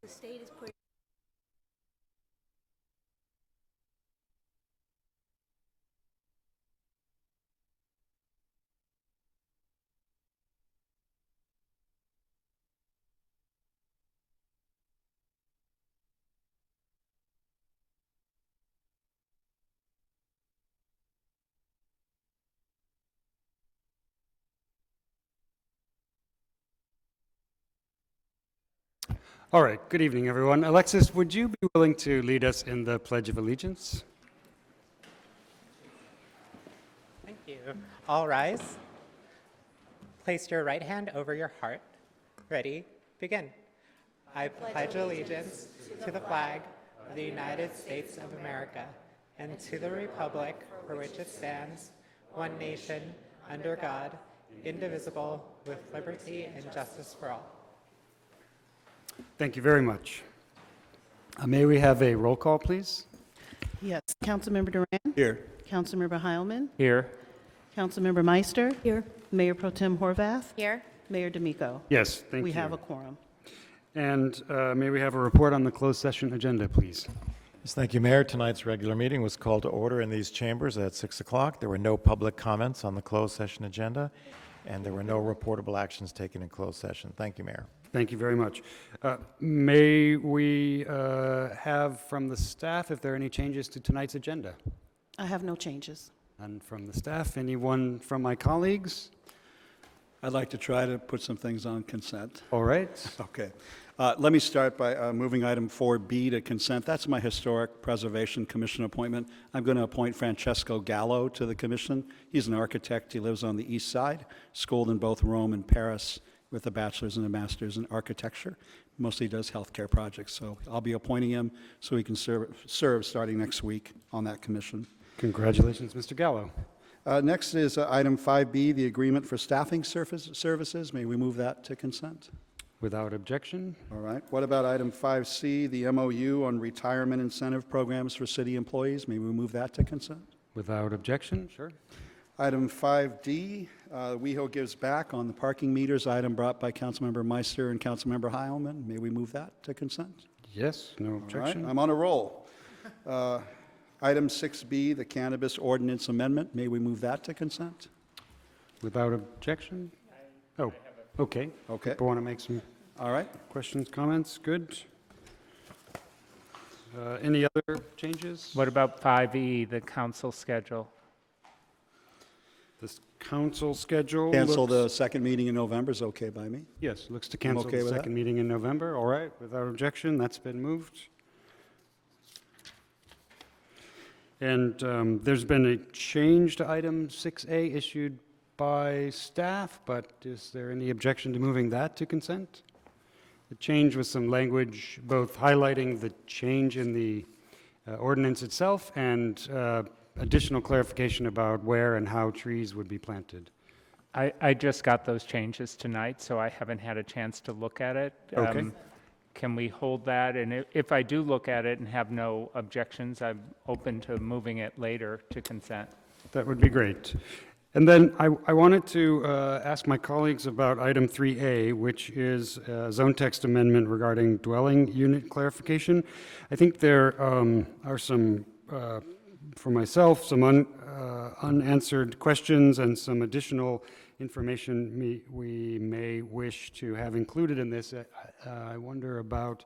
The state is putting. All right, good evening, everyone. Alexis, would you be willing to lead us in the Pledge of Allegiance? Thank you. All rise. Place your right hand over your heart. Ready? Begin. I pledge allegiance to the flag of the United States of America and to the republic for which it stands, one nation, under God, indivisible, with liberty and justice for all. Thank you very much. May we have a roll call, please? Yes. Councilmember Duran? Here. Councilmember Heilman? Here. Councilmember Meister? Here. Mayor Pro Tem Horvath? Here. Mayor D'Amico? Yes, thank you. We have a quorum. And may we have a report on the closed session agenda, please? Yes, thank you, Mayor. Tonight's regular meeting was called to order in these chambers at 6 o'clock. There were no public comments on the closed session agenda, and there were no reportable actions taken in closed session. Thank you, Mayor. Thank you very much. May we have from the staff, if there are any changes to tonight's agenda? I have no changes. And from the staff, anyone from my colleagues? I'd like to try to put some things on consent. All right. Okay. Let me start by moving item 4B to consent. That's my Historic Preservation Commission appointment. I'm going to appoint Francesco Gallo to the commission. He's an architect. He lives on the east side, schooled in both Rome and Paris with a bachelor's and a master's in architecture. Mostly does healthcare projects. So I'll be appointing him so he can serve starting next week on that commission. Congratulations, Mr. Gallo. Next is item 5B, the agreement for staffing services. May we move that to consent? Without objection? All right. What about item 5C, the MOU on retirement incentive programs for city employees? May we move that to consent? Without objection, sure. Item 5D, WeHo gives back on the parking meters, item brought by Councilmember Meister and Councilmember Heilman. May we move that to consent? Yes, no All right. objection. I'm on a roll. Item 6B, the cannabis ordinance amendment. May we move that to consent? Without objection? Oh, okay. Okay. People want to make some All right. questions, comments? Good. Any other changes? What about 5E, the council schedule? This council schedule Cancel the looks, second meeting in November is okay by me. yes, looks to cancel okay the with that. second meeting in November. All right, without objection, that's been moved. And there's been a change to item 6A issued by staff, but is there any objection to moving that to consent? The change was some language both highlighting the change in the ordinance itself and additional clarification about where and how trees would be planted. I just got those changes tonight, so I haven't had a chance to look at it. Okay. Can we hold that? And if I do look at it and have no objections, I'm open to moving it later to consent. That would be great. And then I wanted to ask my colleagues about item 3A, which is a zone text amendment regarding dwelling unit clarification. I think there are some, for myself, some unanswered questions and some additional information we may wish to have included in this. I wonder about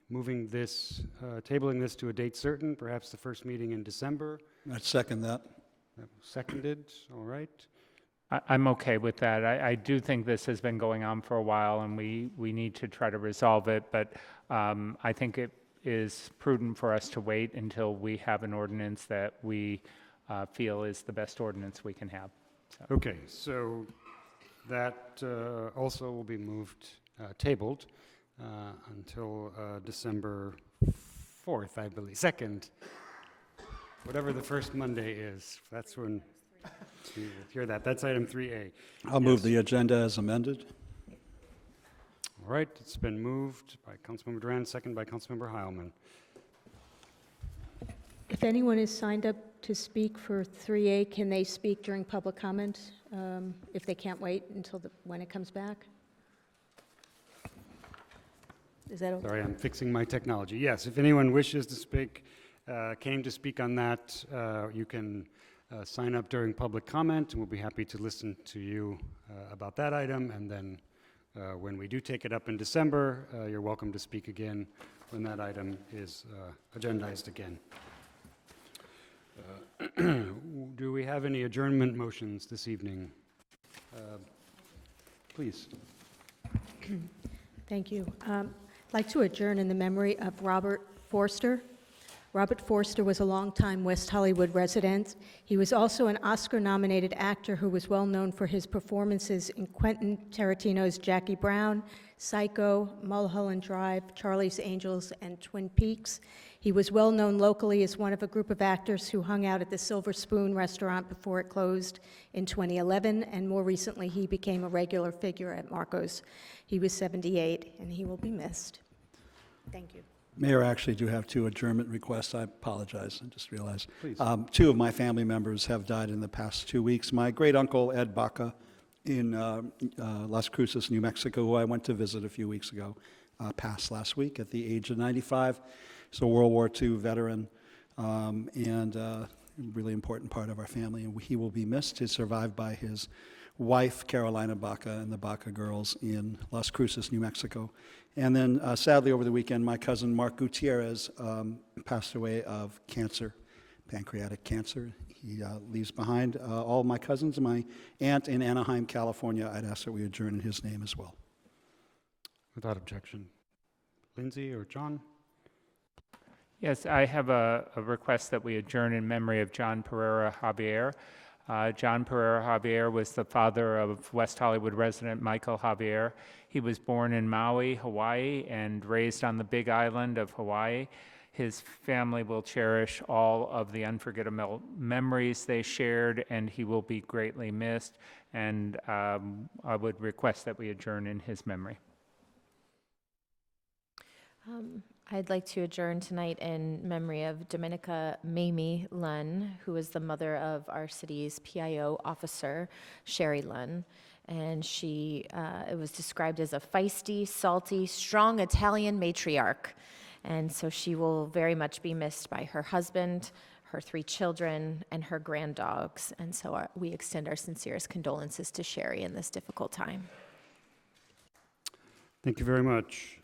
moving this, tabling this to a date certain, perhaps the first meeting in December. I'd second that. Seconded, all right. I'm okay with that. I do think this has been going on for a while, and we need to try to resolve it, but I think it is prudent for us to wait until we have an ordinance that we feel is the best ordinance we can have. So. Okay, so that also will be moved, tabled until December 4th, I believe, 2nd. Whatever the first Monday is, that's when you hear that. That's item 3A. I'll move the agenda as amended. All right, it's been moved by Councilmember Duran, second by Councilmember Heilman. If anyone is signed up to speak for 3A, can they speak during public comment if they can't wait until when it comes back? Is that okay? Sorry, I'm fixing my technology. Yes, if anyone wishes to speak, came to speak on that, you can sign up during public comment, and we'll be happy to listen to you about that item. And then when we do take it up in December, you're welcome to speak again when that item is agendized again. Do we have any adjournment motions this evening? Please. Thank you. I'd like to adjourn in the memory of Robert Forster. Robert Forster was a longtime West Hollywood resident. He was also an Oscar-nominated actor who was well known for his performances in Quentin Tarantino's Jackie Brown, Psycho, Mulholland Drive, Charlie's Angels, and Twin Peaks. He was well known locally as one of a group of actors who hung out at the Silver Spoon restaurant before it closed in 2011, and more recently he became a regular figure at Marco's. He was 78, and he will be missed. Thank you. Mayor, I actually do have two adjournment requests. I apologize, I just realized. Please. Two of my family members have died in the past 2 weeks. My great-uncle, Ed Baca, in Las Cruces, New Mexico, who I went to visit a few weeks ago, passed last week at the age of 95. He's a World War II veteran and a really important part of our family, and he will be missed. He's survived by his wife, Carolina Baca, and the Baca girls in Las Cruces, New Mexico. And then, sadly, over the weekend, my cousin Mark Gutierrez passed away of cancer, pancreatic cancer. He leaves behind all my cousins. My aunt in Anaheim, California, I'd ask that we adjourn in his name as well. Without objection. Lindsay or John? Yes, I have a request that we adjourn in memory of John Pereira Javier. John Pereira Javier was the father of West Hollywood resident Michael Javier. He was born in Maui, Hawaii, and raised on the Big Island of Hawaii. His family will cherish all of the unforgettable memories they shared, and he will be greatly missed. And I would request that we adjourn in his memory. I'd like to adjourn tonight in memory of Dominica Mamie Lunn, who was the mother of our city's PIO officer, Sherry Lunn. And she, it was described as a feisty, salty, strong Italian matriarch. And so she will very much be missed by her husband, her 3 children, and her granddogs. And so we extend our sincerest condolences to Sherry in this difficult time. Thank you very much.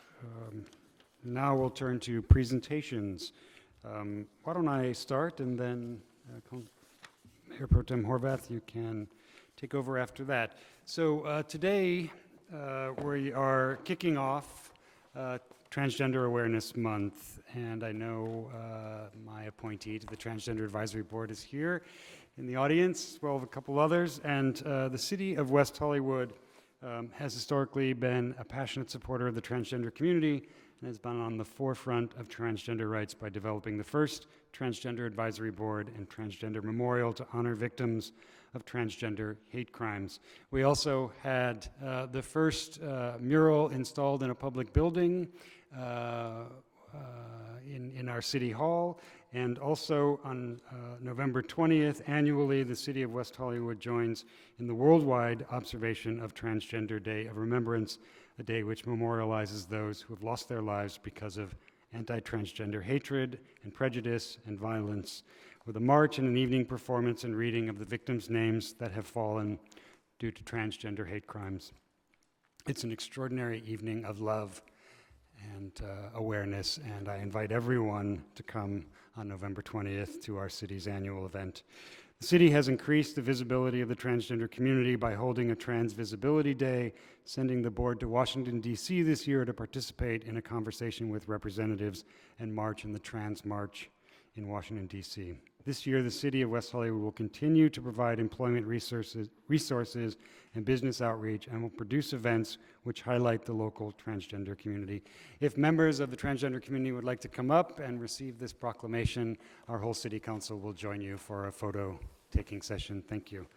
Now we'll turn to presentations. Why don't I start, and then Mayor Pro Tem Horvath, you can take over after that. So today we are kicking off Transgender Awareness Month, and I know my appointee to the Transgender Advisory Board is here in the audience, as well as a couple others, and the city of West Hollywood has historically been a passionate supporter of the transgender community and has been on the forefront of transgender rights by developing the first Transgender Advisory Board and Transgender Memorial to honor victims of transgender hate crimes. We also had the first mural installed in a public building in our city hall, and also on November 20th, annually, the city of West Hollywood joins in the worldwide observation of Transgender Day of Remembrance, a day which memorializes those who have lost their lives because of anti-transgender hatred and prejudice and violence, with a march and an evening performance and reading of the victims' names that have fallen due to transgender hate crimes. It's an extraordinary evening of love and awareness, and I invite everyone to come on November 20th to our city's annual event. The city has increased the visibility of the transgender community by holding a Trans Visibility Day, sending the board to Washington, D.C. this year to participate in a conversation with representatives and march in the Trans March in Washington, D.C. This year, the city of West Hollywood will continue to provide employment resources and business outreach, and will produce events which highlight the local transgender community. If members of the transgender community would like to come up and receive this proclamation, our whole city council will join you for a photo-taking session. Thank you.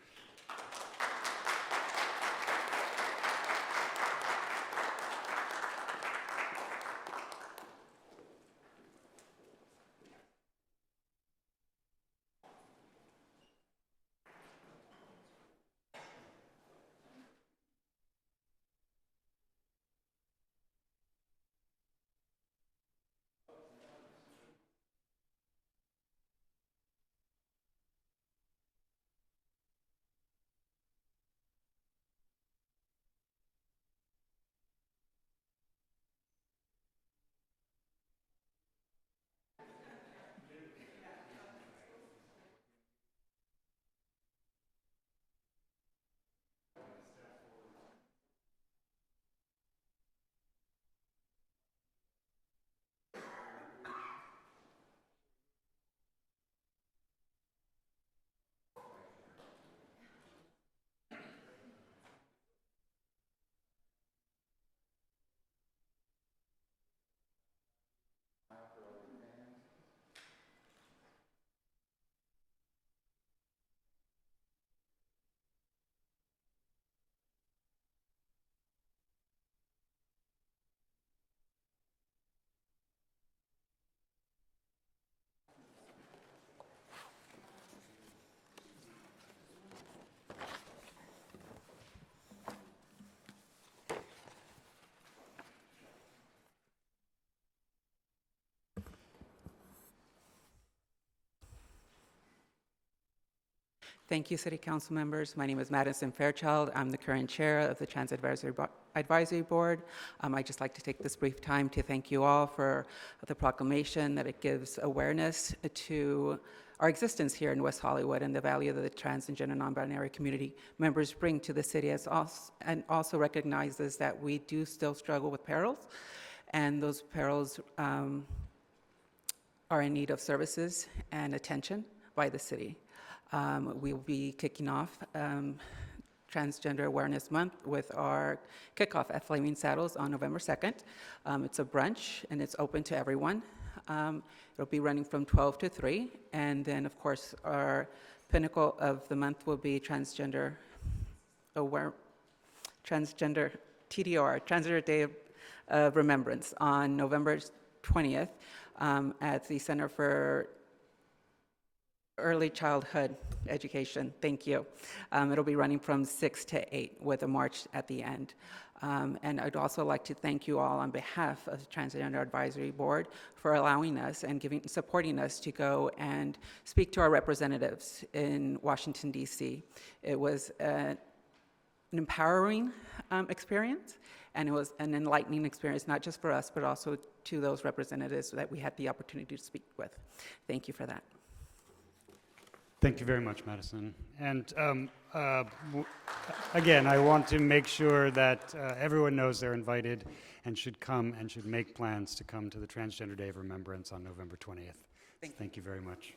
Thank you, City Council members. My name is Madison Fairchild. I'm the current chair of the Transit Advisory Board. I'd just like to take this brief time to thank you all for the proclamation that it gives awareness to our existence here in West Hollywood and the value that the trans and gender non-binary community members bring to the city, and also recognizes that we do still struggle with perils, and those perils are in need of services and attention by the city. We will be kicking off Transgender Awareness Month with our kickoff at Flaming Saddles on November 2nd. It's a brunch and it's open to everyone. It'll be running from 12 to 3. And then, of course, our pinnacle of the month will be Transgender TDR, Transgender Day of Remembrance, on November 20th at the Center for Early Childhood Education. Thank you. It'll be running from 6 to 8 with a march at the end. And I'd also like to thank you all on behalf of the Transgender Advisory Board for allowing us and supporting us to go and speak to our representatives in Washington, D.C. It was an empowering experience, and it was an enlightening experience, not just for us, but also to those representatives that we had the opportunity to speak with. Thank you for that. Thank you very much, Madison. And again, I want to make sure that everyone knows they're invited and should come and should make plans to come to the Transgender Day of Remembrance on November 20th. Thank you very much.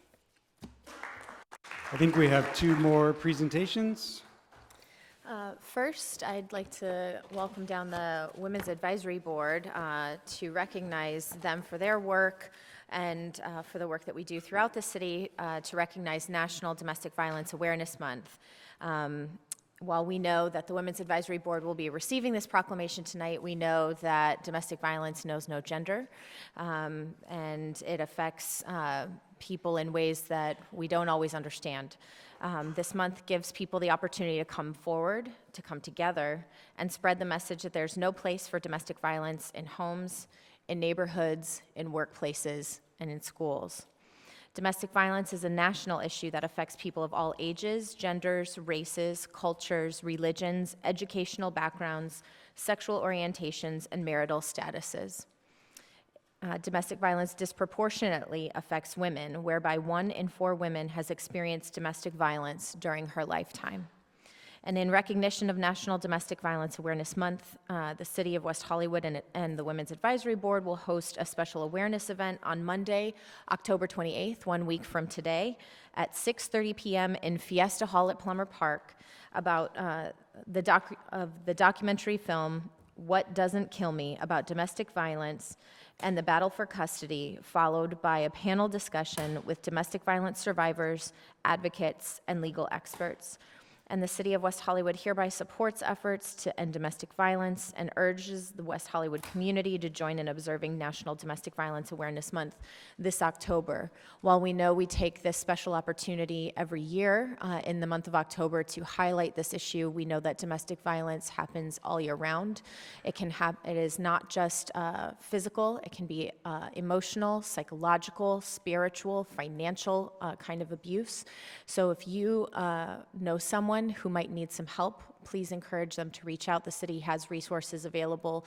I think we have 2 more presentations. First, I'd like to welcome down the Women's Advisory Board to recognize them for their work and for the work that we do throughout the city to recognize National Domestic Violence Awareness Month. While we know that the Women's Advisory Board will be receiving this proclamation tonight, we know that domestic violence knows no gender, and it affects people in ways that we don't always understand. This month gives people the opportunity to come forward, to come together, and spread the message that there's no place for domestic violence in homes, in neighborhoods, in workplaces, and in schools. Domestic violence is a national issue that affects people of all ages, genders, races, cultures, religions, educational backgrounds, sexual orientations, and marital statuses. Domestic violence disproportionately affects women, whereby 1 in 4 women has experienced domestic violence during her lifetime. And in recognition of National Domestic Violence Awareness Month, the City of West Hollywood and the Women's Advisory Board will host a special awareness event on Monday, October 28th, 1 week from today, at 6:30 p.m. in Fiesta Hall at Plummer Park about the documentary film, What Doesn't Kill Me, about domestic violence and the battle for custody, followed by a panel discussion with domestic violence survivors, advocates, and legal experts. And the City of West Hollywood hereby supports efforts to end domestic violence and urges the West Hollywood community to join in observing National Domestic Violence Awareness Month this October. While we know we take this special opportunity every year in the month of October to highlight this issue, we know that domestic violence happens all year round. It is not just physical, it can be emotional, psychological, spiritual, financial kind of abuse. So if you know someone who might need some help, please encourage them to reach out. The city has resources available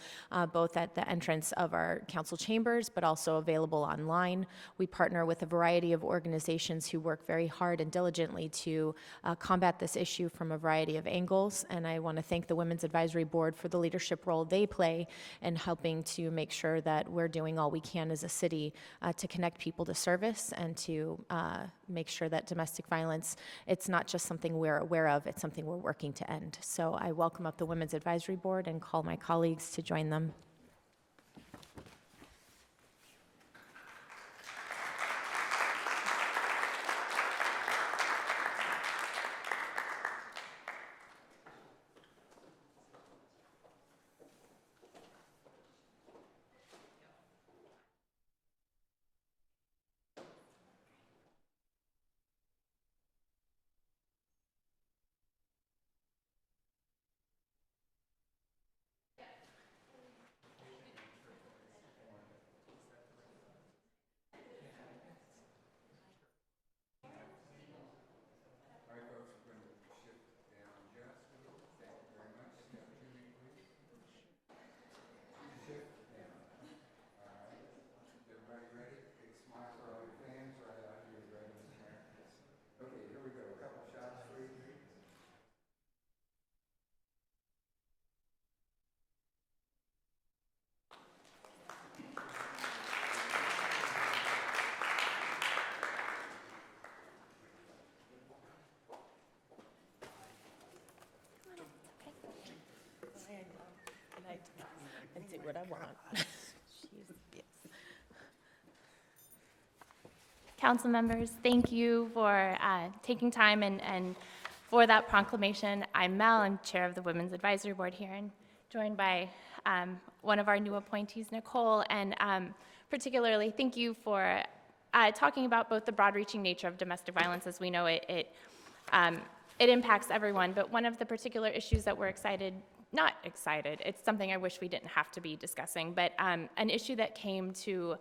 both at the entrance of our council chambers, but also available online. We partner with a variety of organizations who work very hard and diligently to combat this issue from a variety of angles. And I want to thank the Women's Advisory Board for the leadership role they play in helping to make sure that we're doing all we can as a city to connect people to service and to make sure that domestic violence, it's not just something we're aware of, it's something we're working to end. So I welcome up the Women's Advisory Board and call my colleagues to join them. what I want. Council members, thank you for taking time and for that proclamation. I'm Mel, I'm chair of the Women's Advisory Board here, and joined by one of our new appointees, Nicole, and particularly thank you for talking about both the broad-reaching nature of domestic violence. As we know, it impacts everyone, but one of the particular issues that we're not excited, it's something I wish we didn't have to be discussing, but an issue that came to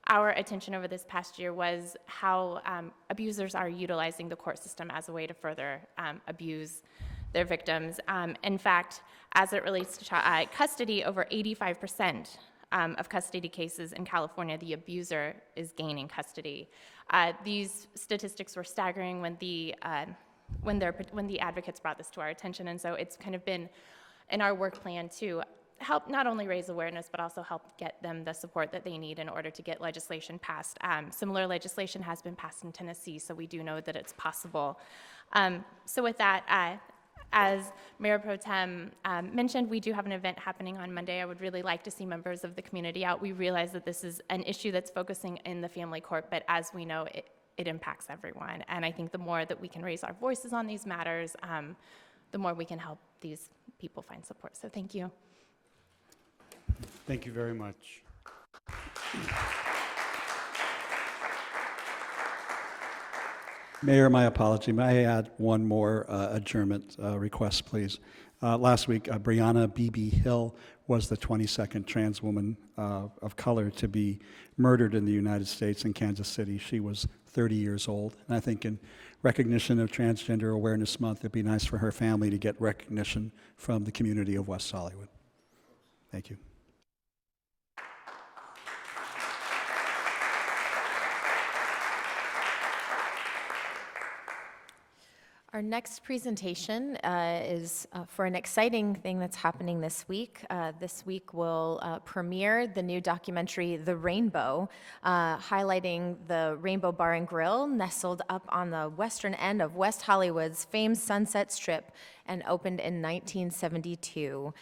our attention over this past year was how abusers are utilizing the court system as a way to further abuse their victims. In fact, as it relates to custody, over 85% of custody cases in California, the abuser is gaining custody. These statistics were staggering when the advocates brought this to our attention, and so it's kind of been in our work plan to help not only raise awareness, but also help get them the support that they need in order to get legislation passed. Similar legislation has been passed in Tennessee, so we do know that it's possible. So with that, as Mayor Pro Tem mentioned, we do have an event happening on Monday. I would really like to see members of the community out. We realize that this is an issue that's focusing in the family court, but as we know, it impacts everyone. And I think the more that we can raise our voices on these matters, the more we can help these people find support. So thank you. Thank you very much. Mayor, my apology. May I add one more adjournment request, please? Last week, Brianna B.B. Hill was the 22nd trans woman of color to be murdered in the United States in Kansas City. She was 30 years old. And I think in recognition of Transgender Awareness Month, it'd be nice for her family to get recognition from the community of West Hollywood. Thank you. Our next presentation is for an exciting thing that's happening this week. This week will premiere the new documentary, The Rainbow, highlighting the Rainbow Bar and Grill, nestled up on the western end of West Hollywood's famed Sunset Strip and opened in 1972.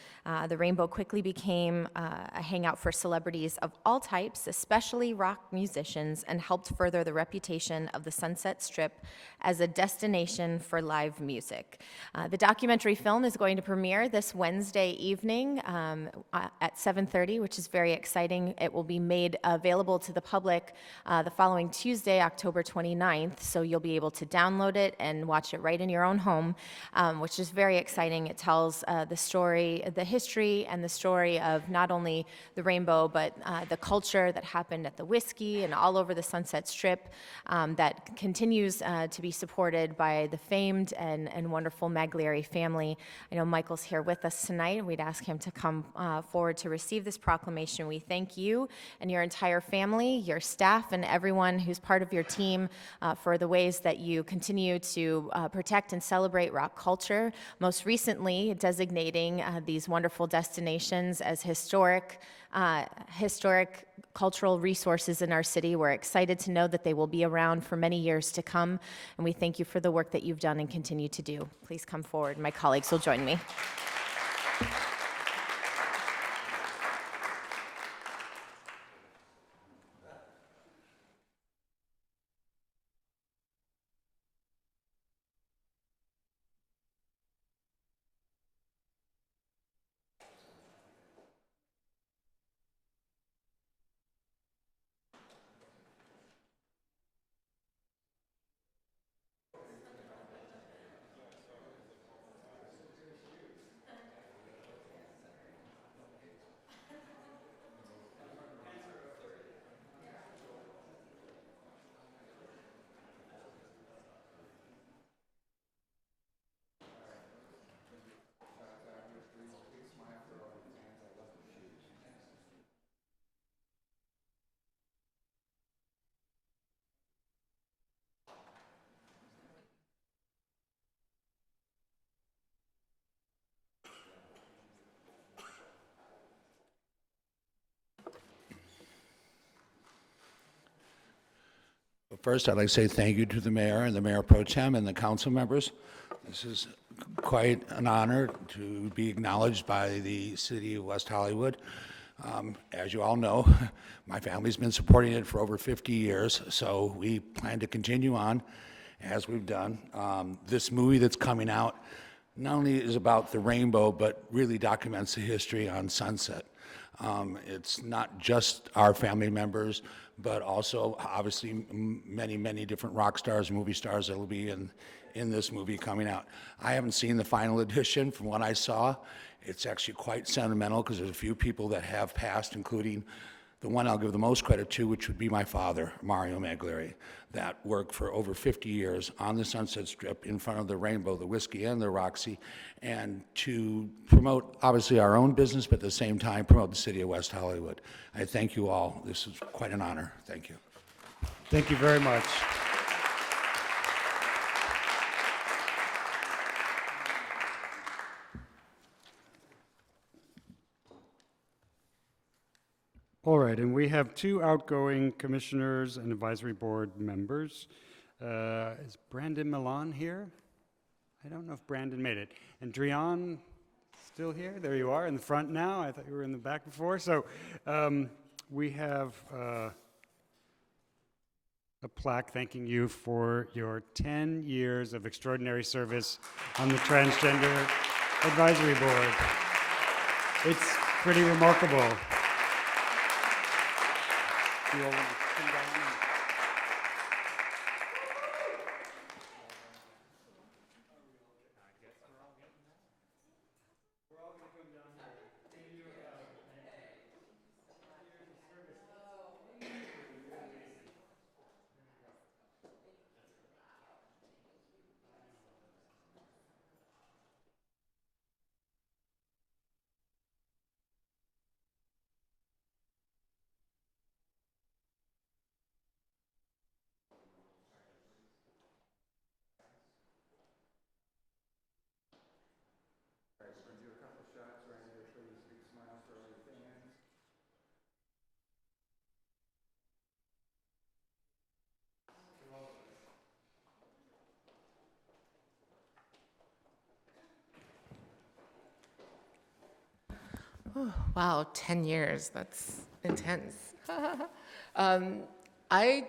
The Rainbow quickly became a hangout for celebrities of all types, especially rock musicians, and helped further the reputation of the Sunset Strip as a destination for live music. The documentary film is going to premiere this Wednesday evening at 7:30, which is very exciting. It will be made available to the public the following Tuesday, October 29th, so you'll be able to download it and watch it right in your own home, which is very exciting. It tells the story, the history, and the story of not only the Rainbow, but the culture that happened at the Whiskey and all over the Sunset Strip that continues to be supported by the famed and wonderful Magliari family. I know Michael's here with us tonight. We'd ask him to come forward to receive this proclamation. We thank you and your entire family, your staff, and everyone who's part of your team for the ways that you continue to protect and celebrate rock culture. Most recently, designating these wonderful destinations as historic cultural resources in our city. We're excited to know that they will be around for many years to come, and we thank you for the work that you've done and continue to do. Please come forward. My colleagues will join me. First, I'd like to say thank you to the mayor and the mayor pro tem and the council members. This is quite an honor to be acknowledged by the city of West Hollywood. As you all know, my family's been supporting it for over 50 years, so we plan to continue on as we've done. This movie that's coming out not only is about the rainbow, but really documents the history on Sunset. It's not just our family members, but also obviously many, many different rock stars, movie stars that will be in this movie coming out. I haven't seen the final edition. From what I saw, it's actually quite sentimental because there's a few people that have passed, including the one I'll give the most credit to, which would be my father, Mario Magliari, that worked for over 50 years on the Sunset Strip in front of the Rainbow, the Whiskey, and the Roxy, and to promote, obviously, our own business, but at the same time, promote the city of West Hollywood. I thank you all. This is quite an honor. Thank you. Thank you very much. All right, and we have two outgoing commissioners and advisory board members. Is Brandon Milan here? I don't know if Brandon made it. And Drian, still here? There you are in the front now. I thought you were in the back before. So we have a plaque thanking you for your 10 years of extraordinary service on the Transgender Advisory Board. It's pretty remarkable. You all want to come down and- Wow, 10 years, that's intense. I,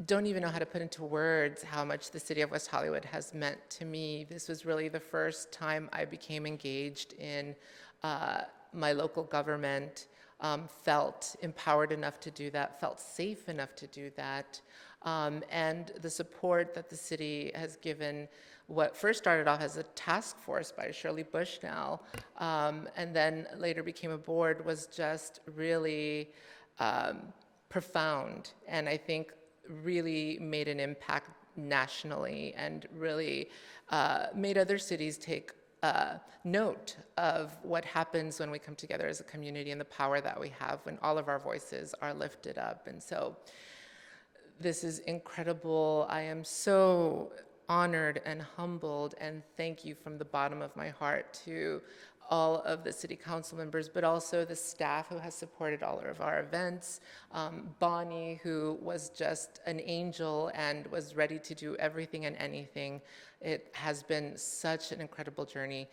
don't even know how to put into words how much the city of West Hollywood has meant to me. This was really the first time I became engaged in my local government, felt empowered enough to do that, felt safe enough to do that, and the support that the city has given what first started off as a task force by Shirley Bushnell, and then later became a board, was just really profound, and I think really made an impact nationally and really made other cities take note of what happens when we come together as a community and the power that we have when all of our voices are lifted up. And so this is incredible. I am so honored and humbled, and thank you from the bottom of my heart to all of the city council members, but also the staff who has supported all of our events. Bonnie, who was just an angel and was ready to do everything and anything. It has been such an incredible journey.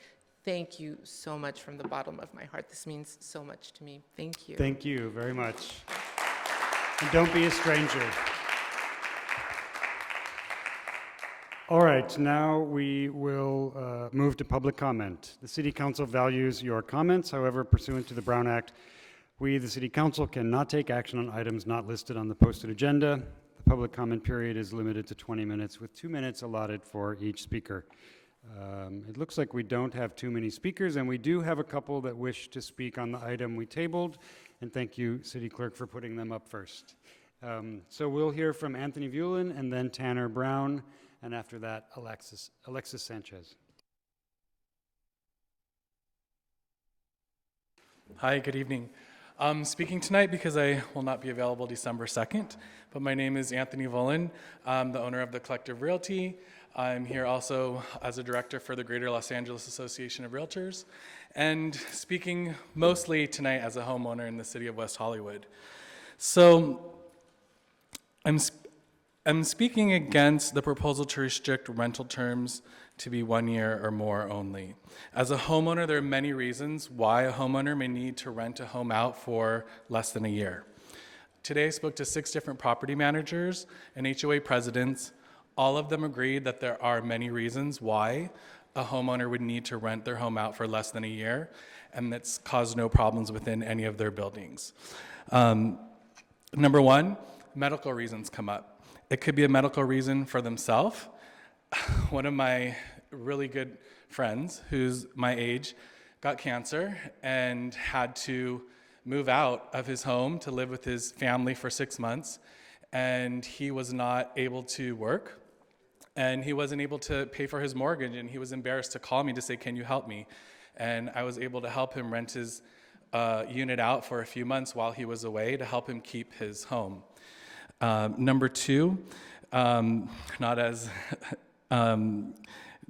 Thank you so much from the bottom of my heart. This means so much to me. Thank you. Thank you very much. And don't be a stranger. All right, now we will move to public comment. The City Council values your comments. However, pursuant to the Brown Act, we, the City Council, cannot take action on items not listed on the posted agenda. The public comment period is limited to 20 minutes, with 2 minutes allotted for each speaker. It looks like we don't have too many speakers, and we do have a couple that wish to speak on the item we tabled, and thank you, City Clerk, for putting them up first. So we'll hear from Anthony Vulin and then Tanner Brown, and after that, Alexis Sanchez. Hi, good evening. I'm speaking tonight because I will not be available December 2nd, but my name is Anthony Vulin. I'm the owner of the Collective Realty. I'm here also as a director for the Greater Los Angeles Association of Realtors, and speaking mostly tonight as a homeowner in the city of West Hollywood. So I'm speaking against the proposal to restrict rental terms to be 1 year or more only. As a homeowner, there are many reasons why a homeowner may need to rent a home out for less than a year. Today, I spoke to 6 different property managers and HOA presidents. All of them agreed that there are many reasons why a homeowner would need to rent their home out for less than a year, and that's caused no problems within any of their buildings. Number one, medical reasons come up. It could be a medical reason for themselves. One of my really good friends, who's my age, got cancer and had to move out of his home to live with his family for 6 months, and he was not able to work, and he wasn't able to pay for his mortgage, and he was embarrassed to call me to say, "Can you help me?" And I was able to help him rent his unit out for a few months while he was away to help him keep his home. Number two, not as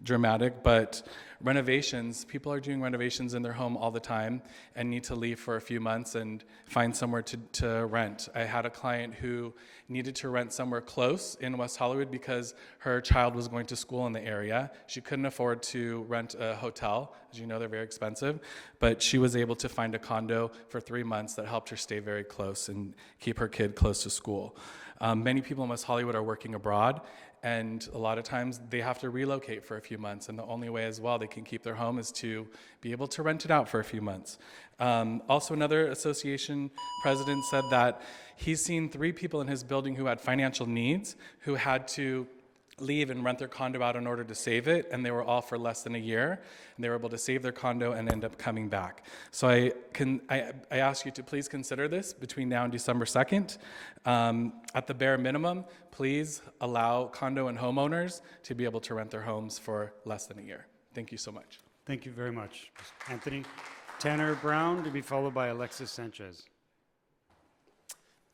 dramatic, but renovations. People are doing renovations in their home all the time and need to leave for a few months and find somewhere to rent. I had a client who needed to rent somewhere close in West Hollywood because her child was going to school in the area. She couldn't afford to rent a hotel. As you know, they're very expensive, but she was able to find a condo for 3 months that helped her stay very close and keep her kid close to school. Many people in West Hollywood are working abroad, and a lot of times they have to relocate for a few months, and the only way as well they can keep their home is to be able to rent it out for a few months. Also, another association president said that he's seen 3 people in his building who had financial needs who had to leave and rent their condo out in order to save it, and they were all for less than a year, and they were able to save their condo and end up coming back. So I ask you to please consider this between now and December 2nd. At the bare minimum, please allow condo and homeowners to be able to rent their homes for less than a year. Thank you so much. Thank you very much, Anthony. Tanner Brown, to be followed by Alexis Sanchez.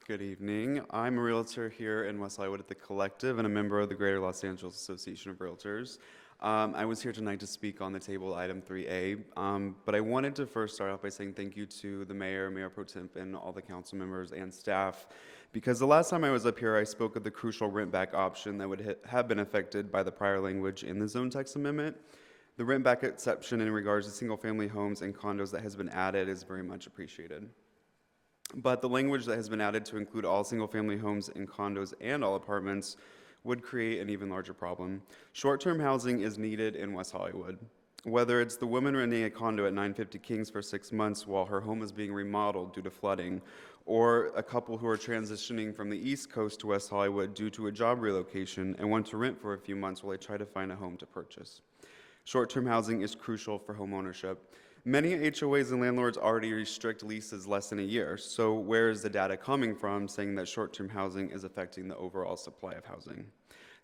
Good evening. I'm a realtor here in West Hollywood at the Collective and a member of the Greater Los Angeles Association of Realtors. I was here tonight to speak on the table item 3A, but I wanted to first start off by saying thank you to the mayor, Mayor Pro Temp, and all the council members and staff, because the last time I was up here, I spoke of the crucial rent back option that would have been affected by the prior language in the zone text amendment. The rent back exception in regards to single family homes and condos that has been added is very much appreciated. But the language that has been added to include all single-family homes and condos and all apartments would create an even larger problem. Short-term housing is needed in West Hollywood. Whether it's the woman renting a condo at 950 Kings for 6 months while her home is being remodeled due to flooding, or a couple who are transitioning from the East Coast to West Hollywood due to a job relocation and want to rent for a few months while they try to find a home to purchase. Short-term housing is crucial for home ownership. Many HOAs and landlords already restrict leases less than a year, so where is the data coming from saying that short-term housing is affecting the overall supply of housing?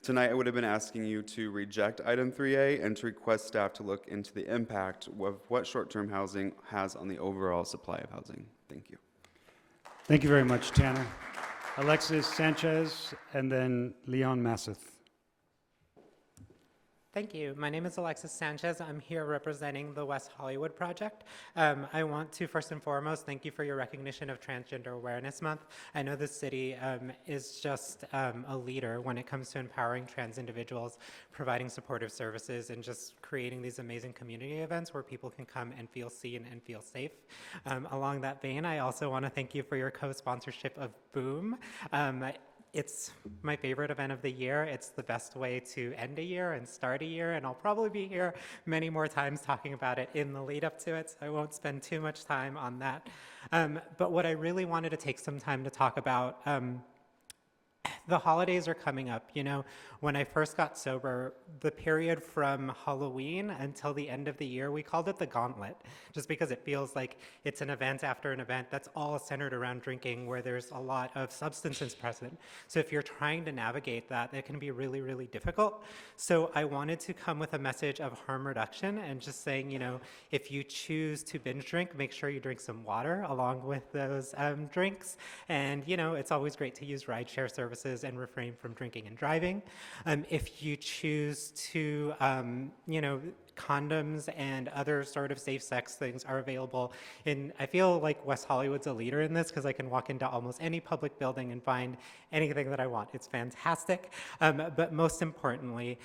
Tonight, I would have been asking you to reject item 3A and to request staff to look into the impact of what short-term housing has on the overall supply of housing. Thank you. Thank you very much, Tanner. Alexis Sanchez, and then Leon Masseth. Thank you. My name is Alexis Sanchez. I'm here representing the West Hollywood Project. I want to first and foremost thank you for your recognition of Transgender Awareness Month. I know the city is just a leader when it comes to empowering trans individuals, providing supportive services, and just creating these amazing community events where people can come and feel seen and feel safe. Along that vein, I also want to thank you for your co-sponsorship of Boom. It's my favorite event of the year. It's the best way to end a year and start a year, and I'll probably be here many more times talking about it in the lead up to it, so I won't spend too much time on that. But what I really wanted to take some time to talk about, the holidays are coming up. You know, when I first got sober, the period from Halloween until the end of the year, we called it the gauntlet, just because it feels like it's an event after an event that's all centered around drinking, where there's a lot of substances present. So if you're trying to navigate that, it can be really, really difficult. So I wanted to come with a message of harm reduction and just saying, you know, if you choose to binge drink, make sure you drink some water along with those drinks. And, you know, it's always great to use rideshare services and refrain from drinking and driving. If you choose to, you know, condoms and other sort of safe sex things are available. And I feel like West Hollywood's a leader in this because I can walk into almost any public building and find anything that I want. It's fantastic. But most importantly,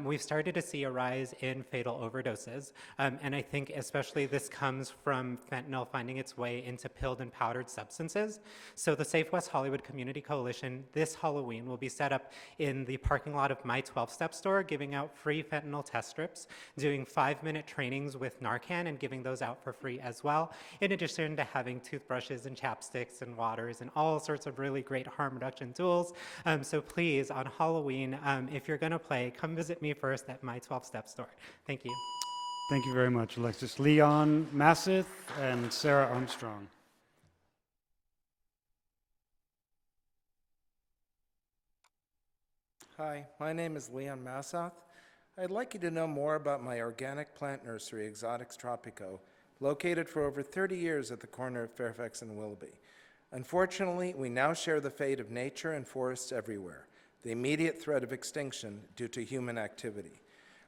we've started to see a rise in fatal overdoses. And I think especially this comes from fentanyl finding its way into pilled and powdered substances. So the Safe West Hollywood Community Coalition this Halloween will be set up in the parking lot of my 12-step store, giving out free fentanyl test strips, doing 5-minute trainings with Narcan and giving those out for free as well, in addition to having toothbrushes and chapsticks and waters and all sorts of really great harm reduction tools. So please, on Halloween, if you're gonna play, come visit me first at my 12-step store. Thank you. Thank you very much, Alexis. Leon Masseth and Sarah Armstrong. Hi, my name is Leon Massoth. I'd like you to know more about my organic plant nursery, Exotics Tropico, located for over 30 years at the corner of Fairfax and Willoughby. Unfortunately, we now share the fate of nature and forests everywhere, the immediate threat of extinction due to human activity.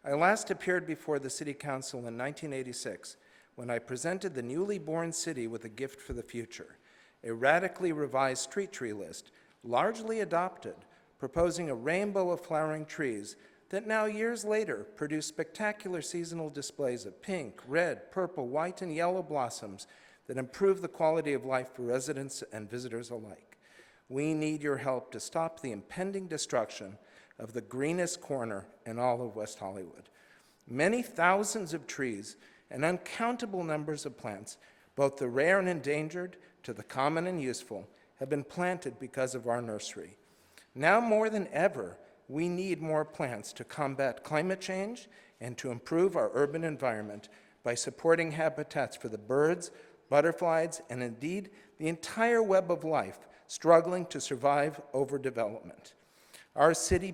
I last appeared before the City Council in 1986 when I presented the newly born city with a gift for the future, a radically revised street tree list, largely adopted, proposing a rainbow of flowering trees that now, years later, produce spectacular seasonal displays of pink, red, purple, white, and yellow blossoms that improve the quality of life for residents and visitors alike. We need your help to stop the impending destruction of the greenest corner in all of West Hollywood. Many thousands of trees and uncountable numbers of plants, both the rare and endangered to the common and useful, have been planted because of our nursery. Now more than ever, we need more plants to combat climate change and to improve our urban environment by supporting habitats for the birds, butterflies, and indeed the entire web of life struggling to survive overdevelopment. Our city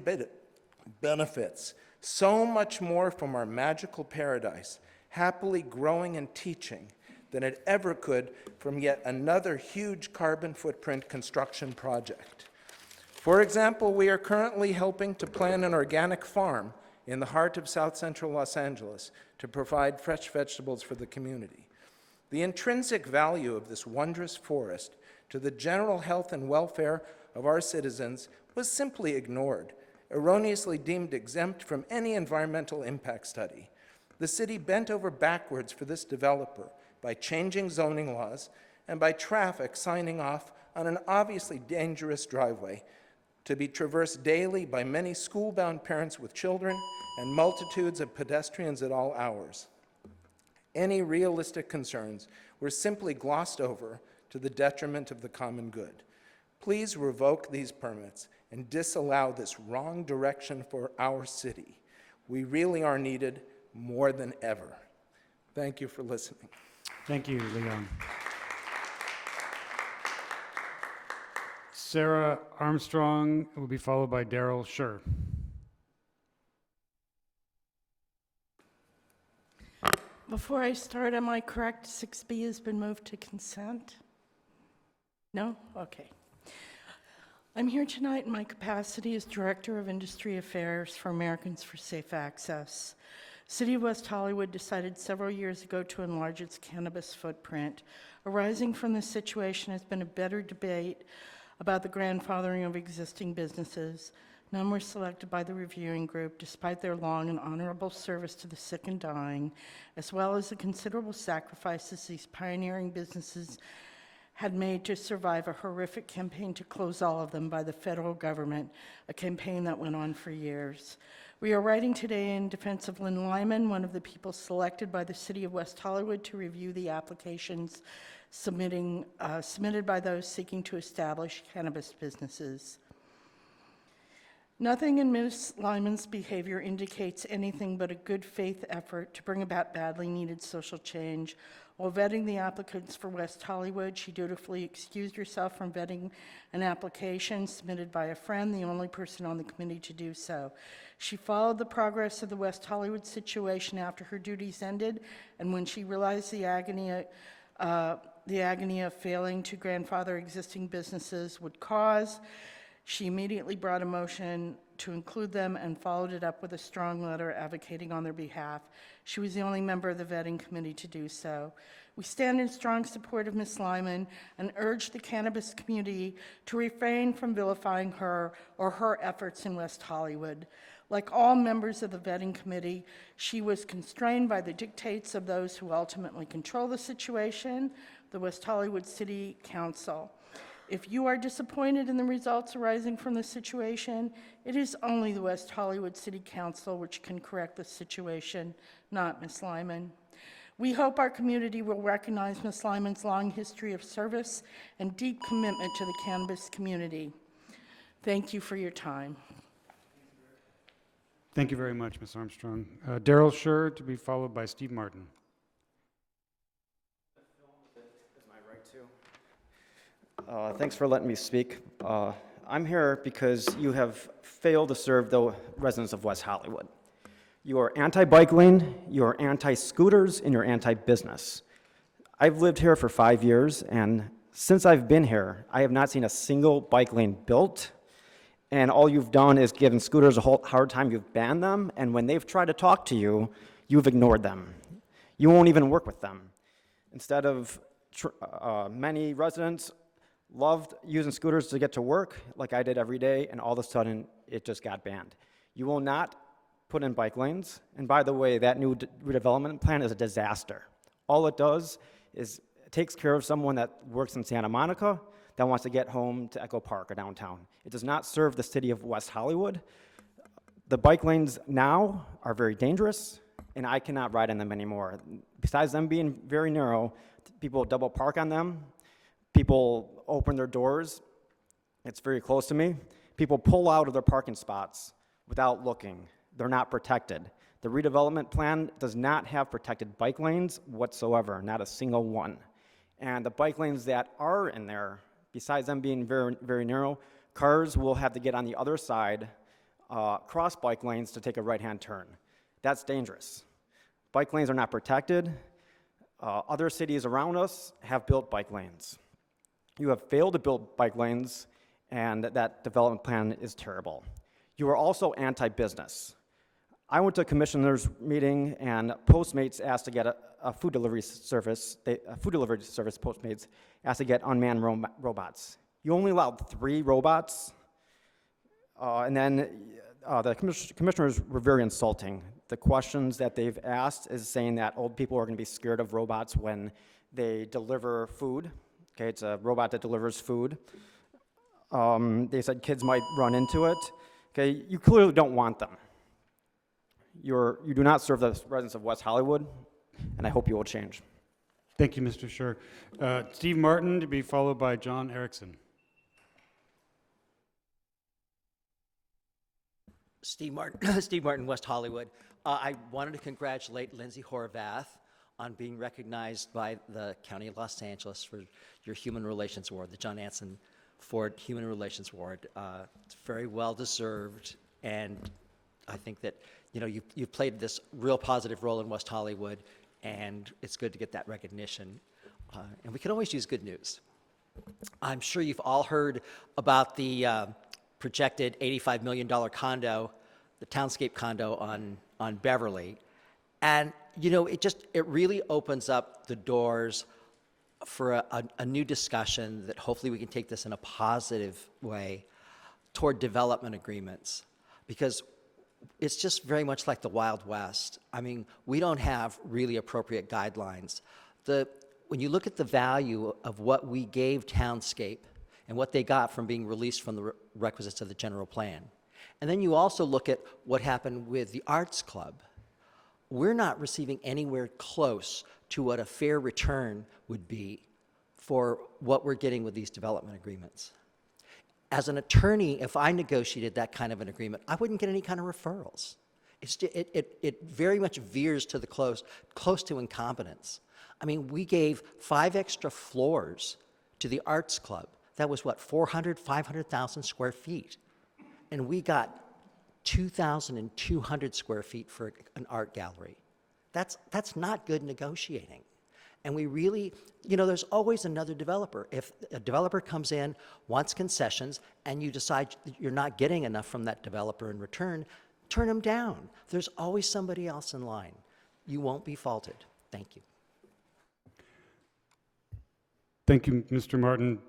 benefits so much more from our magical paradise, happily growing and teaching, than it ever could from yet another huge carbon footprint construction project. For example, we are currently helping to plan an organic farm in the heart of South Central Los Angeles to provide fresh vegetables for the community. The intrinsic value of this wondrous forest to the general health and welfare of our citizens was simply ignored, erroneously deemed exempt from any environmental impact study. The city bent over backwards for this developer by changing zoning laws and by traffic signing off on an obviously dangerous driveway to be traversed daily by many school-bound parents with children and multitudes of pedestrians at all hours. Any realistic concerns were simply glossed over to the detriment of the common good. Please revoke these permits and disallow this wrong direction for our city. We really are needed more than ever. Thank you for listening. Thank you, Leon. Sarah Armstrong will be followed by Daryl Scher. Before I start, am I correct 6B has been moved to consent? No? Okay. I'm here tonight in my capacity as Director of Industry Affairs for Americans for Safe Access. City of West Hollywood decided several years ago to enlarge its cannabis footprint. Arising from this situation has been a better debate about the grandfathering of existing businesses. None were selected by the reviewing group, despite their long and honorable service to the sick and dying, as well as the considerable sacrifices these pioneering businesses had made to survive a horrific campaign to close all of them by the federal government, a campaign that went on for years. We are writing today in defense of Lynn Lyman, one of the people selected by the City of West Hollywood to review the applications submitted by those seeking to establish cannabis businesses. Nothing in Ms. Lyman's behavior indicates anything but a good faith effort to bring about badly needed social change. While vetting the applicants for West Hollywood, she dutifully excused herself from vetting an application submitted by a friend, the only person on the committee to do so. She followed the progress of the West Hollywood situation after her duties ended, and when she realized the agony of failing to grandfather existing businesses would cause, she immediately brought a motion to include them and followed it up with a strong letter advocating on their behalf. She was the only member of the vetting committee to do so. We stand in strong support of Ms. Lyman and urge the cannabis community to refrain from vilifying her or her efforts in West Hollywood. Like all members of the vetting committee, she was constrained by the dictates of those who ultimately control the situation, the West Hollywood City Council. If you are disappointed in the results arising from the situation, it is only the West Hollywood City Council which can correct the situation, not Ms. Lyman. We hope our community will recognize Ms. Lyman's long history of service and deep commitment to the cannabis community. Thank you for your time. Thank you very much, Ms. Armstrong. Daryl Scher, to be followed by Steve Martin. Thanks for letting me speak. I'm here because you have failed to serve the residents of West Hollywood. You are anti-bike lane, you are anti-scooters, and you're anti-business. I've lived here for 5 years, and since I've been here, I have not seen a single bike lane built, and all you've done is given scooters a hard time. You've banned them, and when they've tried to talk to you, you've ignored them. You won't even work with them. Instead of many residents loved using scooters to get to work like I did every day, and all of a sudden it just got banned. You will not put in bike lanes, and by the way, that new redevelopment plan is a disaster. All it does is it takes care of someone that works in Santa Monica that wants to get home to Echo Park or downtown. It does not serve the city of West Hollywood. The bike lanes now are very dangerous, and I cannot ride on them anymore. Besides them being very narrow, people double park on them. People open their doors. It's very close to me. People pull out of their parking spots without looking. They're not protected. The redevelopment plan does not have protected bike lanes whatsoever, not a single one. And the bike lanes that are in there, besides them being very, very narrow, cars will have to get on the other side, cross bike lanes to take a right-hand turn. That's dangerous. Bike lanes are not protected. Other cities around us have built bike lanes. You have failed to build bike lanes, and that development plan is terrible. You are also anti-business. I went to a commissioner's meeting, and Postmates asked to get a food delivery service. Postmates asked to get unmanned robots. You only allowed 3 robots, and then the commissioners were very insulting. The questions that they've asked is saying that old people are going to be scared of robots when they deliver food. Okay, it's a robot that delivers food. They said kids might run into it. Okay, you clearly don't want them. You do not serve the residents of West Hollywood, and I hope you will change. Thank you, Mr. Scher. Steve Martin, to be followed by John Erickson. Steve Martin, Steve Martin, West Hollywood. I wanted to congratulate Lindsay Horvath on being recognized by the County of Los Angeles for your Human Relations Award, the John Anson Ford Human Relations Award. It's very well deserved, and I think that you've played this real positive role in West Hollywood, and it's good to get that recognition. And we can always use good news. I'm sure you've all heard about the projected $85 million condo, the Townscape condo on Beverly. And, it really opens up the doors for a new discussion that hopefully we can take this in a positive way toward development agreements. Because it's just very much like the Wild West. I mean, we don't have really appropriate guidelines. When you look at the value of what we gave Townscape and what they got from being released from the requisites of the general plan, and then you also look at what happened with the Arts Club, we're not receiving anywhere close to what a fair return would be for what we're getting with these development agreements. As an attorney, if I negotiated that kind of an agreement, I wouldn't get any kind of referrals. It very much veers to the close to incompetence. I mean, we gave 5 extra floors to the Arts Club. That was what, 500,000 square feet. And we got 2,200 square feet for an art gallery. That's not good negotiating. And we really, you know, there's always another developer. If a developer comes in, wants concessions, and you decide you're not getting enough from that developer in return, turn them down. There's always somebody else in line. You won't be faulted. Thank you. Thank you, Mr. Martin.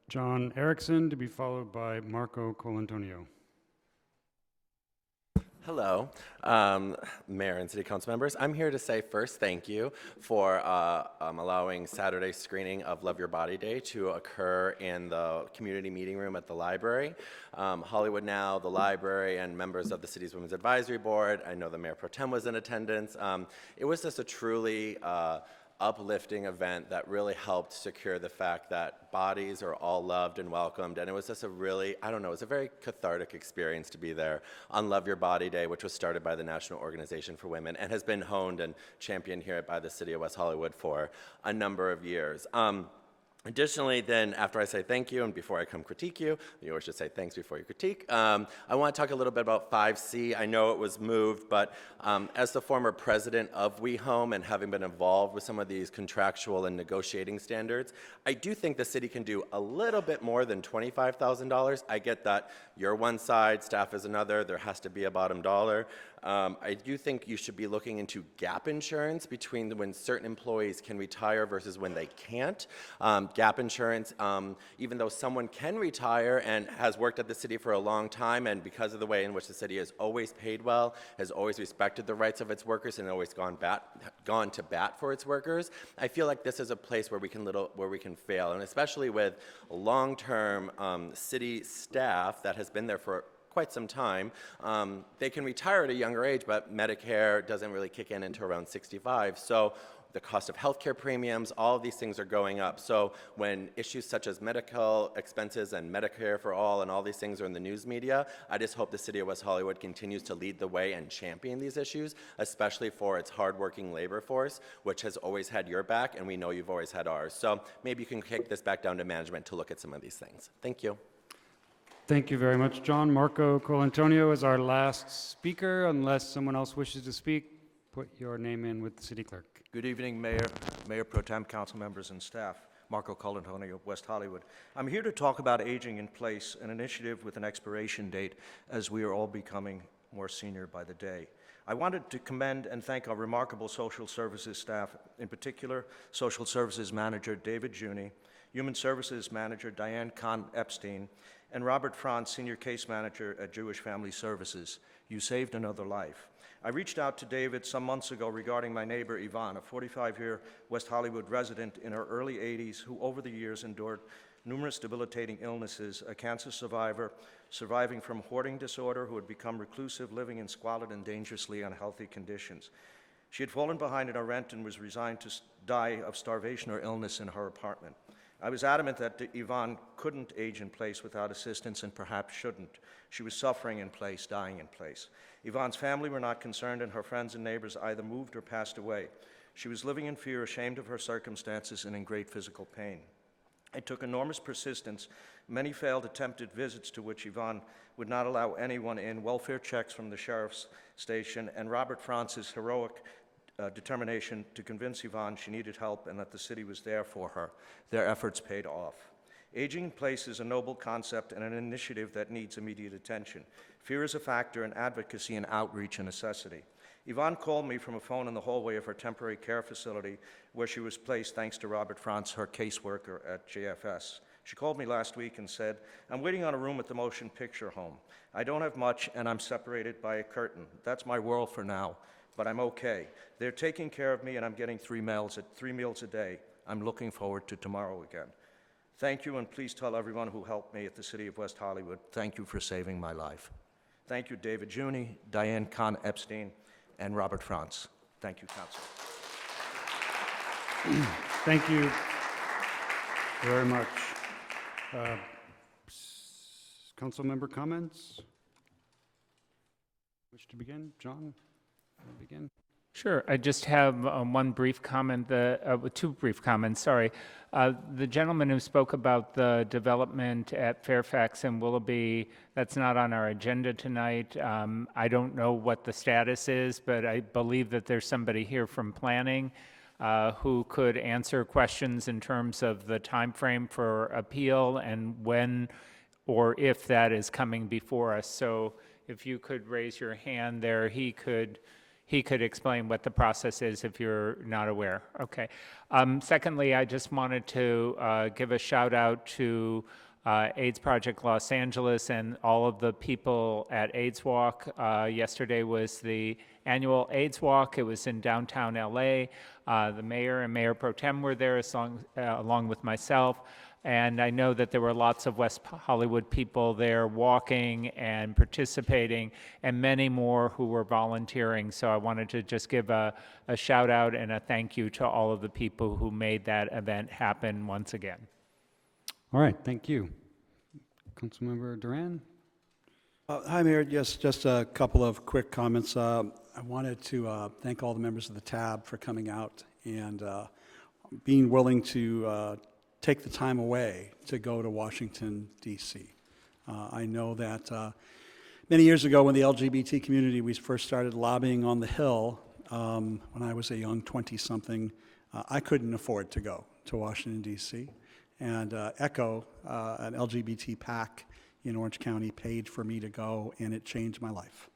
John Erickson, to be followed by Marco Colantonio. Hello, Mayor and City Council members. I'm here to say first thank you for allowing Saturday's screening of Love Your Body Day to occur in the community meeting room at the library. Hollywood Now, the library, and members of the city's Women's Advisory Board. I know the Mayor Pro Tem was in attendance. It was just a truly uplifting event that really helped secure the fact that bodies are all loved and welcomed. And it was just a really, I don't know, it was a very cathartic experience to be there on Love Your Body Day, which was started by the National Organization for Women and has been honed and championed here by the City of West Hollywood for a number of years. Additionally, then, after I say thank you and before I come critique you, you always should say thanks before you critique, I want to talk a little bit about 5C. I know it was moved, but as the former president of WeHome and having been involved with some of these contractual and negotiating standards, I do think the city can do a little bit more than $25,000. I get that you're one side, staff is another, there has to be a bottom dollar. I do think you should be looking into gap insurance between when certain employees can retire versus when they can't. Gap insurance, even though someone can retire and has worked at the city for a long time, and because of the way in which the city has always paid well, has always respected the rights of its workers, and always gone to bat for its workers, I feel like this is a place where we can fail, and especially with long-term city staff that has been there for quite some time. They can retire at a younger age, but Medicare doesn't really kick in until around 65. So the cost of healthcare premiums, all of these things are going up. So when issues such as medical expenses and Medicare for all and all these things are in the news media, I just hope the City of West Hollywood continues to lead the way and champion these issues, especially for its hardworking labor force, which has always had your back, and we know you've always had ours. So maybe you can kick this back down to management to look at some of these things. Thank you. Thank you very much, John. Marco Colantonio is our last speaker. Unless someone else wishes to speak, put your name in with the city clerk. Good evening, Mayor Pro Tem, council members, and staff. Marco Colantonio, West Hollywood. I'm here to talk about Aging in Place, an initiative with an expiration date, as we are all becoming more senior by the day. I wanted to commend and thank our remarkable social services staff, in particular, Social Services Manager David Juni, Human Services Manager Diane Kahn-Epstein, and Robert Franz, Senior Case Manager at Jewish Family Services. You saved another life. I reached out to David some months ago regarding my neighbor Yvonne, a 45-year West Hollywood resident in her early 80s who over the years endured numerous debilitating illnesses, a cancer survivor, surviving from hoarding disorder who had become reclusive, living in squalid and dangerously unhealthy conditions. She had fallen behind in her rent and was resigned to die of starvation or illness in her apartment. I was adamant that Yvonne couldn't age in place without assistance and perhaps shouldn't. She was suffering in place, dying in place. Yvonne's family were not concerned, and her friends and neighbors either moved or passed away. She was living in fear, ashamed of her circumstances, and in great physical pain. It took enormous persistence, many failed attempted visits to which Yvonne would not allow anyone in, welfare checks from the sheriff's station, and Robert Franz's heroic determination to convince Yvonne she needed help and that the city was there for her. Their efforts paid off. Aging in place is a noble concept and an initiative that needs immediate attention. Fear is a factor, and advocacy and outreach a necessity. Yvonne called me from a phone in the hallway of her temporary care facility where she was placed thanks to Robert Franz, her caseworker at JFS. She called me last week and said, "I'm waiting on a room at the motion picture home. I don't have much and I'm separated by a curtain. That's my world for now, but I'm okay. They're taking care of me and I'm getting 3 meals a day. I'm looking forward to tomorrow again. Thank you, and please tell everyone who helped me at the City of West Hollywood, thank you for saving my life." Thank you, David Juni, Diane Kahn-Epstein, and Robert Franz. Thank you, Council. Thank you very much. Council member comments? Wish to begin? John, begin. Sure. I just have one brief comment, two brief comments, sorry. The gentleman who spoke about the development at Fairfax and Willoughby, that's not on our agenda tonight. I don't know what the status is, but I believe that there's somebody here from planning. who could answer questions in terms of the time frame for appeal and when or if that is coming before us. So if you could raise your hand there, he could explain what the process is if you're not aware. Okay. Secondly, I just wanted to give a shout out to AIDS Project Los Angeles and all of the people at AIDS Walk. Yesterday was the annual AIDS Walk. It was in downtown LA. The mayor and Mayor Pro Tem were there along with myself. And I know that there were lots of West Hollywood people there walking and participating, and many more who were volunteering. So I wanted to just give a shout out and a thank you to all of the people who made that event happen once again. All right, thank you. Councilmember Duran? Hi, Mayor. Yes, just a couple of quick comments. I wanted to thank all the members of the TAB for coming out and being willing to take the time away to go to Washington, D.C. I know that many years ago when the LGBT community, we first started lobbying on the Hill, when I was a young 20-something, I couldn't afford to go to Washington, D.C. And ECHO, an LGBT PAC in Orange County, paid for me to go, and it changed my life.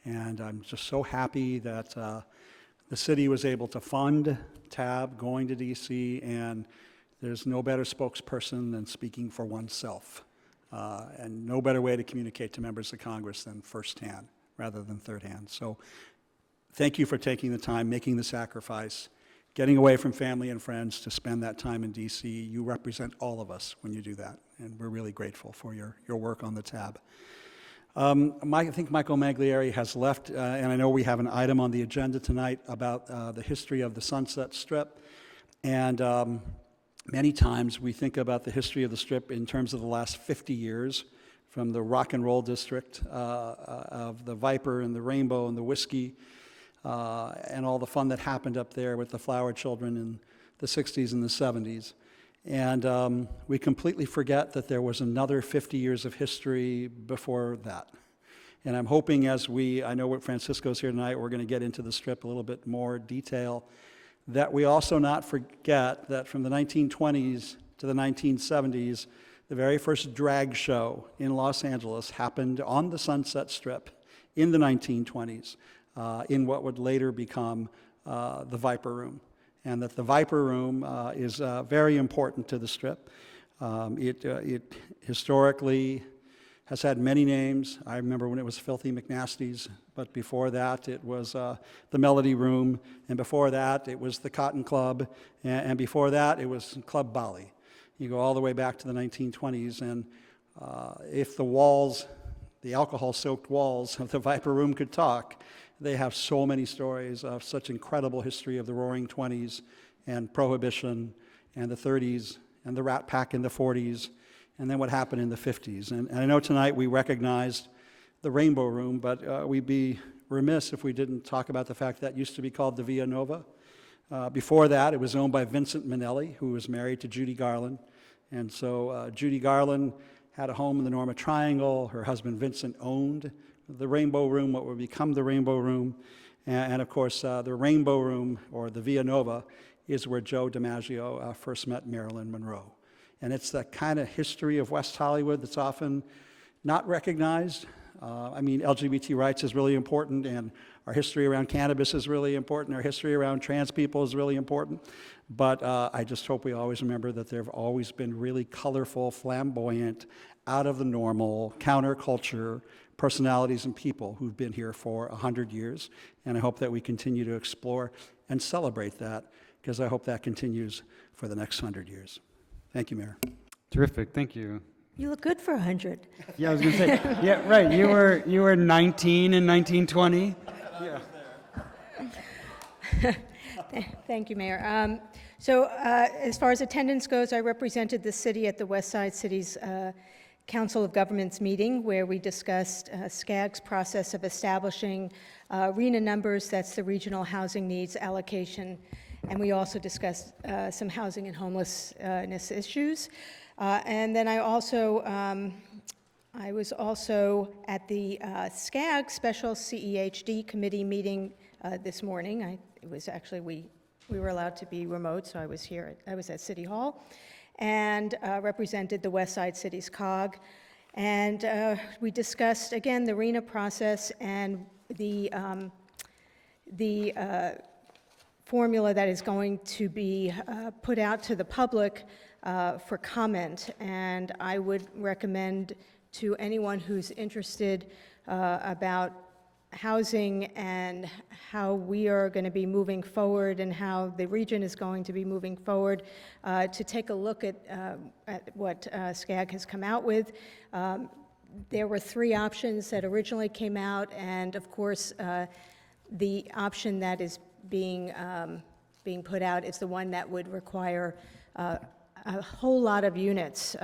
And I'm just so happy that the city was able to fund TAB going to D.C., and there's no better spokesperson than speaking for oneself, and no better way to communicate to members of Congress than firsthand rather than thirdhand. So thank you for taking the time, making the sacrifice, getting away from family and friends to spend that time in D.C. You represent all of us when you do that, and we're really grateful for your work on the TAB. I think Michael Maglieri has left, and I know we have an item on the agenda tonight about the history of the Sunset Strip. And many times we think about the history of the Strip in terms of the last 50 years, from the rock and roll district of the Viper and the Rainbow and the Whiskey, and all the fun that happened up there with the Flower Children in the 60s and the 70s. And we completely forget that there was another 50 years of history before that. And I'm hoping I know what Francisco's here tonight, we're going to get into the Strip a little bit more detail, that we also not forget that from the 1920s to the 1970s, the very first drag show in Los Angeles happened on the Sunset Strip in the 1920s, in what would later become the Viper Room. And that the Viper Room is very important to the Strip. It historically has had many names. I remember when it was Filthy McNasty's, but before that it was the Melody Room, and before that it was the Cotton Club, and before that it was Club Bali. You go all the way back to the 1920s, and if the walls, the alcohol-soaked walls of the Viper Room could talk, they have so many stories of such incredible history of the Roaring 20s and Prohibition and the 30s and the Rat Pack in the 40s, and then what happened in the 50s. And I know tonight we recognized the Rainbow Room, but we'd be remiss if we didn't talk about the fact that used to be called the Via Nova. Before that, it was owned by Vincent Minnelli, who was married to Judy Garland. And so Judy Garland had a home in the Norma Triangle. Her husband Vincent owned the Rainbow Room, what would become the Rainbow Room. And of course, the Rainbow Room, or the Via Nova, is where Joe DiMaggio first met Marilyn Monroe. And it's that kind of history of West Hollywood that's often not recognized. I mean, LGBT rights is really important, and our history around cannabis is really important, our history around trans people is really important. But I just hope we always remember that there have always been really colorful, flamboyant, out of the normal, counterculture personalities and people who've been here for 100 years. And I hope that we continue to explore and celebrate that, because I hope that continues for the next 100 years. Thank you, Mayor. Terrific, thank you. You look good for 100. Yeah, I was going to say, yeah, right, you were 19 in 1920. Yeah. Thank you, Mayor. So as far as attendance goes, I represented the city at the West Side City's Council of Governments meeting, where we discussed SCAG's process of establishing RHNA numbers, that's the Regional Housing Needs Allocation, and we also discussed some housing and homelessness issues. And then I was also at the SCAG Special CEHD Committee meeting this morning. It was actually, we we were allowed to be remote, so I was here. I was at City Hall and represented the West Side Cities COG. And we discussed, again, the RENA process and the formula that is going to be put out to the public for comment. And I would recommend to anyone who's interested about housing and how we are going to be moving forward and how the region is going to be moving forward, to take a look at what SCAG has come out with. There were 3 options that originally came out, and of course, the option that is being put out is the one that would require a whole lot of units,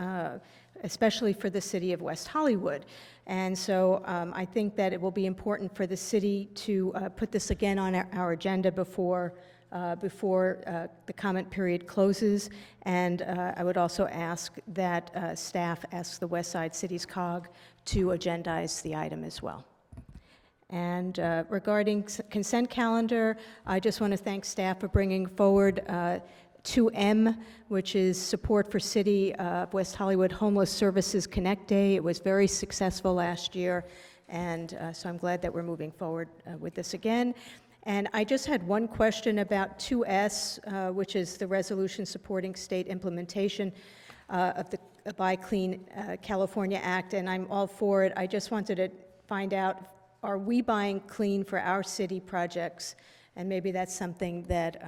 especially for the city of West Hollywood. And so I think that it will be important for the city to put this again on our agenda before the comment period closes. And I would also ask that staff ask the West Side Cities COG to agendize the item as well. And regarding consent calendar, I just want to thank staff for bringing forward 2M, which is Support for City of West Hollywood Homeless Services Connect Day. It was very successful last year, and so I'm glad that we're moving forward with this again. And I just had one question about 2S, which is the resolution supporting state implementation of the Buy Clean California Act, and I'm all for it. I just wanted to find out, are we buying clean for our city projects? And maybe that's something that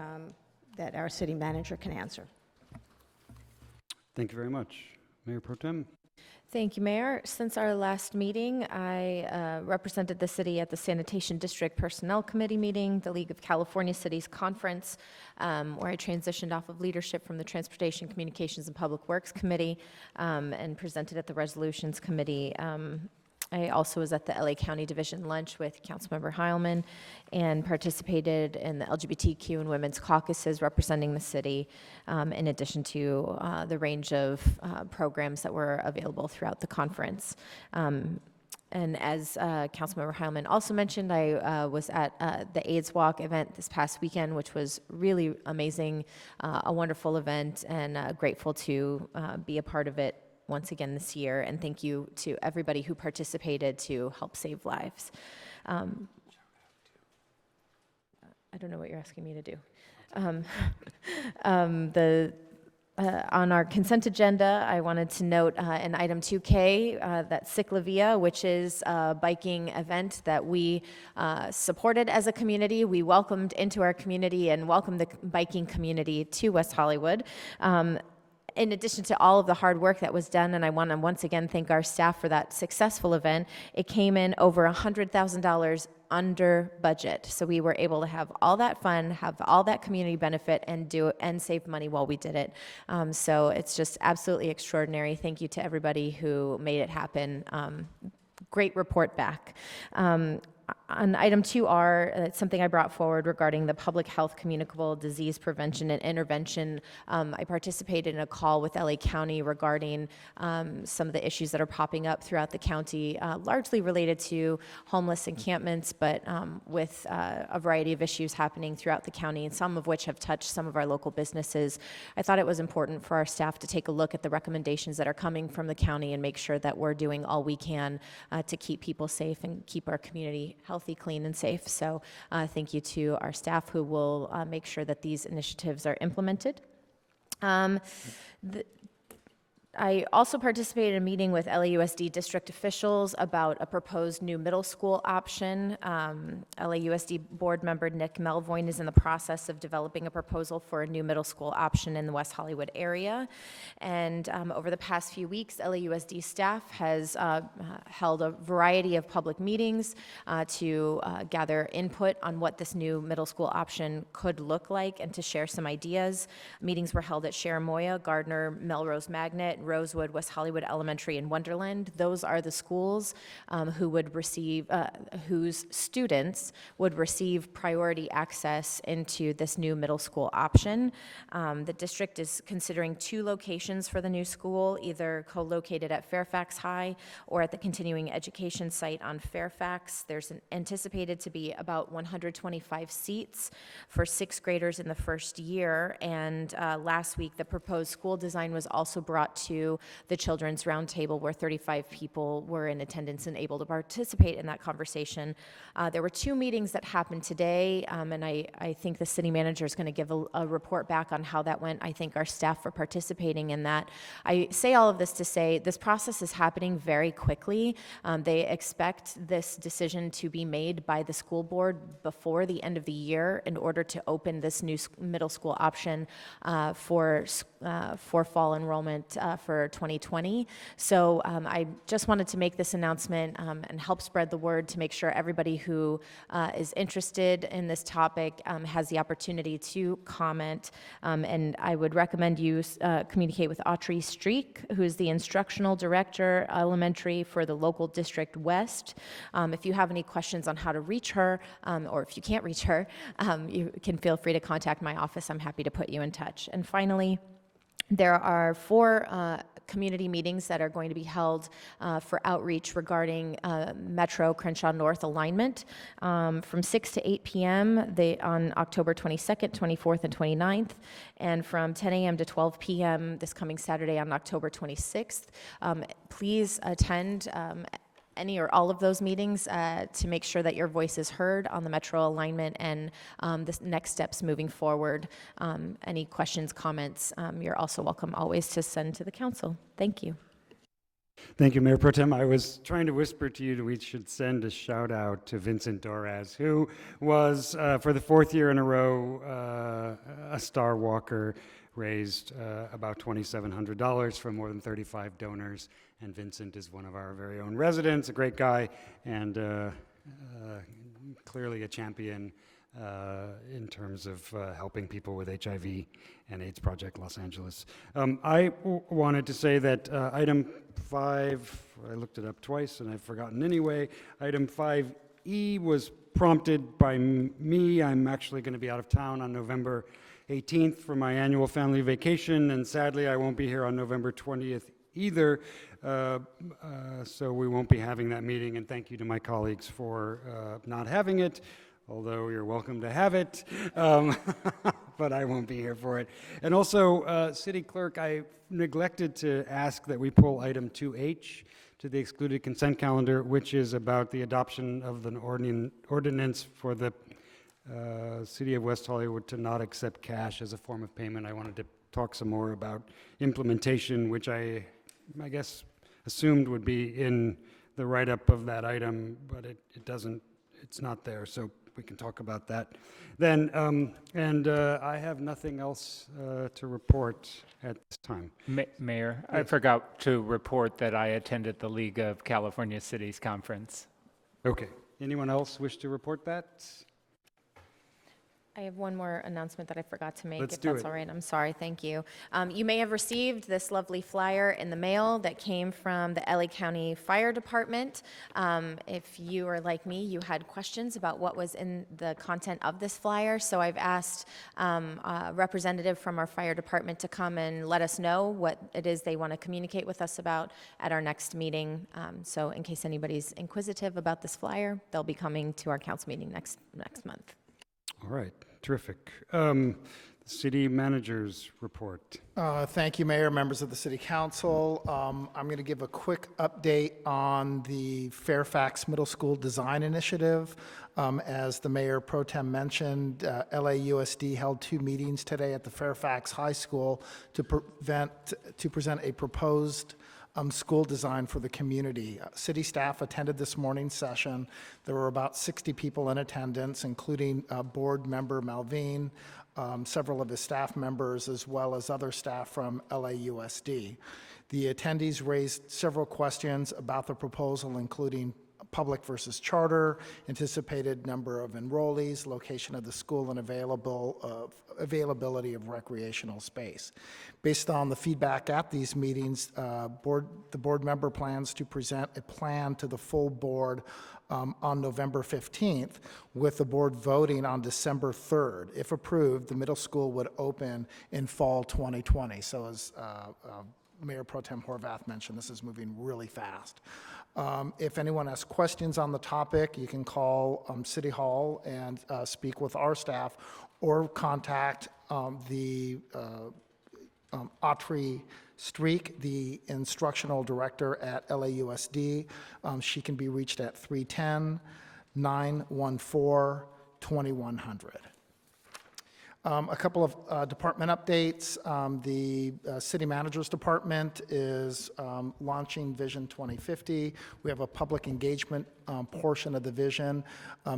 that our city manager can answer. Thank you very much. Mayor Pro Tem? Thank you, Mayor. Since our last meeting, I represented the city at the Sanitation District Personnel Committee meeting, the League of California Cities Conference, where I transitioned off of leadership from the Transportation, Communications, and Public Works Committee, and presented at the Resolutions Committee. I also was at the LA County Division lunch with Councilmember Heilman and participated in the LGBTQ and women's caucuses representing the city, in addition to the range of programs that were available throughout the conference. And as Councilmember Heilman also mentioned, I was at the AIDS Walk event this past weekend, which was really amazing, a wonderful event, and grateful to be a part of it once again this year, and thank you to everybody who participated to help save lives. I don't know what you're asking me to do. On our consent agenda, I wanted to note in item 2K that Ciclavia, which is a biking event that we supported as a community, we welcomed into our community and welcomed the biking community to West Hollywood. In addition to all of the hard work that was done, and I want to once again thank our staff for that successful event, it came in over $100,000 under budget. So we were able to have all that fun, have all that community benefit, and save money while we did it. So it's just absolutely extraordinary. Thank you to everybody who made it happen. Great report back. On item 2R, it's something I brought forward regarding the public health communicable disease prevention and intervention. I participated in a call with LA County regarding some of the issues that are popping up throughout the county, largely related to homeless encampments, but with a variety of issues happening throughout the county, and some of which have touched some of our local businesses. I thought it was important for our staff to take a look at the recommendations that are coming from the county and make sure that we're doing all we can to keep people safe and keep our community healthy, clean, and safe. So thank you to our staff who will make sure that these initiatives are implemented. I also participated in a meeting with LAUSD district officials about a proposed new middle school option. LAUSD board member Nick Melvoin is in the process of developing a proposal for a new middle school option in the West Hollywood area. And over the past few weeks, LAUSD staff has held a variety of public meetings to gather input on what this new middle school option could look like and to share some ideas. Meetings were held at Sheramoya, Gardner, Melrose Magnet, Rosewood, West Hollywood Elementary, and Wonderland. Those are the schools who would receive, whose students would receive priority access into this new middle school option. The district is considering 2 locations for the new school, either co-located at Fairfax High or at the continuing education site on Fairfax. There's anticipated to be about 125 seats for 6th graders in the first year. And last week, the proposed school design was also brought to the Children's Roundtable, where 35 people were in attendance and able to participate in that conversation. There were 2 meetings that happened today, and I think the city manager is going to give a report back on how that went. I thank our staff for participating in that. I say all of this to say this process is happening very quickly. They expect this decision to be made by the school board before the end of the year in order to open this new middle school option for fall enrollment for 2020. So I just wanted to make this announcement and help spread the word to make sure everybody who is interested in this topic has the opportunity to comment. And I would recommend you communicate with Autrey Streak, who is the Instructional Director, Elementary for the local District West. If you have any questions on how to reach her, or if you can't reach her, you can feel free to contact my office. I'm happy to put you in touch. And finally, there are 4 community meetings that are going to be held for outreach regarding Metro Crenshaw North alignment from 6 to 8 p.m. On October 22nd, 24th, and 29th, and from 10 a.m. to 12 p.m. this coming Saturday on October 26th. Please attend any or all of those meetings to make sure that your voice is heard on the Metro alignment and the next steps moving forward. Any questions, comments, you're also welcome always to send to the council. Thank you. Thank you, Mayor Pro Tem. I was trying to whisper to you that we should send a shout out to Vincent Doraz, who was, for the 4th year in a row, a Star Walker, raised about $2,700 from more than 35 donors. And Vincent is one of our very own residents, a great guy, and clearly a champion in terms of helping people with HIV and AIDS Project Los Angeles. I wanted to say that item 5, I looked it up twice and I've forgotten anyway, item 5E was prompted by me. I'm actually going to be out of town on November 18th for my annual family vacation, and sadly I won't be here on November 20th either, so we won't be having that meeting, and thank you to my colleagues for not having it, although you're welcome to have it, but I won't be here for it. And also, City Clerk, I neglected to ask that we pull item 2H to the excluded consent calendar, which is about the adoption of an ordinance for the City of West Hollywood to not accept cash as a form of payment. I wanted to talk some more about implementation, which I guess assumed would be in the write-up of that item, but it doesn't, it's not there, so we can talk about that then. I have nothing else to report at this time. Mayor, I forgot to report that I attended the League of California Cities Conference. Okay. Anyone else wish to report that? I have one more announcement that I forgot to make, Let's if do that's it. all right. I'm sorry, thank you. You may have received this lovely flyer in the mail that came from the LA County Fire Department. If you are like me, you had questions about what was in the content of this flyer, so I've asked a representative from our fire department to come and let us know what it is they want to communicate with us about at our next meeting. So in case anybody's inquisitive about this flyer, they'll be coming to our council meeting next month. All right, terrific. City managers report. Thank you, Mayor, members of the City Council. I'm going to give a quick update on the Fairfax Middle School Design Initiative. As the Mayor Pro Tem mentioned, LAUSD held 2 meetings today at the Fairfax High School to present a proposed school design for the community. City staff attended this morning's session. There were about 60 people in attendance, including board member Malvine, several of his staff members, as well as other staff from LAUSD. The attendees raised several questions about the proposal, including public versus charter, anticipated number of enrollees, location of the school, and availability of recreational space. Based on the feedback at these meetings, the board member plans to present a plan to the full board on November 15th, with the board voting on December 3rd. If approved, the middle school would open in fall 2020. So as Mayor Pro Tem Horvath mentioned, this is moving really fast. If anyone has questions on the topic, you can call City Hall and speak with our staff, or contact the Autry Streak, the instructional director at LAUSD. She can be reached at 310-914-2100. A couple of department updates. The City Manager's Department is launching Vision 2050. We have a public engagement portion of the vision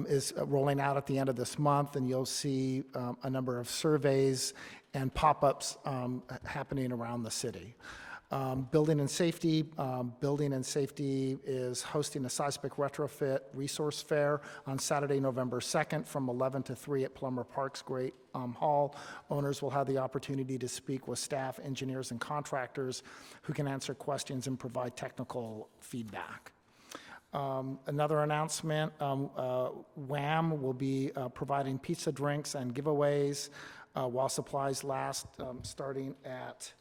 is rolling out at the end of this month, and you'll see a number of surveys and pop-ups happening around the city. Building and Safety. Building and Safety is hosting a seismic retrofit resource fair on Saturday, November 2nd from 11 to 3 at Plummer Park's Great Hall. Owners will have the opportunity to speak with staff, engineers, and contractors who can answer questions and provide technical feedback. Another announcement, WHAM will be providing pizza, drinks, and giveaways while supplies last, starting at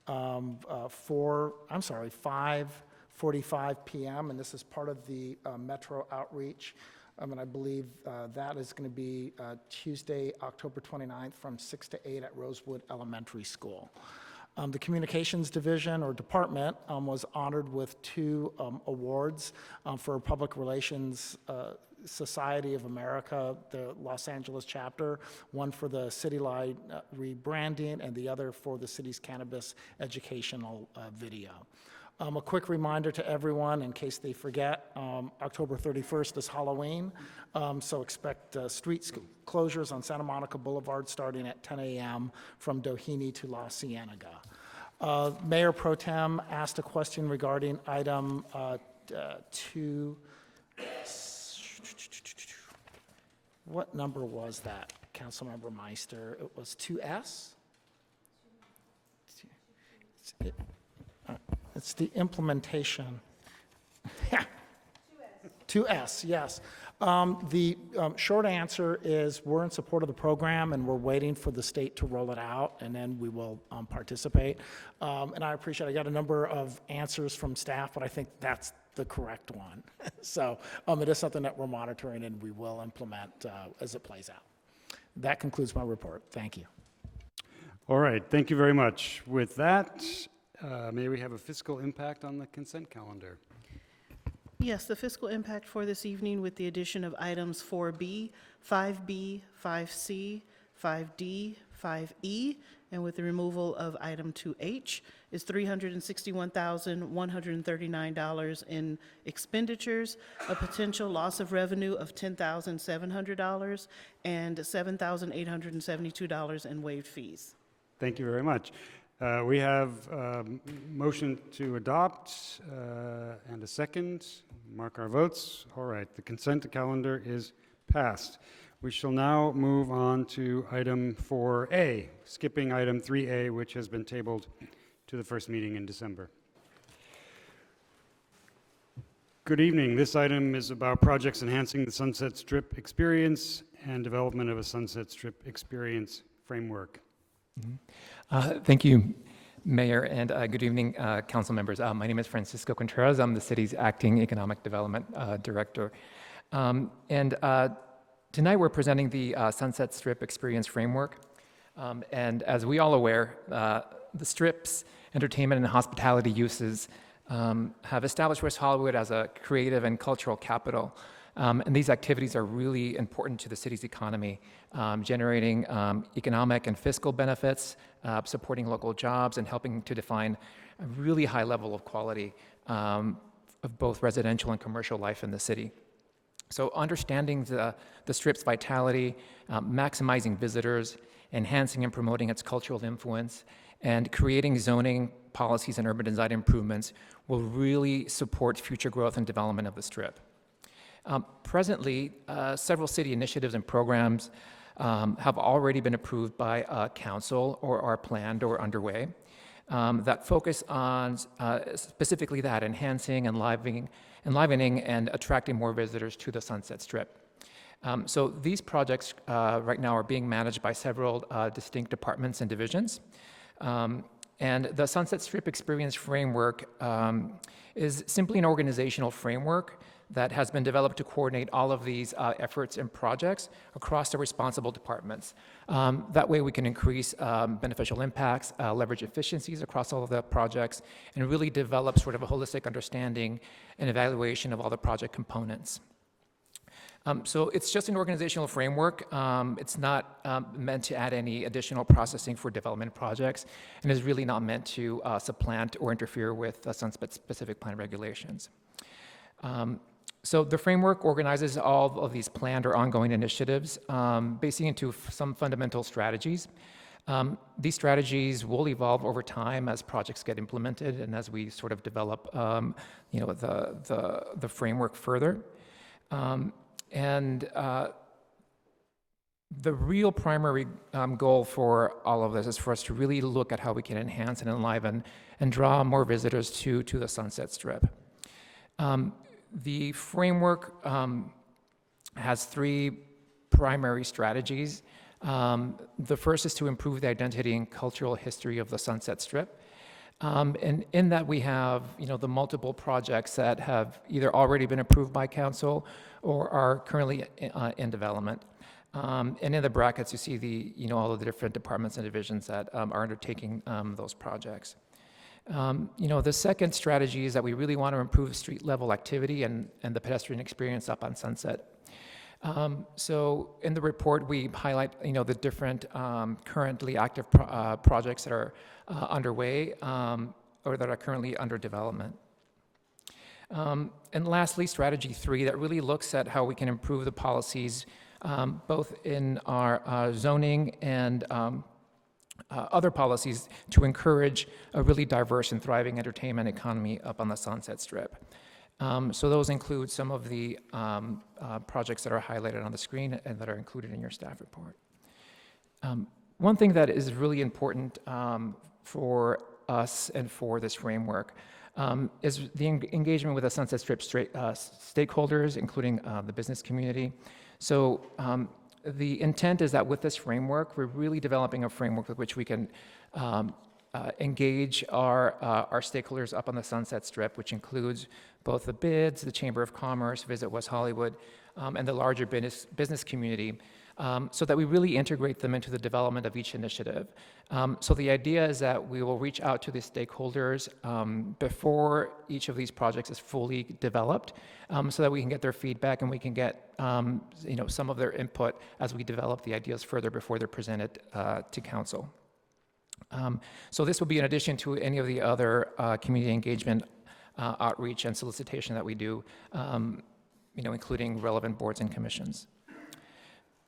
5:45 p.m., and this is part of the Metro outreach. And I believe that is going to be Tuesday, October 29th from 6 to 8 at Rosewood Elementary School. The Communications Division or Department was honored with 2 awards for Public Relations Society of America, the Los Angeles chapter, one for the Citylide rebranding and the other for the city's cannabis educational video. A quick reminder to everyone, in case they forget, October 31st is Halloween, so expect street closures on Santa Monica Boulevard starting at 10 a.m. from Doheny to La Cienega. Mayor Pro Tem asked a question regarding item 2. What number was that, Councilmember Meister? It was 2S? It's the implementation. 2S, yes. The short answer is we're in support of the program, and we're waiting for the state to roll it out, and then we will participate. And I appreciate I got a number of answers from staff, but I think that's the correct one. So it is something that we're monitoring, and we will implement as it plays out. That concludes my report. Thank you. All right, thank you very much. With that, may we have a fiscal impact on the consent calendar? Yes, the fiscal impact for this evening with the addition of items 4B, 5B, 5C, 5D, 5E, and with the removal of item 2H is $361,139 in expenditures, a potential loss of revenue of $10,700, and $7,872 in waived fees. Thank you very much. We have motion to adopt and a second. Mark our votes. All right, the consent calendar is passed. We shall now move on to item 4A, skipping item 3A, which has been tabled to the first meeting in December. Good evening. This item is about projects enhancing the Sunset Strip experience and development of a Sunset Strip experience framework. Thank you, Mayor, and good evening, council members. My name is Francisco Contreras. I'm the city's acting economic development director. Tonight we're presenting the Sunset Strip experience framework. And as we all aware, the Strip's entertainment and hospitality uses have established West Hollywood as a creative and cultural capital. And these activities are really important to the city's economy, generating economic and fiscal benefits, supporting local jobs, and helping to define a really high level of quality of both residential and commercial life in the city. So understanding the Strip's vitality, maximizing visitors, enhancing and promoting its cultural influence, and creating zoning policies and urban design improvements will really support future growth and development of the Strip. Presently, several city initiatives and programs have already been approved by council or are planned or underway that focus on specifically that, enhancing, enlivening, and attracting more visitors to the Sunset Strip. So these projects right now are being managed by several distinct departments and divisions. And the Sunset Strip Experience Framework is simply an organizational framework that has been developed to coordinate all of these efforts and projects across the responsible departments. That way we can increase beneficial impacts, leverage efficiencies across all of the projects, and really develop sort of a holistic understanding and evaluation of all the project components. So it's just an organizational framework. It's not meant to add any additional processing for development projects, and is really not meant to supplant or interfere with Sunset-specific plan regulations. So the framework organizes all of these planned or ongoing initiatives, basing into some fundamental strategies. These strategies will evolve over time as projects get implemented and as we sort of develop, the framework further. The real primary goal for all of this is for us to really look at how we can enhance and enliven and draw more visitors to the Sunset Strip. The framework has three primary strategies. The first is to improve the identity and cultural history of the Sunset Strip. And in that we have, the multiple projects that have either already been approved by council or are currently in development. And in the brackets, you see all of the different departments and divisions that are undertaking those projects. The second strategy is that we really want to improve street level activity and the pedestrian experience up on Sunset. So in the report, we highlight, the different currently active projects that are underway or that are currently under development. And lastly, strategy 3 that really looks at how we can improve the policies both in our zoning and other policies to encourage a really diverse and thriving entertainment economy up on the Sunset Strip. So those include some of the projects that are highlighted on the screen and that are included in your staff report. One thing that is really important for us and for this framework is the engagement with the Sunset Strip stakeholders, including the business community. So the intent is that with this framework, we're really developing a framework with which we can engage our stakeholders up on the Sunset Strip, which includes both the bids, the Chamber of Commerce, Visit West Hollywood, and the larger business community, so that we really integrate them into the development of each initiative. So the idea is that we will reach out to the stakeholders before each of these projects is fully developed, so that we can get their feedback and we can get some of their input as we develop the ideas further before they're presented to council. So this will be in addition to any of the other community engagement, outreach, and solicitation that we do, including relevant boards and commissions.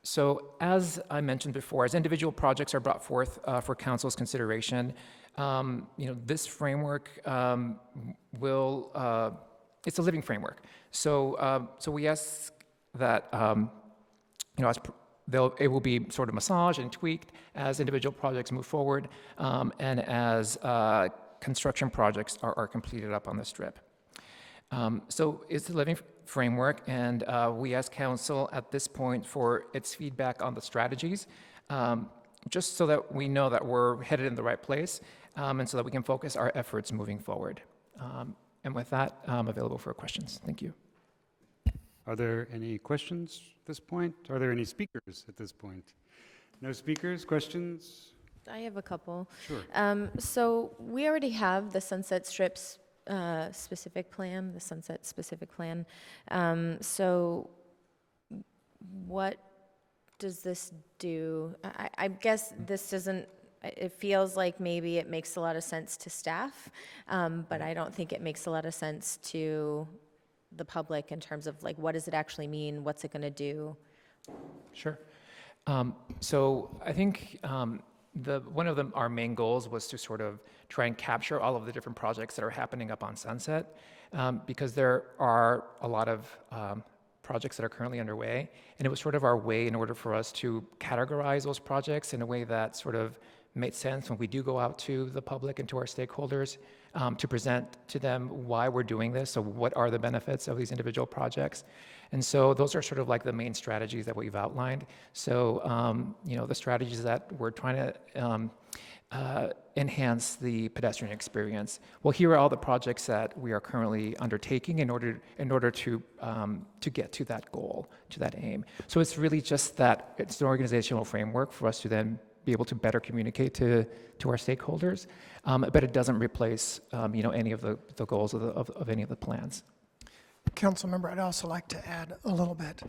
So as I mentioned before, as individual projects are brought forth for council's consideration, this framework it's a living framework. So we ask that, it will be sort of massaged and tweaked as individual projects move forward and as construction projects are completed up on the Strip. So it's a living framework, and we ask council at this point for its feedback on the strategies, just so that we know that we're headed in the right place, and so that we can focus our efforts moving forward. And with that, I'm available for questions. Thank you. Are there any questions at this point? Are there any speakers at this point? No speakers, questions? I have a couple. Sure. So we already have the Sunset Strips specific plan, the Sunset specific plan. So what does this do? I guess this doesn't, it feels like maybe it makes a lot of sense to staff, but I don't think it makes a lot of sense to the public in terms of like, what does it actually mean? What's it going to do? Sure. So I think one of our main goals was to sort of try and capture all of the different projects that are happening up on Sunset, because there are a lot of projects that are currently underway. And it was sort of our way in order for us to categorize those projects in a way that sort of made sense when we do go out to the public and to our stakeholders, to present to them why we're doing this. So what are the benefits of these individual projects? And so those are sort of like the main strategies that we've outlined. So, the strategies that we're trying to enhance the pedestrian experience. Well, here are all the projects that we are currently undertaking in order to get to that goal, to that aim. So it's really just that it's an organizational framework for us to then be able to better communicate to our stakeholders, but it doesn't replace any of the goals of any of the plans. Council member, I'd also like to add a little bit.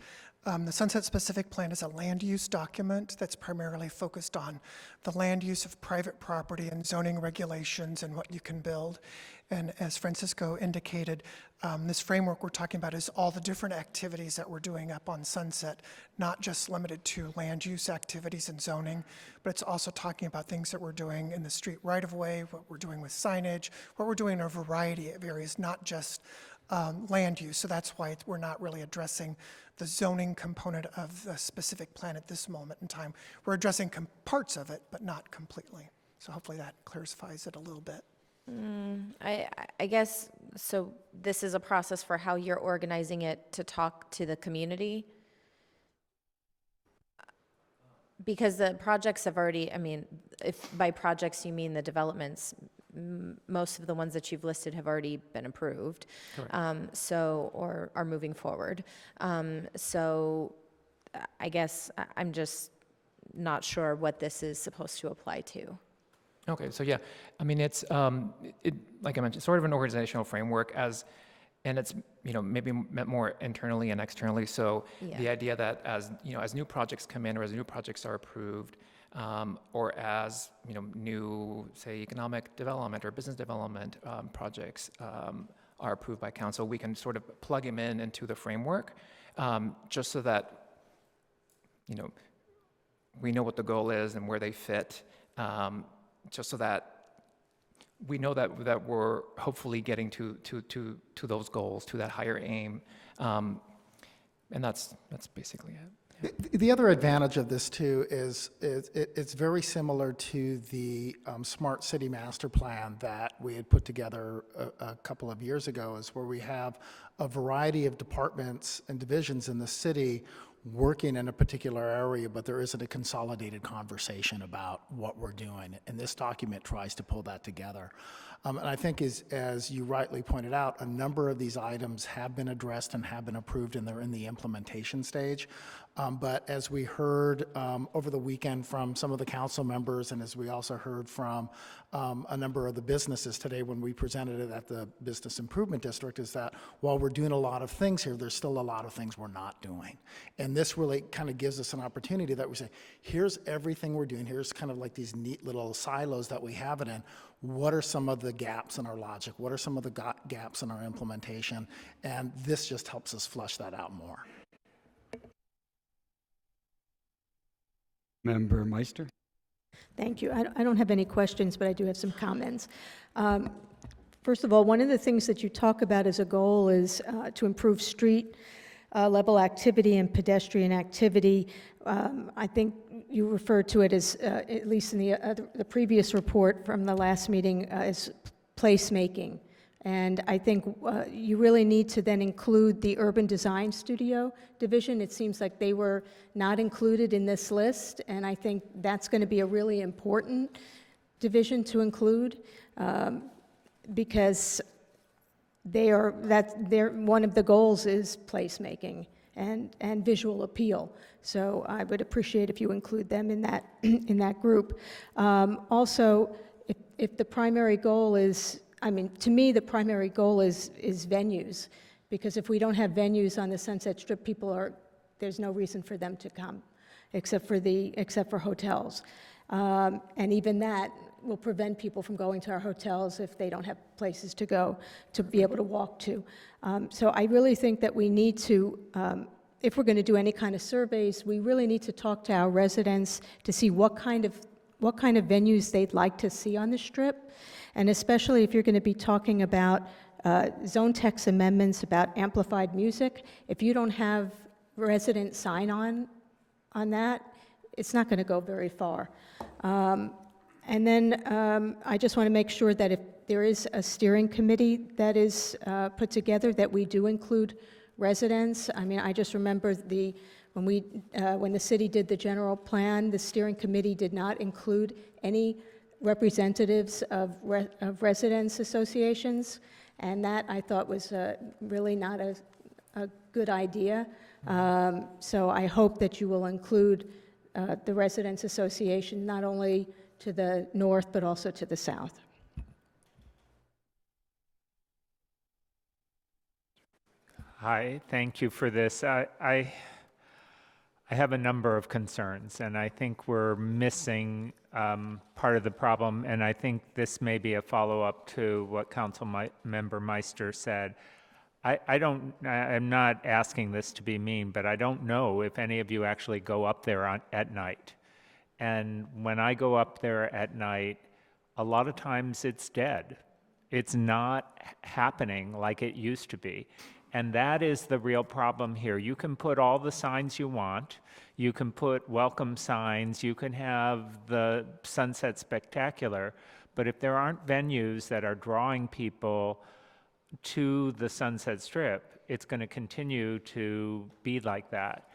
The Sunset Specific Plan is a land use document that's primarily focused on the land use of private property and zoning regulations and what you can build. And as Francisco indicated, this framework we're talking about is all the different activities that we're doing up on Sunset, not just limited to land use activities and zoning, but it's also talking about things that we're doing in the street right-of-way, what we're doing with signage, what we're doing in a variety of areas, not just land use. So that's why we're not really addressing the zoning component of the specific plan at this moment in time. We're addressing parts of it, but not completely. So hopefully that clarifies it a little bit. I guess, so this is a process for how you're organizing it to talk to the community? Because the projects have already, if by projects you mean the developments, most of the ones that you've listed have already been approved. Or are moving forward. So I guess I'm just not sure what this is supposed to apply to. Okay, so yeah, it's like I mentioned, sort of an organizational framework and it's maybe meant more internally and externally. So the idea that as new projects come in or as new projects are approved, or as new, say, economic development or business development projects are approved by council, we can sort of plug them into the framework, just so that we know what the goal is and where they fit, just so that we know that we're hopefully getting to those goals, to that higher aim, and that's basically it. The other advantage of this too is it's very similar to the Smart City Master Plan that we had put together a couple of years ago, is where we have a variety of departments and divisions in the city working in a particular area, but there isn't a consolidated conversation about what we're doing. And this document tries to pull that together. And I think as you rightly pointed out, a number of these items have been addressed and have been approved, and they're in the implementation stage. But as we heard over the weekend from some of the council members, and as we also heard from a number of the businesses today when we presented it at the Business Improvement District, is that while we're doing a lot of things here, there's still a lot of things we're not doing. And this really kind of gives us an opportunity that we say, here's everything we're doing. Here's kind of like these neat little silos that we have it in. What are some of the gaps in our logic? What are some of the gaps in our implementation? And this just helps us flesh that out more. Member Meister? Thank you. I don't have any questions, but I do have some comments. First of all, one of the things that you talk about as a goal is to improve street level activity and pedestrian activity. I think you referred to it as, at least in the previous report from the last meeting, as placemaking. And I think you really need to then include the Urban Design Studio division. It seems like they were not included in this list, and I think that's going to be a really important division to include, because one of the goals is placemaking and visual appeal. So I would appreciate if you include them in that group. Also, if the primary goal is, to me, the primary goal is venues, because if we don't have venues on the Sunset Strip, there's no reason for them to come, except for hotels. And even that will prevent people from going to our hotels if they don't have places to go to be able to walk to. So I really think that we need to, if we're going to do any kind of surveys, we really need to talk to our residents to see what kind of venues they'd like to see on the Strip. And especially if you're going to be talking about zone text amendments about amplified music. If you don't have resident sign-on on that, it's not going to go very far. And then I just want to make sure that if there is a steering committee that is put together, that we do include residents. I mean, I just remember when the city did the general plan, the steering committee did not include any representatives of residents associations, and that I thought was really not a good idea. So I hope that you will include the Residents Association, not only to the north, but also to the south. Hi, thank you for this. I have a number of concerns, and I think we're missing part of the problem, and I think this may be a follow-up to what Member Meister said. I'm not asking this to be mean, but I don't know if any of you actually go up there at night. And when I go up there at night, a lot of times it's dead. It's not happening like it used to be. And that is the real problem here. You can put all the signs you want. You can put welcome signs. You can have the Sunset Spectacular. But if there aren't venues that are drawing people to the Sunset Strip, it's going to continue to be like that.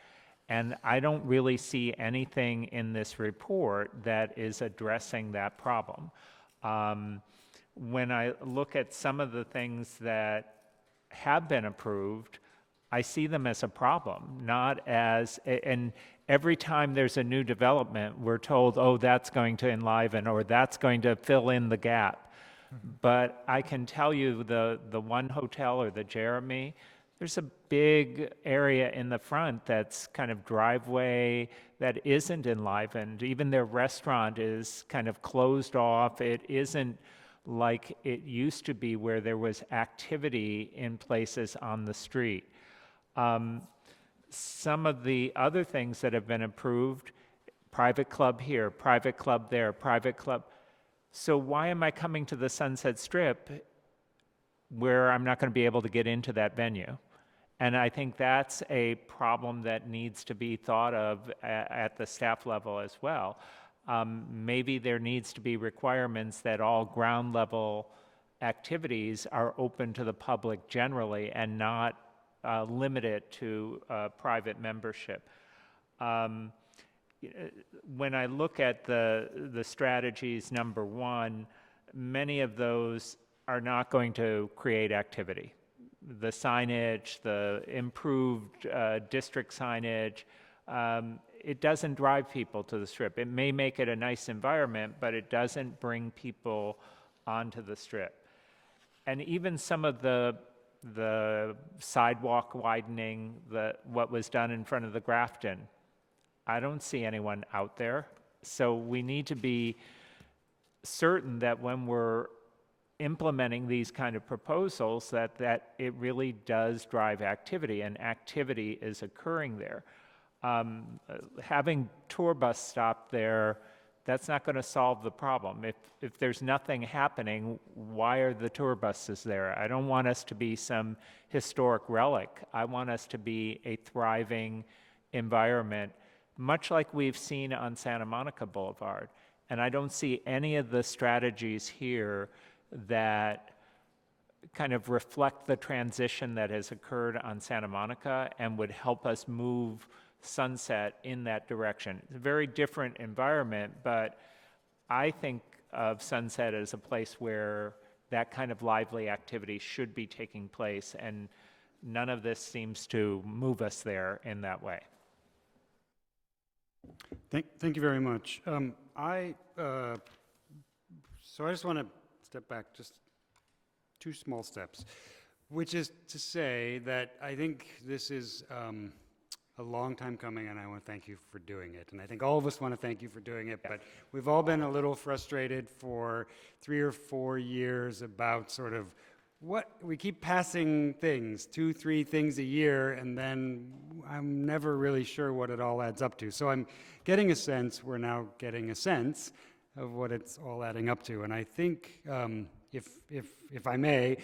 And I don't really see anything in this report that is addressing that problem. When I look at some of the things that have been approved, I see them as a problem, not as, and every time there's a new development, we're told, oh, that's going to enliven, or that's going to fill in the gap. But I can tell you the one hotel, or the Jeremy, there's a big area in the front that's kind of driveway that isn't enlivened. Even their restaurant is kind of closed off. It isn't like it used to be, where there was activity in places on the street. Some of the other things that have been approved, private club here, private club there, private club. So why am I coming to the Sunset Strip where I'm not going to be able to get into that venue? And I think that's a problem that needs to be thought of at the staff level as well. Maybe there needs to be requirements that all ground level activities are open to the public generally, and not limited to private membership. When I look at the strategies, number one, many of those are not going to create activity. The signage, the improved district signage, it doesn't drive people to the Strip. It may make it a nice environment, but it doesn't bring people onto the Strip. And even some of the sidewalk widening, what was done in front of the Grafton, I don't see anyone out there. So we need to be certain that when we're implementing these kind of proposals, that it really does drive activity, and activity is occurring there. Having tour bus stop there, that's not going to solve the problem. If there's nothing happening, why are the tour buses there? I don't want us to be some historic relic. I want us to be a thriving environment, much like we've seen on Santa Monica Boulevard. And I don't see any of the strategies here that kind of reflect the transition that has occurred on Santa Monica and would help us move Sunset in that direction. It's a very different environment, but I think of Sunset as a place where that kind of lively activity should be taking place, and none of this seems to move us there in that way. Thank you very much. So I just want to step back just 2 small steps, which is to say that I think this is a long time coming, and I want to thank you for doing it. And I think all of us want to thank you for doing it, but we've all been a little frustrated for 3 or 4 years about sort of what we keep passing things, 2, 3 things a year, and then I'm never really sure what it all adds up to. So I'm getting a sense, we're now getting a sense of what it's all adding up to. And I think, if I may,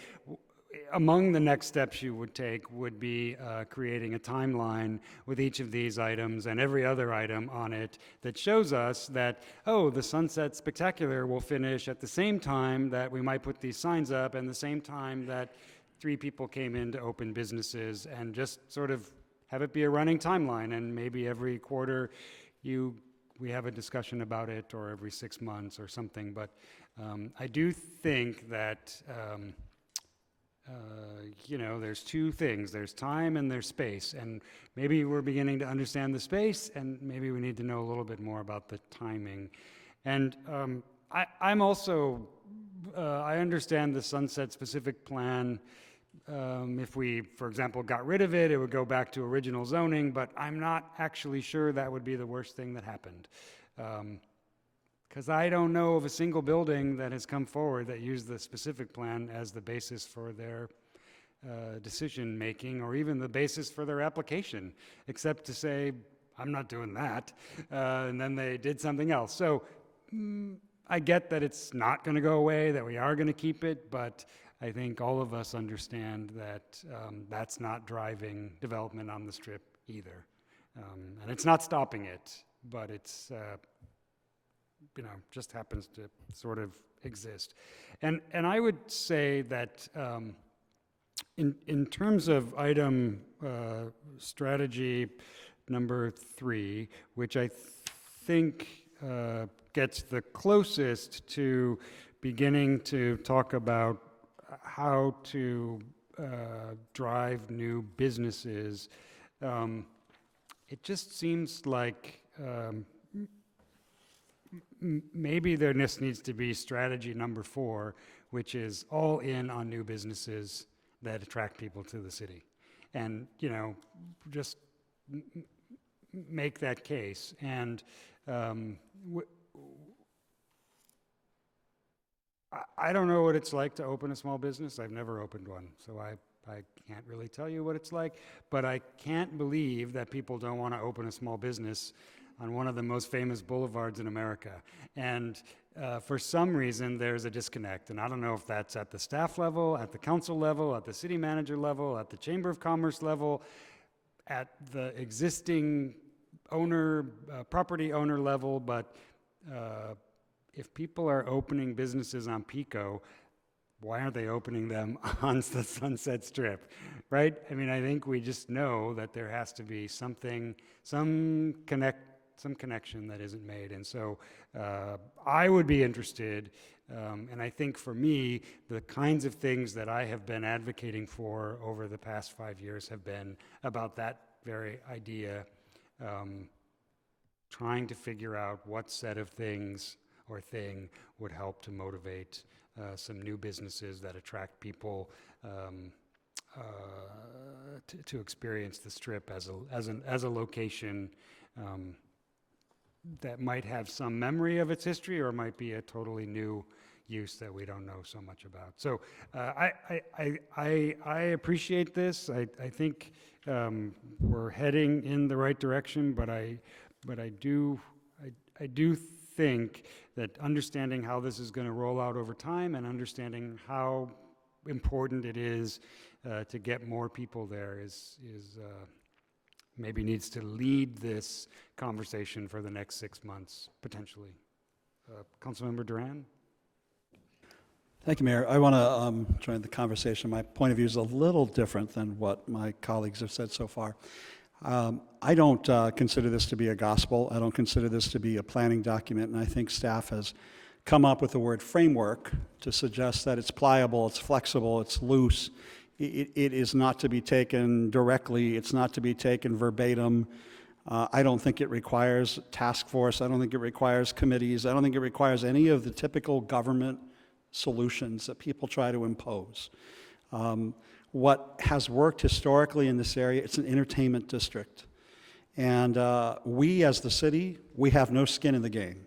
among the next steps you would take would be creating a timeline with each of these items and every other item on it that shows us that, oh, the Sunset Spectacular will finish at the same time that we might put these signs up and the same time that 3 people came in to open businesses, and just sort of have it be a running timeline, and maybe every quarter we have a discussion about it, or every 6 months or something. But I do think that there's 2 things. There's time and there's space. And maybe we're beginning to understand the space, and maybe we need to know a little bit more about the timing. And I'm also, I understand the Sunset Specific Plan. If we, for example, got rid of it, it would go back to original zoning, but I'm not actually sure that would be the worst thing that happened. Because I don't know of a single building that has come forward that used the specific plan as the basis for their decision-making, or even the basis for their application, except to say, I'm not doing that, and then they did something else. So I get that it's not going to go away, that we are going to keep it, but I think all of us understand that that's not driving development on the Strip either. And it's not stopping it, but it's just happens to sort of exist. And I would say that in terms of item strategy number 3, which I think gets the closest to beginning to talk about how to drive new businesses, it just seems like maybe there just needs to be strategy number 4, which is all in on new businesses that attract people to the city. And, just make that case. And I don't know what it's like to open a small business. I've never opened one, so I can't really tell you what it's like. But I can't believe that people don't want to open a small business on one of the most famous boulevards in America. And for some reason, there's a disconnect. And I don't know if that's at the staff level, at the council level, at the city manager level, at the Chamber of Commerce level, at the existing owner, property owner level. But if people are opening businesses on Pico, why aren't they opening them on the Sunset Strip, right? I mean, I think we just know that there has to be something, some connection that isn't made. And so I would be interested, and I think for me, the kinds of things that I have been advocating for over the past 5 years have been about that very idea, trying to figure out what set of things or thing would help to motivate some new businesses that attract people to experience the Strip as a location that might have some memory of its history, or might be a totally new use that we don't know so much about. So I appreciate this. I think we're heading in the right direction, but I do think that understanding how this is going to roll out over time, and understanding how important it is to get more people there is maybe needs to lead this conversation for the next 6 months, potentially. Councilmember Duran? Thank you, Mayor. I want to join the conversation. My point of view is a little different than what my colleagues have said so far. I don't consider this to be a gospel. I don't consider this to be a planning document, and I think staff has come up with the word framework to suggest that it's pliable, it's flexible, it's loose. It is not to be taken directly. It's not to be taken verbatim. I don't think it requires task force. I don't think it requires committees. I don't think it requires any of the typical government solutions that people try to impose. What has worked historically in this area, it's an entertainment district. And we as the city, we have no skin in the game.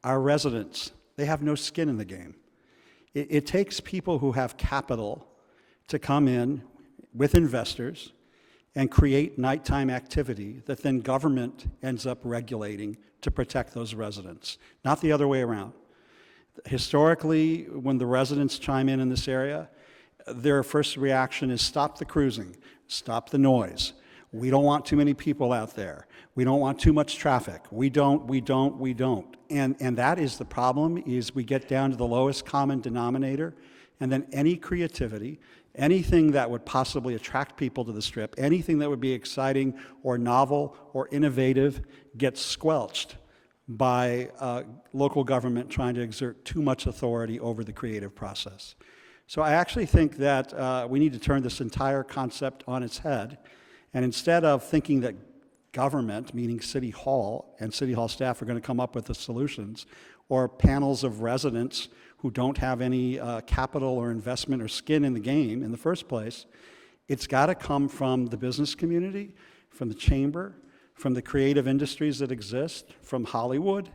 Our residents, they have no skin in the game. It takes people who have capital to come in with investors and create nighttime activity that then government ends up regulating to protect those residents, not the other way around. Historically, when the residents chime in this area, their first reaction is stop the cruising, stop the noise. We don't want too many people out there. We don't want too much traffic. We don't. And that is the problem, is we get down to the lowest common denominator, and then any creativity, anything that would possibly attract people to the Strip, anything that would be exciting or novel or innovative gets squelched by local government trying to exert too much authority over the creative process. So I actually think that we need to turn this entire concept on its head, and instead of thinking that government, meaning City Hall and City Hall staff, are going to come up with the solutions, or panels of residents who don't have any capital or investment or skin in the game in the first place, it's got to come from the business community, from the chamber, from the creative industries that exist, from Hollywood,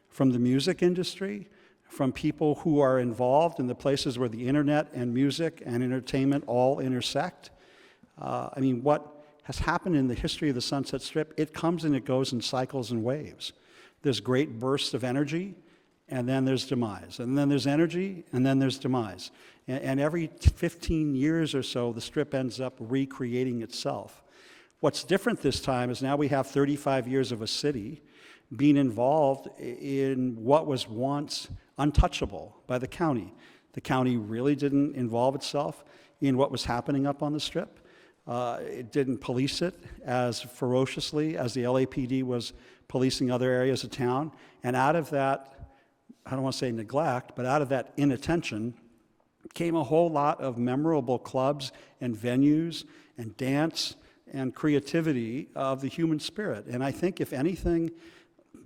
from the music industry, from people who are involved in the places where the internet and music and entertainment all intersect. I mean, what has happened in the history of the Sunset Strip, it comes and it goes in cycles and waves. There's great bursts of energy, and then there's demise. And then there's energy, and then there's demise. And every 15 years or so, the Strip ends up recreating itself. What's different this time is now we have 35 years of a city being involved in what was once untouchable by the county. The county really didn't involve itself in what was happening up on the Strip. It didn't police it as ferociously as the LAPD was policing other areas of town. And out of that, I don't want to say neglect, but out of that inattention came a whole lot of memorable clubs and venues and dance and creativity of the human spirit. And I think, if anything,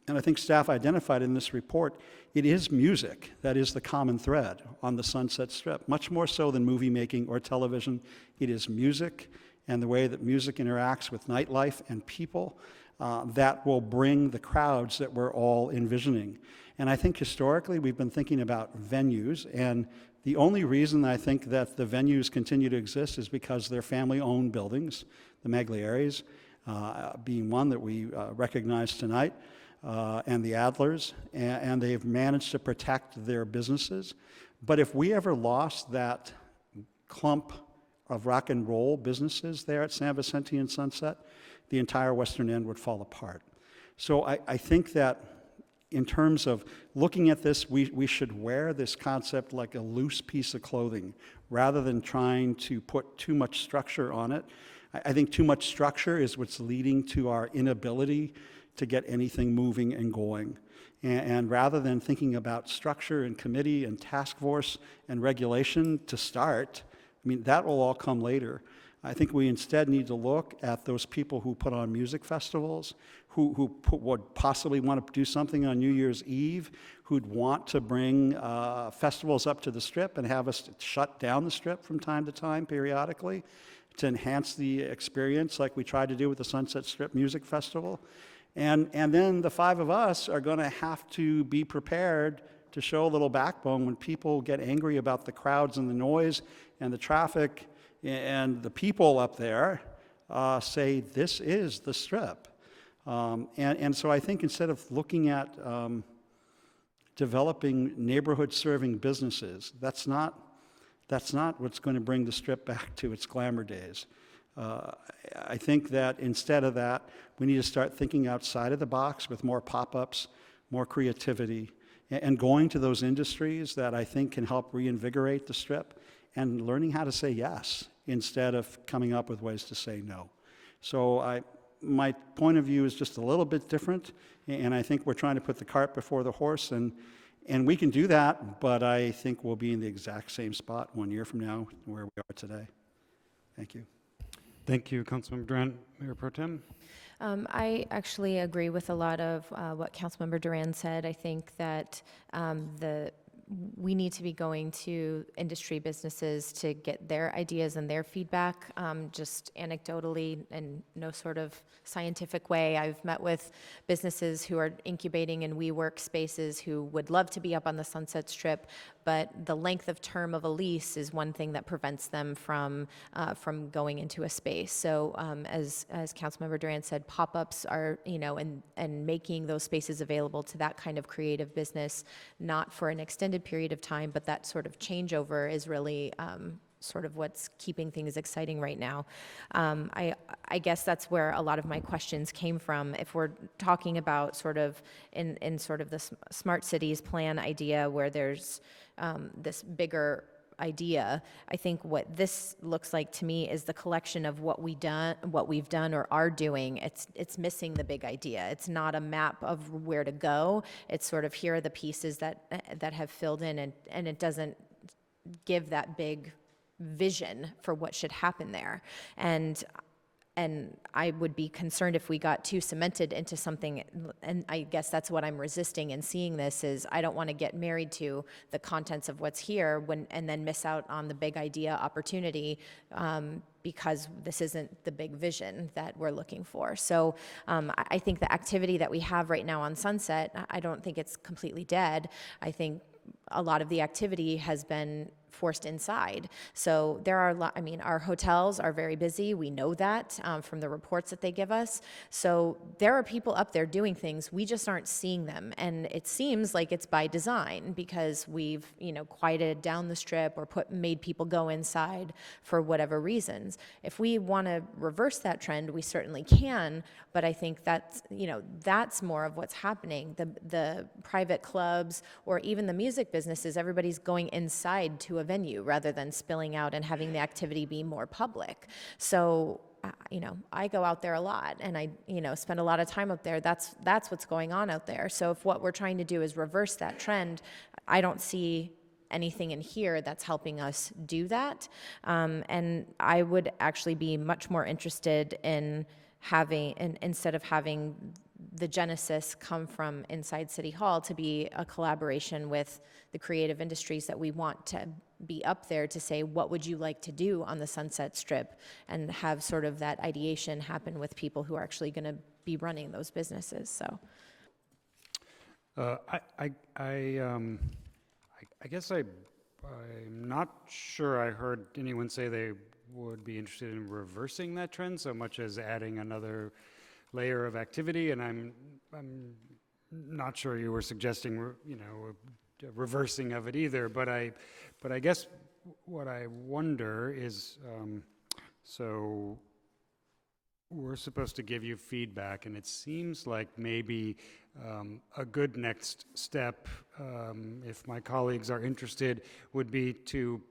and I think staff identified in this report, it is music that is the common thread on the Sunset Strip, much more so than movie making or television. It is music and the way that music interacts with nightlife and people that will bring the crowds that we're all envisioning. And I think historically we've been thinking about venues, and the only reason I think that the venues continue to exist is because they're family-owned buildings, the Magliaris being one that we recognize tonight, and the Adlers, and they've managed to protect their businesses. But if we ever lost that clump of rock and roll businesses there at San Vicente and Sunset, the entire western end would fall apart. So I think that in terms of looking at this, we should wear this concept like a loose piece of clothing rather than trying to put too much structure on it. I think too much structure is what's leading to our inability to get anything moving and going. And rather than thinking about structure and committee and task force and regulation to start, I mean, that will all come later. I think we instead need to look at those people who put on music festivals, who would possibly want to do something on New Year's Eve, who'd want to bring festivals up to the Strip and have us shut down the Strip from time to time periodically to enhance the experience like we tried to do with the Sunset Strip Music Festival. And then the five of us are going to have to be prepared to show a little backbone when people get angry about the crowds and the noise and the traffic and the people up there say, this is the Strip. And so I think instead of looking at developing neighborhood-serving businesses, that's not what's going to bring the Strip back to its glamour days. I think that instead of that, we need to start thinking outside of the box with more pop-ups, more creativity, and going to those industries that I think can help reinvigorate the Strip, and learning how to say yes instead of coming up with ways to say no. So my point of view is just a little bit different, and I think we're trying to put the cart before the horse, and we can do that, but I think we'll be in the exact same spot 1 year from now where we are today. Thank you. Thank you, Councilmember Duran. Mayor Pro Tem? I actually agree with a lot of what Councilmember Duran said. I think that we need to be going to industry businesses to get their ideas and their feedback, just anecdotally and no sort of scientific way. I've met with businesses who are incubating in WeWork spaces who would love to be up on the Sunset Strip, but the length of term of a lease is one thing that prevents them from going into a space. So as Councilmember Duran said, pop-ups are, and making those spaces available to that kind of creative business, not for an extended extended period of time, but that sort of changeover is really sort of what's keeping things exciting right now. I guess that's where a lot of my questions came from. If we're talking about sort of in sort of the smart cities plan idea where there's this bigger idea, I think what this looks like to me is the collection of what we've done or are doing. It's missing the big idea. It's not a map of where to go. It's sort of here are the pieces that have filled in, and it doesn't give that big vision for what should happen there. And I would be concerned if we got too cemented into something, and I guess that's what I'm resisting in seeing this is I don't want to get married to the contents of what's here and then miss out on the big idea opportunity because this isn't the big vision that we're looking for. So I think the activity that we have right now on Sunset, I don't think it's completely dead. I think a lot of the activity has been forced inside. So there are, our hotels are very busy. We know that from the reports that they give us. So there are people up there doing things. We just aren't seeing them. And it seems like it's by design because we've, quieted down the strip or made people go inside for whatever reasons. If we want to reverse that trend, we certainly can. But I think that's more of what's happening. The private clubs or even the music businesses, everybody's going inside to a venue rather than spilling out and having the activity be more public. So, I go out there a lot and I, spend a lot of time up there. That's what's going on out there. So if what we're trying to do is reverse that trend, I don't see anything in here that's helping us do that. And I would actually be much more interested in instead of having the genesis come from inside City Hall to be a collaboration with the creative industries that we want to be up there to say, what would you like to do on the Sunset Strip, and have sort of that ideation happen with people who are actually going to be running those businesses. So I guess I'm not sure I heard anyone say they would be interested in reversing that trend so much as adding another layer of activity, and I'm not sure you were suggesting a reversing of it either. But I guess what I wonder is, so we're supposed to give you feedback, and it seems like maybe a good next step, if my colleagues are interested, would be to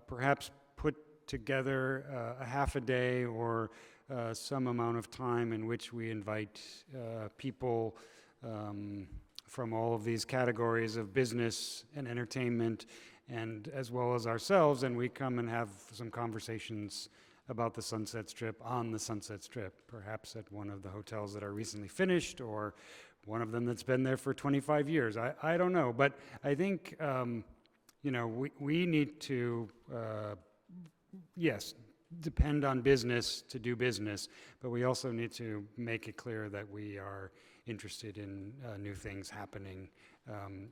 perhaps put together a half a day or some amount of time in which we invite people from all of these categories of business and entertainment, and as well as ourselves, and we come and have some conversations about the Sunset Strip on the Sunset Strip, perhaps at one of the hotels that are recently finished, or one of them that's been there for 25 years. I don't know, but I think we need to yes, depend on business to do business, but we also need to make it clear that we are interested in new things happening,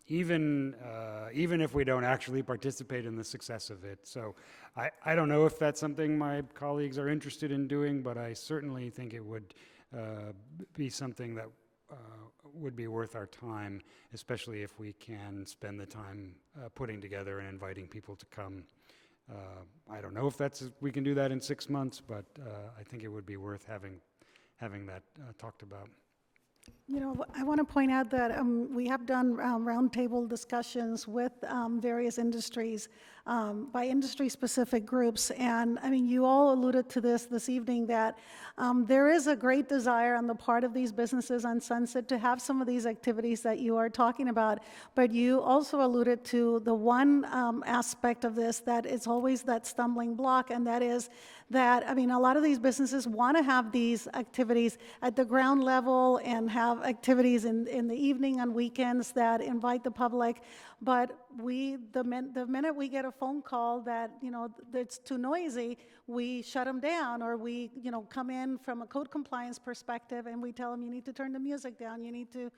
even if we don't actually participate in the success of it. So I don't know if that's something my colleagues are interested in doing, but I certainly think it would be something that would be worth our time, especially if we can spend the time putting together and inviting people to come. I don't know if we can do that in 6 months, but I think it would be worth having that talked about. I want to point out that we have done roundtable discussions with various industries by industry-specific groups. And you all alluded to this evening that there is a great desire on the part of these businesses on Sunset to have some of these activities that you are talking about. But you also alluded to the one aspect of this that is always that stumbling block, and that is that, a lot of these businesses want to have these activities at the ground level and have activities in the evening on weekends that invite the public. But the minute we get a phone call that, that's too noisy, we shut them down, or we, come in from a code compliance perspective and we tell them, you need to turn the music down, you need to,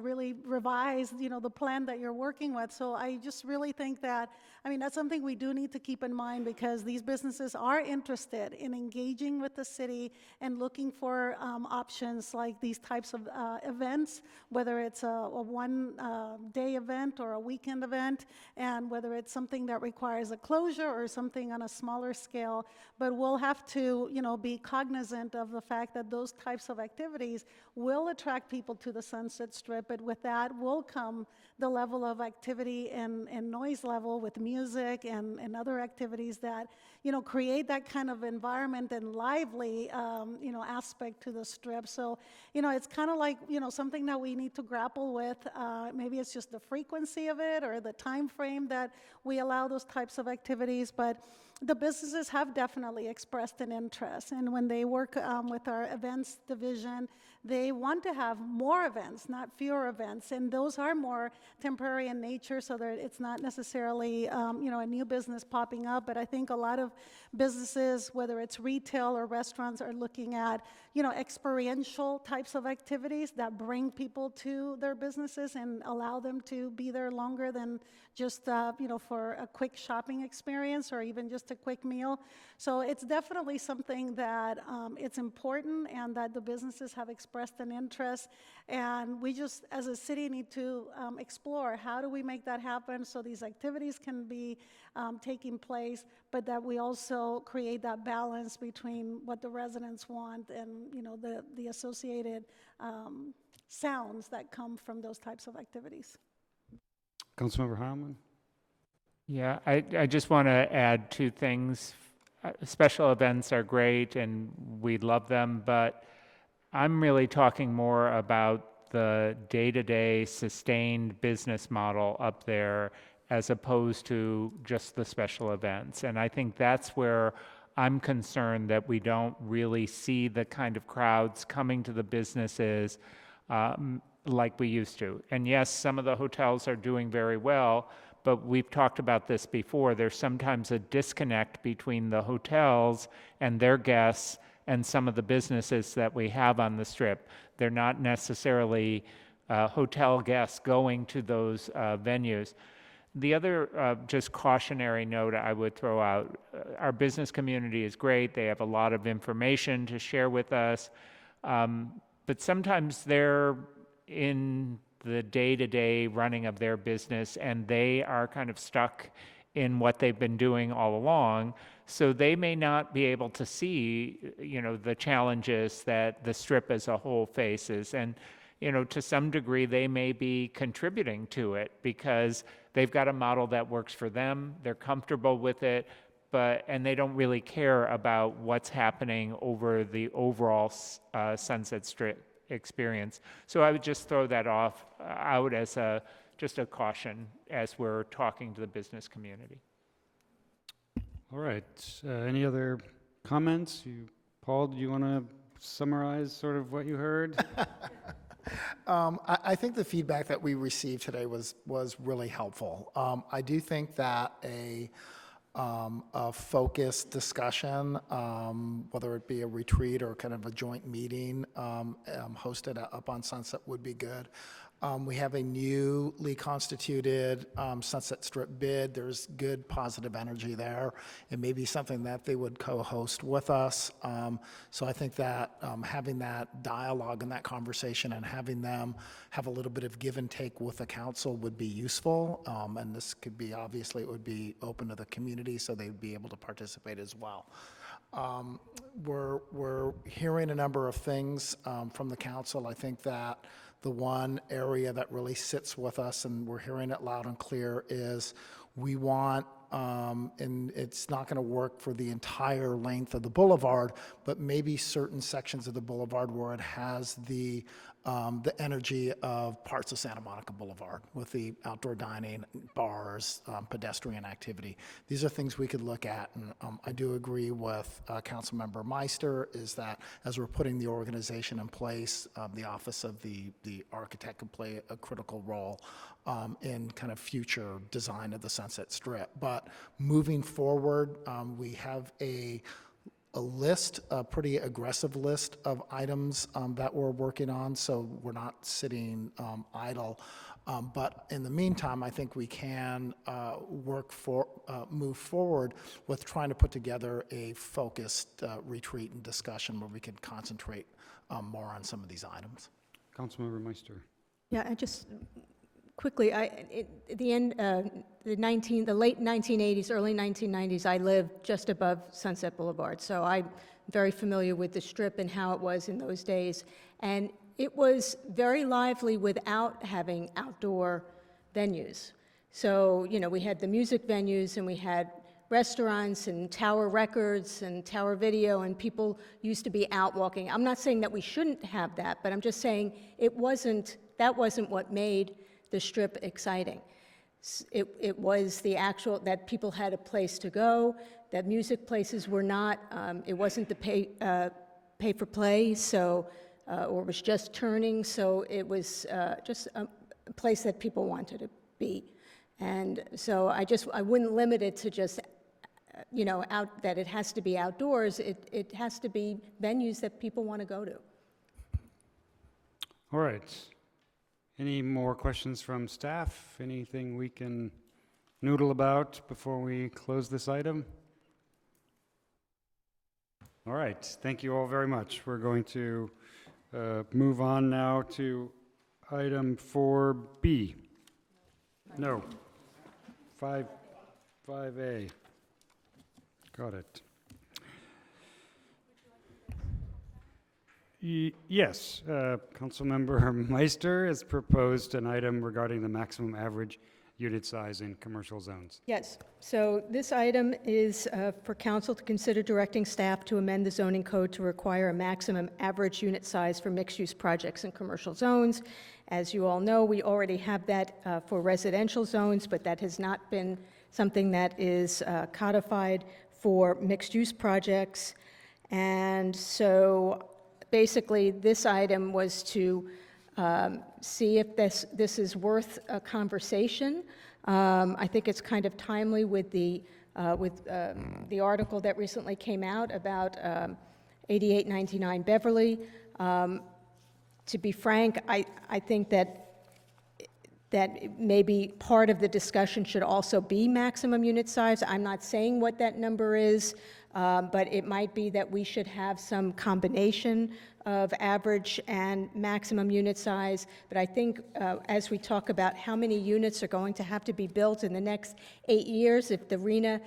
really revise, the plan that you're working with. So I just really think that, that's something we do need to keep in mind, because these businesses are interested in engaging with the city and looking for options like these types of events, whether it's a one-day event or a weekend event, and whether it's something that requires a closure or something on a smaller scale. But we'll have to, be cognizant of the fact that those types of activities will attract people to the Sunset Strip, but with that will come the level of activity and noise level with music and other activities that, create that kind of environment and lively, aspect to the Strip. So, it's kind of like, something that we need to grapple with. Maybe it's just the frequency of it or the time frame that we allow those types of activities, but the businesses have definitely expressed an interest. And when they work with our events division, they want to have more events, not fewer events. And those are more temporary in nature, so that it's not necessarily, a new business popping up. But I think a lot of businesses, whether it's retail or restaurants, are looking at, experiential types of activities that bring people to their businesses and allow them to be there longer than just, for a quick shopping experience or even just a quick meal. So it's definitely something that it's important and that the businesses have expressed an interest. And we just, as a city, need to explore how do we make that happen so these activities can be taking place, but that we also create that balance between what the residents want and, the associated sounds that come from those types of activities. Councilmember Heilman? Yeah, I just want to add two things. Special events are great and we love them, but I'm really talking more about the day-to-day sustained business model up there as opposed to just the special events. And I think that's where I'm concerned that we don't really see the kind of crowds coming to the businesses like we used to. And yes, some of the hotels are doing very well, but we've talked about this before. There's sometimes a disconnect between the hotels and their guests and some of the businesses that we have on the Strip. They're not necessarily hotel guests going to those venues. The other just cautionary note I would throw out, our business community is great. They have a lot of information to share with us, but sometimes they're in the day-to-day running of their business and they are kind of stuck in what they've been doing all along. So they may not be able to see, the challenges that the Strip as a whole faces. And, to some degree, they may be contributing to it because they've got a model that works for them, they're comfortable with it, and they don't really care about what's happening over the overall Sunset Strip experience. So I would just throw that out as just a caution as we're talking to the business community. All right. Any other comments? Paul, do you want to summarize sort of what you heard? I think the feedback that we received today was really helpful. I do think that a focused discussion, whether it be a retreat or kind of a joint meeting hosted up on Sunset would be good. We have a newly constituted Sunset Strip bid. There's good positive energy there. It may be something that they would co-host with us. So I think that having that dialogue and that conversation and having them have a little bit of give and take with the council would be useful. And this could be, obviously, it would be open to the community so they'd be able to participate as well. We're hearing a number of things from the council. I think that the one area that really sits with us, and we're hearing it loud and clear, is we want, and it's not going to work for the entire length of the boulevard, but maybe certain sections of the boulevard where it has the energy of parts of Santa Monica Boulevard with the outdoor dining, bars, pedestrian activity. These are things we could look at, and I do agree with Councilmember Meister is that as we're putting the organization in place, the office of the architect can play a critical role in kind of future design of the Sunset Strip. But moving forward, we have a list, a pretty aggressive list of items that we're working on, so we're not sitting idle. But in the meantime, I think we can move forward with trying to put together a focused retreat and discussion where we can concentrate more on some of these items. Councilmember Meister. Yeah, I just quickly, at the end, the late 1980s, early 1990s, I lived just above Sunset Boulevard, so I'm very familiar with the Strip and how it was in those days. And it was very lively without having outdoor venues. So, you know, we had the music venues and we had restaurants and Tower Records and Tower Video, and people used to be out walking. I'm not saying that we shouldn't have that, but I'm just saying that wasn't what made the Strip exciting. It was the actual, that people had a place to go, that music places were not, it wasn't the pay for play, so, or was just turning, so it was just a place that people wanted to be. And so I wouldn't limit it to just, you know, that it has to be outdoors. It has to be venues that people want to go to. All right. Any more questions from staff? Anything we can noodle about before we close this item? All right. Thank you all very much. We're going to move on now to item 4B. No. 5A. Got it. Yes, Councilmember Meister has proposed an item regarding the maximum average unit size in commercial zones. Yes, so this item is for council to consider directing staff to amend the zoning code to require a maximum average unit size for mixed-use projects in commercial zones. As you all know, we already have that for residential zones, but that has not been something that is codified for mixed-use projects. And so basically, this item was to see if this is worth a conversation. I think it's kind of timely with the article that recently came out about 8899 Beverly. To be frank, I think that maybe part of the discussion should also be maximum unit size. I'm not saying what that number is, but it might be that we should have some combination of average and maximum unit size. But I think as we talk about how many units are going to have to be built in the next 8 years, if the RENA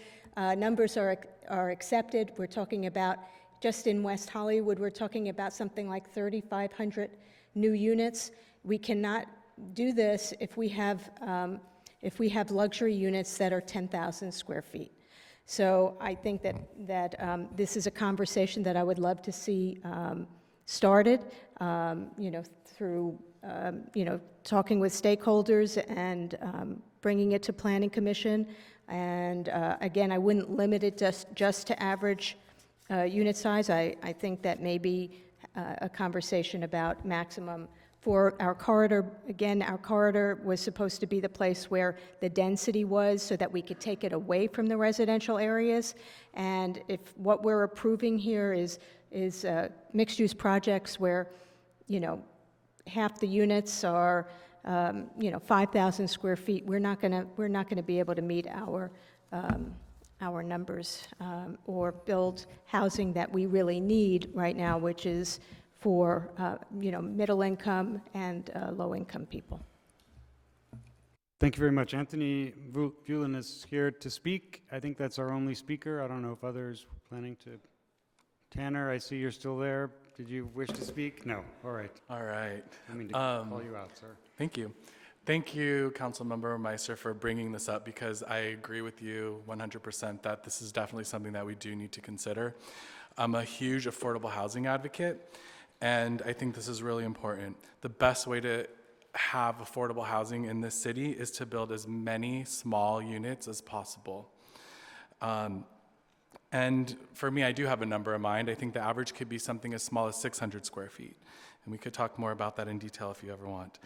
numbers are accepted, we're talking about, just in West Hollywood, we're talking about something like 3,500 new units. We cannot do this if we have luxury units that are 10,000 square feet. So I think that this is a conversation that I would love to see started, you know, through you know, talking with stakeholders and bringing it to Planning Commission. And again, I wouldn't limit it just to average unit size. I think that maybe a conversation about maximum for our corridor. Again, our corridor was supposed to be the place where the density was so that we could take it away from the residential areas. And if what we're approving here is mixed-use projects where, you know, half the units are, you know, 5,000 square feet, we're not going to be able to meet our numbers or build housing that we really need right now, which is for you know, middle income and low income people. Thank you very much. Anthony Vulin is here to speak. I think that's our only speaker. I don't know if others were planning to. Tanner, I see you're still there. Did you wish to speak? No. All right. All right. I mean to call you out, sir. Thank you. Thank you, Councilmember Meister, for bringing this up, because I agree with you 100% that this is definitely something that we do need to consider. I'm a huge affordable housing advocate, and I think this is really important. The best way to have affordable housing in this city is to build as many small units as possible. And for me, I do have a number in mind. I think the average could be something as small as 600 square feet. And we could talk more about that in detail if you ever want.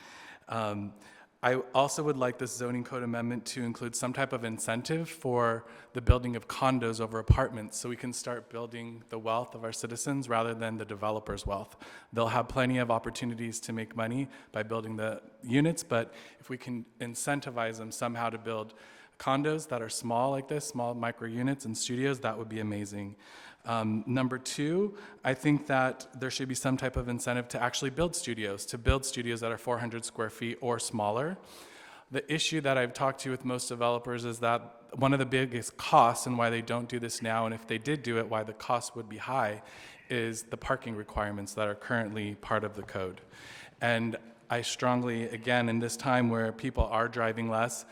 I also would like this zoning code amendment to include some type of incentive for the building of condos over apartments, so we can start building the wealth of our citizens rather than the developer's wealth. They'll have plenty of opportunities to make money by building the units, but if we can incentivize them somehow to build condos that are small like this, small micro units and studios, that would be amazing. Number two, I think that there should be some type of incentive to actually build studios that are 400 square feet or smaller. The issue that I've talked to with most developers is that one of the biggest costs and why they don't do this now, and if they did do it, why the cost would be high, is the parking requirements that are currently part of the code. And I strongly, again, in this time where people are driving less,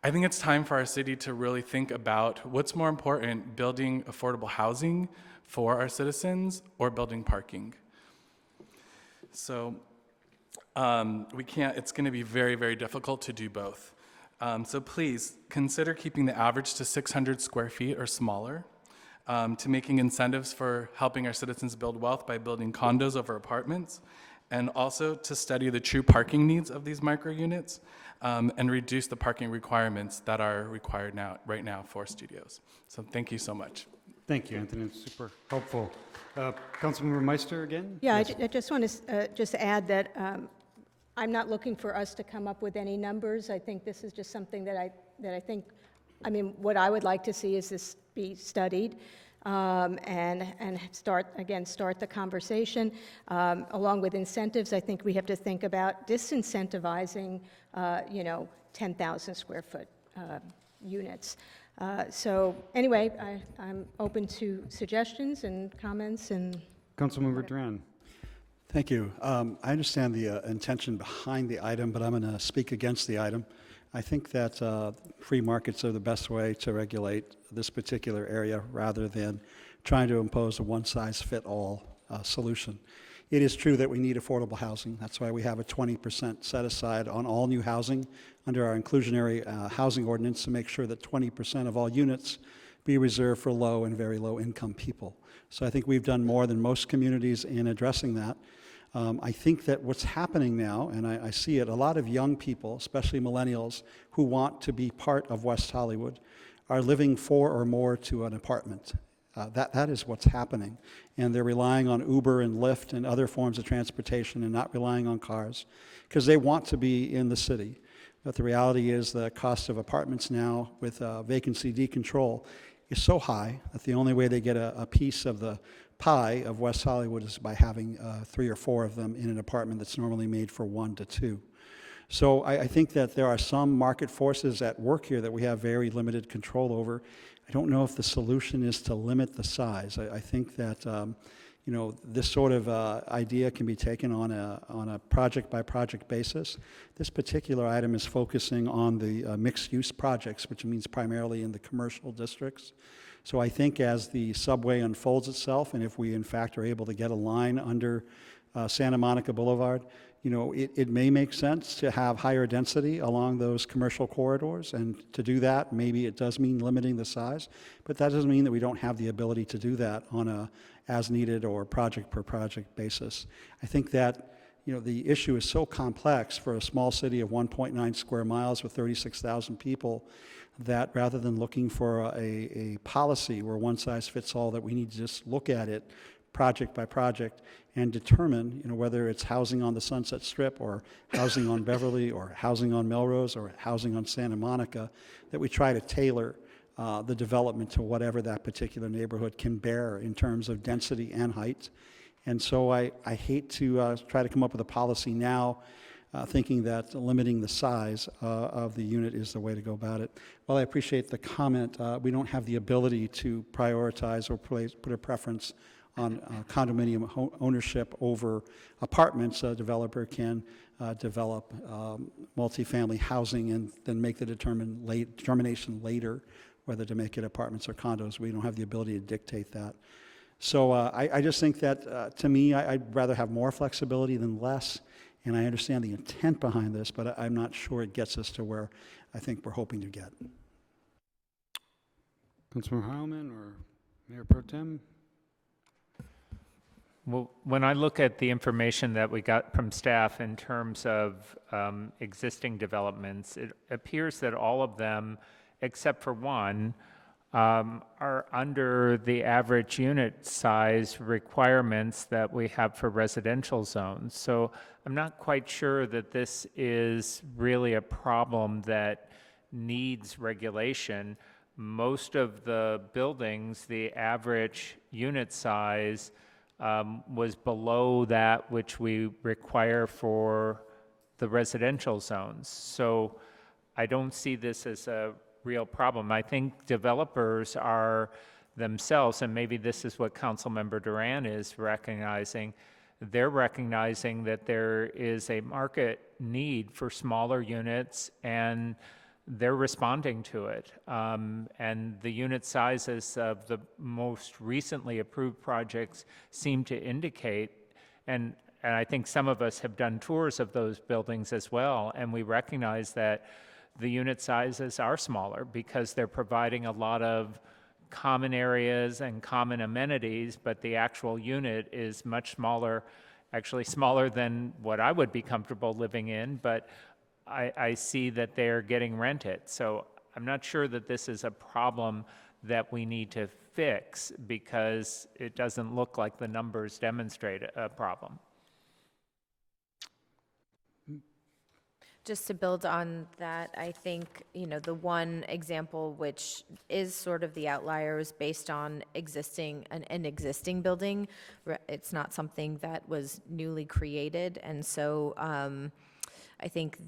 I think it's time for our city to really think about what's more important, building affordable housing for our citizens or building parking. So it's going to be very, very difficult to do both. So please consider keeping the average to 600 square feet or smaller, to making incentives for helping our citizens build wealth by building condos over apartments, and also to study the true parking needs of these micro units, and reduce the parking requirements that are required right now for studios. So thank you so much. Thank you, Anthony. It's super helpful. Councilmember Meister again? Yeah, Yes. I just want to just add that I'm not looking for us to come up with any numbers. I think this is just something that I think, I mean, what I would like to see is this be studied, and start the conversation. Along with incentives, I think we have to think about disincentivizing, 10,000 square foot units. So anyway, I'm open to suggestions and comments and. Councilmember Duran. Thank you. I understand the intention behind the item, but I'm going to speak against the item. I think that free markets are the best way to regulate this particular area rather than trying to impose a one-size-fit-all solution. It is true that we need affordable housing. That's why we have a 20% set aside on all new housing under our inclusionary housing ordinance to make sure that 20% of all units be reserved for low and very low income people. So I think we've done more than most communities in addressing that. I think that what's happening now, and I see it, a lot of young people, especially millennials, who want to be part of West Hollywood are living 4 or more to an apartment. That is what's happening. And they're relying on Uber and Lyft and other forms of transportation and not relying on cars because they want to be in the city. But the reality is the cost of apartments now with vacancy decontrol is so high that the only way they get a piece of the pie of West Hollywood is by having 3 or 4 of them in an apartment that's normally made for 1 to 2. So I think that there are some market forces at work here that we have very limited control over. I don't know if the solution is to limit the size. I think that this sort of idea can be taken on a project-by-project basis. This particular item is focusing on the mixed-use projects, which means primarily in the commercial districts. So I think as the subway unfolds itself, and if we in fact are able to get a line under Santa Monica Boulevard, it may make sense to have higher density along those commercial corridors, and to do that, maybe it does mean limiting the size, but that doesn't mean that we don't have the ability to do that on a as-needed or project-per-project basis. I think that the issue is so complex for a small city of 1.9 square miles with 36,000 people that rather than looking for a policy where one size fits all, that we need to just look at it project by project and determine whether it's housing on the Sunset Strip or housing on Beverly or housing on Melrose or housing on Santa Monica, that we try to tailor the development to whatever that particular neighborhood can bear in terms of density and height. And so I hate to try to come up with a policy now thinking that limiting the size of the unit is the way to go about it. While I appreciate the comment, we don't have the ability to prioritize or put a preference on condominium ownership over apartments. A developer can develop multifamily housing and then make the determination later whether to make it apartments or condos. We don't have the ability to dictate that. So I just think that, to me, I'd rather have more flexibility than less, and I understand the intent behind this, but I'm not sure it gets us to where I think we're hoping to get. Councilmember Heilman or Mayor Pro Tem? Well, when I look at the information that we got from staff in terms of existing developments, it appears that all of them, except for one, are under the average unit size requirements that we have for residential zones. So I'm not quite sure that this is really a problem that needs regulation. Most of the buildings, the average unit size was below that which we require for the residential zones. So I don't see this as a real problem. I think developers are themselves, and maybe this is what Councilmember Duran is recognizing, they're recognizing that there is a market need for smaller units, and they're responding to it. And the unit sizes of the most recently approved projects seem to indicate, and I think some of us have done tours of those buildings as well, and we recognize that the unit sizes are smaller because they're providing a lot of common areas and common amenities, but the actual unit is much smaller, actually smaller than what I would be comfortable living in, but I see that they're getting rented. So I'm not sure that this is a problem that we need to fix because it doesn't look like the numbers demonstrate a problem. Just to build on that, I think, the one example which is sort of the outlier is based on an existing building. It's not something that was newly created. And so I think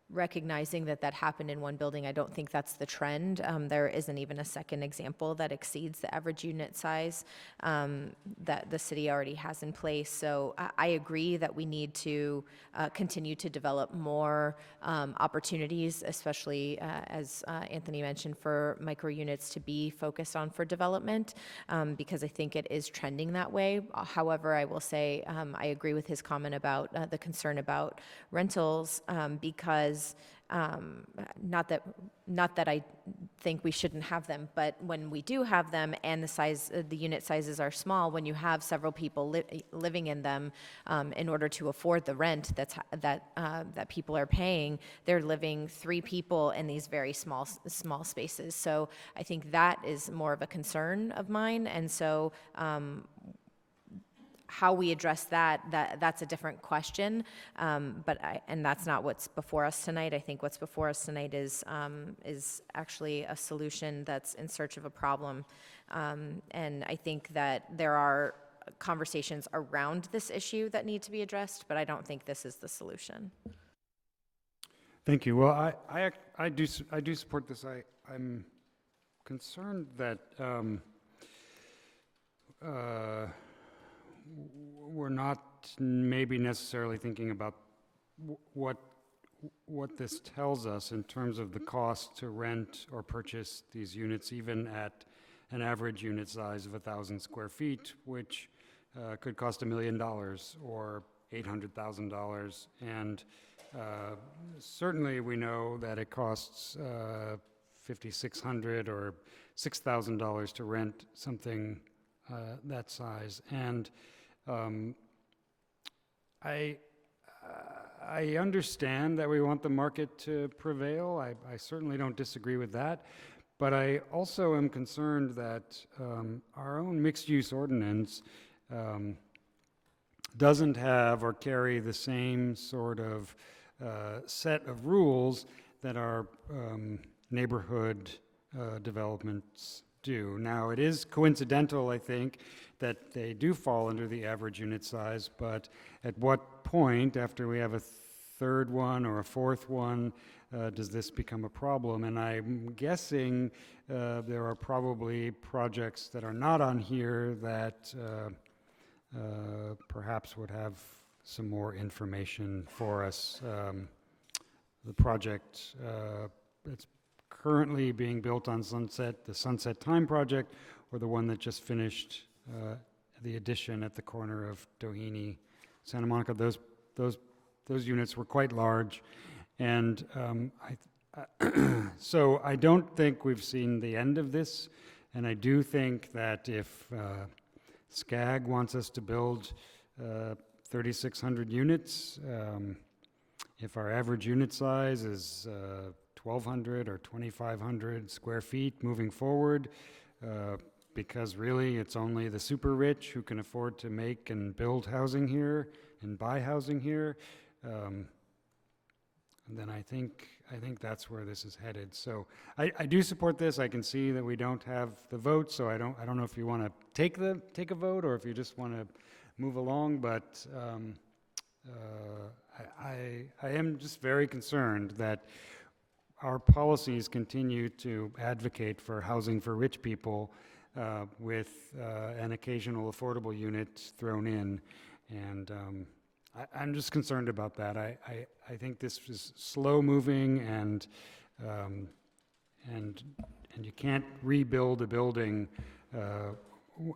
recognizing that happened in one building, I don't think that's the trend. There isn't even a second example that exceeds the average unit size that the city already has in place. So I agree that we need to continue to develop more opportunities, especially as Anthony mentioned, for micro units to be focused on for development, because I think it is trending that way. However, I will say I agree with his comment about the concern about rentals, because not that I think we shouldn't have them, but when we do have them and the unit sizes are small, when you have several people living in them, in order to afford the rent that people are paying, they're living 3 people in these very small spaces. So I think that is more of a concern of mine, and so how we address that's a different question, and that's not what's before us tonight. I think what's before us tonight is actually a solution that's in search of a problem, and I think that there are conversations around this issue that need to be addressed, but I don't think this is the solution. Thank you. Well, I do support this. I'm concerned that we're not maybe necessarily thinking about what this tells us in terms of the cost to rent or purchase these units, even at an average unit size of 1,000 square feet, which could cost $1 million or $800,000. And certainly we know that it costs $5,600 or $6,000 to rent something that size. And I understand that we want the market to prevail. I certainly don't disagree with that. But I also am concerned that our own mixed-use ordinance doesn't have or carry the same sort of set of rules that our neighborhood developments do. Now, it is coincidental, I think, that they do fall under the average unit size, but at what point, after we have a third one or a fourth one, does this become a problem? And I'm guessing there are probably projects that are not on here that perhaps would have some more information for us. The project that's currently being built on Sunset, the Sunset Time project, or the one that just finished, the addition at the corner of Doheny, Santa Monica. Those units were quite large, and so I don't think we've seen the end of this. And I do think that if SCAG wants us to build 3,600 units, if our average unit size is 1,200 or 2,500 square feet moving forward, because really it's only the super rich who can afford to make and build housing here and buy housing here, and then I think that's where this is headed. So I do support this. I can see that we don't have the vote, so I don't know if you want to take a vote or if you just want to move along, but I am just very concerned that our policies continue to advocate for housing for rich people with an occasional affordable unit thrown in. And I'm just concerned about that. I think this is slow moving, and you can't rebuild a building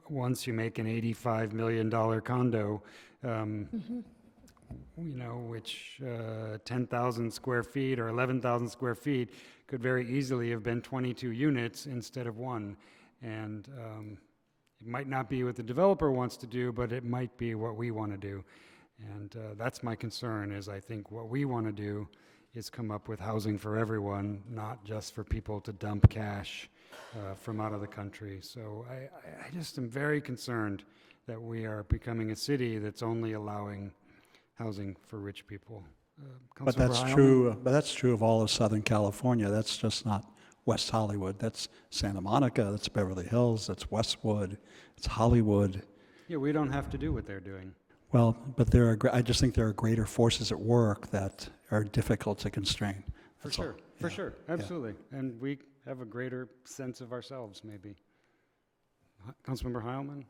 once you make an $85 million condo. You know, which 10,000 square feet or 11,000 square feet could very easily have been 22 units instead of one. And it might not be what the developer wants to do, but it might be what we want to do. And that's my concern, is I think what we want to do is come up with housing for everyone, not just for people to dump cash from out of the country. So I just am very concerned that we are becoming a city that's only allowing housing for rich people. But that's true. But that's true of all of Southern California. That's just not West Hollywood. That's Santa Monica. That's Beverly Hills. That's Westwood. It's Hollywood. Yeah, we don't have to do what they're doing. Well, but I just think there are greater forces at work that are difficult to constrain. For That's all. sure, for Yeah. sure, absolutely. And we have a greater sense of ourselves, maybe. Councilmember Heilman?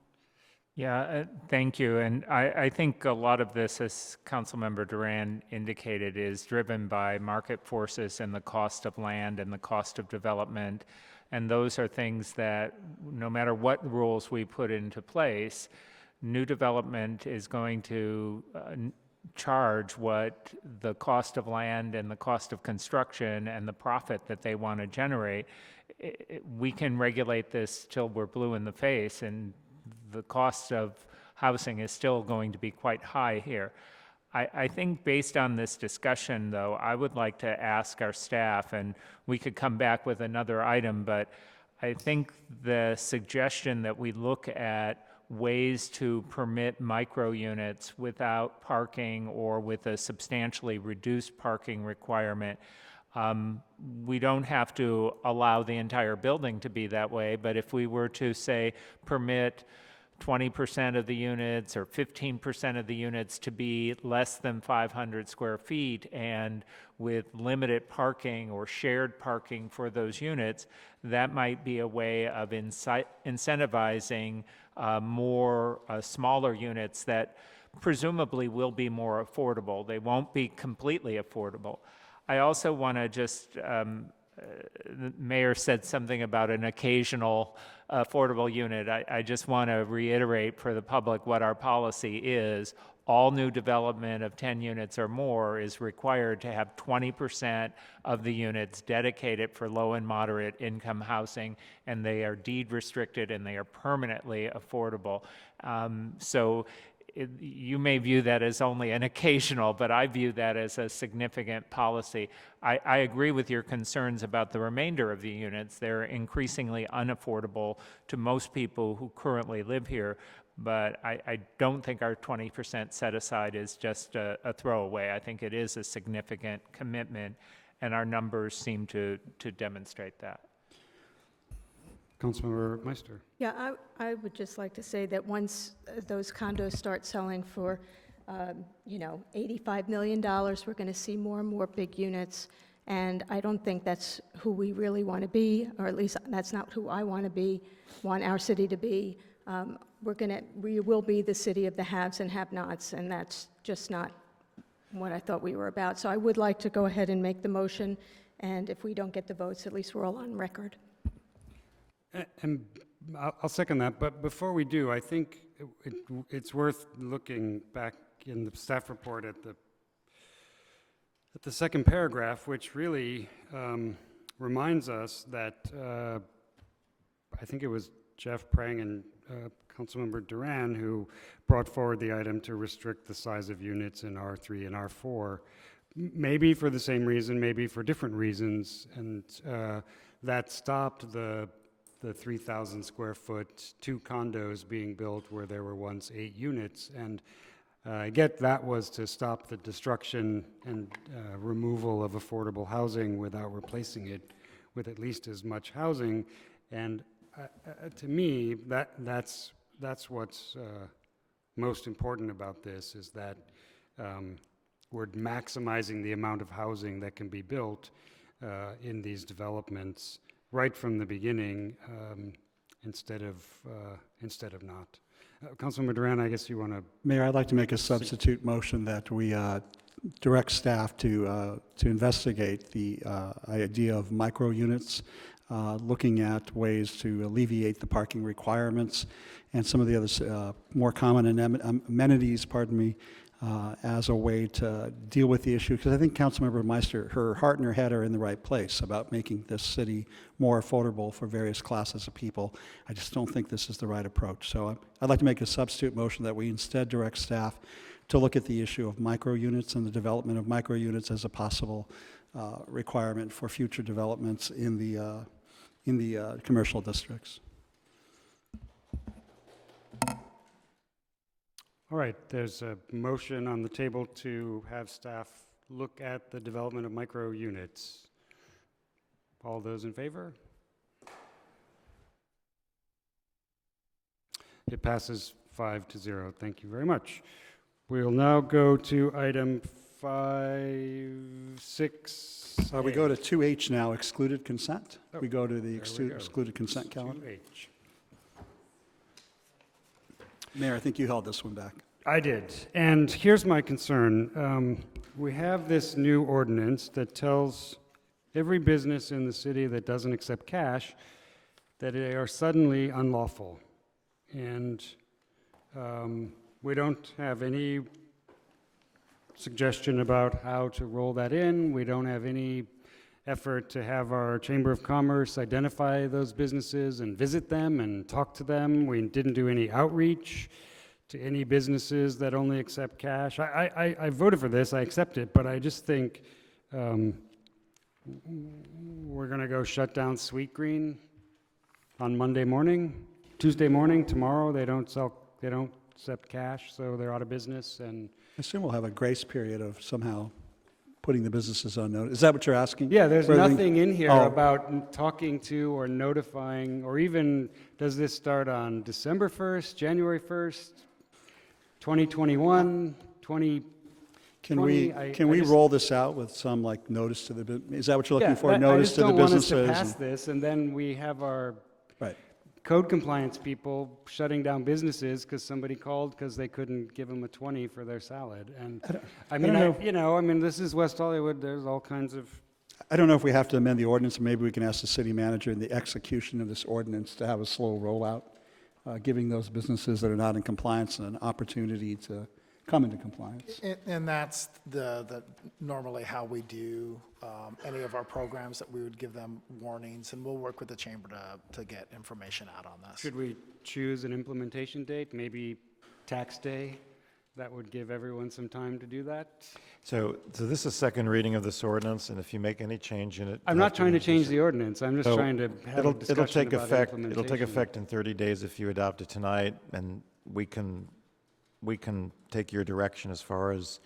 Yeah, thank you. And I think a lot of this, as Councilmember Duran indicated, is driven by market forces and the cost of land and the cost of development. And those are things that, no matter what rules we put into place, new development is going to charge what the cost of land and the cost of construction and the profit that they want to generate. We can regulate this till we're blue in the face, and the cost of housing is still going to be quite high here. I think based on this discussion, though, I would like to ask our staff, and we could come back with another item, but I think the suggestion that we look at ways to permit micro units without parking or with a substantially reduced parking requirement. We don't have to allow the entire building to be that way, but if we were to, say, permit 20% of the units or 15% of the units to be less than 500 square feet and with limited parking or shared parking for those units, that might be a way of incentivizing more smaller units that presumably will be more affordable. They won't be completely affordable. I also want to just, the mayor said something about an occasional affordable unit. I just want to reiterate for the public what our policy is. All new development of 10 units or more is required to have 20% of the units dedicated for low and moderate income housing, and they are deed restricted and they are permanently affordable. You may view that as only an occasional, but I view that as a significant policy. I agree with your concerns about the remainder of the units. They're increasingly unaffordable to most people who currently live here, but I don't think our 20% set aside is just a throwaway. I think it is a significant commitment, and our numbers seem to demonstrate that. Councilmember Meister. Yeah, I would just like to say that once those condos start selling for, $85 million, we're going to see more and more big units. And I don't think that's who we really want to be, or at least that's not who I want our city to be. We will be the city of the haves and have-nots, and that's just not what I thought we were about. So I would like to go ahead and make the motion, and if we don't get the votes, at least we're all on record. And I'll second that, but before we do, I think it's worth looking back in the staff report at the second paragraph, which really reminds us that I think it was Jeff Prang and Councilmember Duran who brought forward the item to restrict the size of units in R3 and R4, maybe for the same reason, maybe for different reasons, and that stopped the 3,000 square foot, 2 condos being built where there were once 8 units. And I get that was to stop the destruction and removal of affordable housing without replacing it with at least as much housing. And to me, that's what's most important about this, is that we're maximizing the amount of housing that can be built in these developments right from the beginning, instead of not. Councilmember Duran, I guess you want to. Mayor, I'd like to make a substitute motion that we direct staff to investigate the idea of micro units, looking at ways to alleviate the parking requirements and some of the other more common amenities, as a way to deal with the issue. Because I think Councilmember Meister, her heart and her head are in the right place about making this city more affordable for various classes of people. I just don't think this is the right approach. So I'd like to make a substitute motion that we instead direct staff to look at the issue of micro units and the development of micro units as a possible requirement for future developments in the commercial districts. All right, there's a motion on the table to have staff look at the development of micro units. All those in favor? It passes 5-0. Thank you very much. We'll now go to item 5.6. We go to 2H now, excluded consent. Oh, we go to the there we go. excluded consent calendar. 2H. Mayor, I think you held this one back. I did. And here's my concern. We have this new ordinance that tells every business in the city that doesn't accept cash that they are suddenly unlawful. And we don't have any suggestion about how to roll that in. We don't have any effort to have our Chamber of Commerce identify those businesses and visit them and talk to them. We didn't do any outreach to any businesses that only accept cash. I voted for this, I accept it, but I just think we're gonna go shut down Sweet Green on Monday morning, Tuesday morning, tomorrow. They don't accept cash, so they're out of business. And I assume we'll have a grace period of somehow putting the businesses on notice. Is that what you're asking? yeah, there's Rather than- nothing in here Oh. about talking to or notifying, or even, does this start on December 1st, January 1st, 2021, 20? Can we just- roll this out with some like notice to the, is that what you're looking Yeah, for? I Notice just to the don't want us businesses? to pass this, and then we have our Right. code compliance people shutting down businesses because somebody called because they couldn't give them a 20 for their salad. And I mean, this is West Hollywood. There's all kinds of. I don't know if we have to amend the ordinance, or maybe we can ask the city manager in the execution of this ordinance to have a slow rollout, giving those businesses that are not in compliance an opportunity to come into compliance. And that's the normally how we do any of our programs, that we would give them warnings, and we'll work with the chamber to get information out on this. Should we choose an implementation date? Maybe tax day? That would give everyone some time to do that. So this is second reading of this ordinance, and if you make any change in it. I'm not trying to change the ordinance. I'm just trying to have a discussion about It'll take implementation. effect in 30 days if you adopt it tonight, and we can take your direction as far as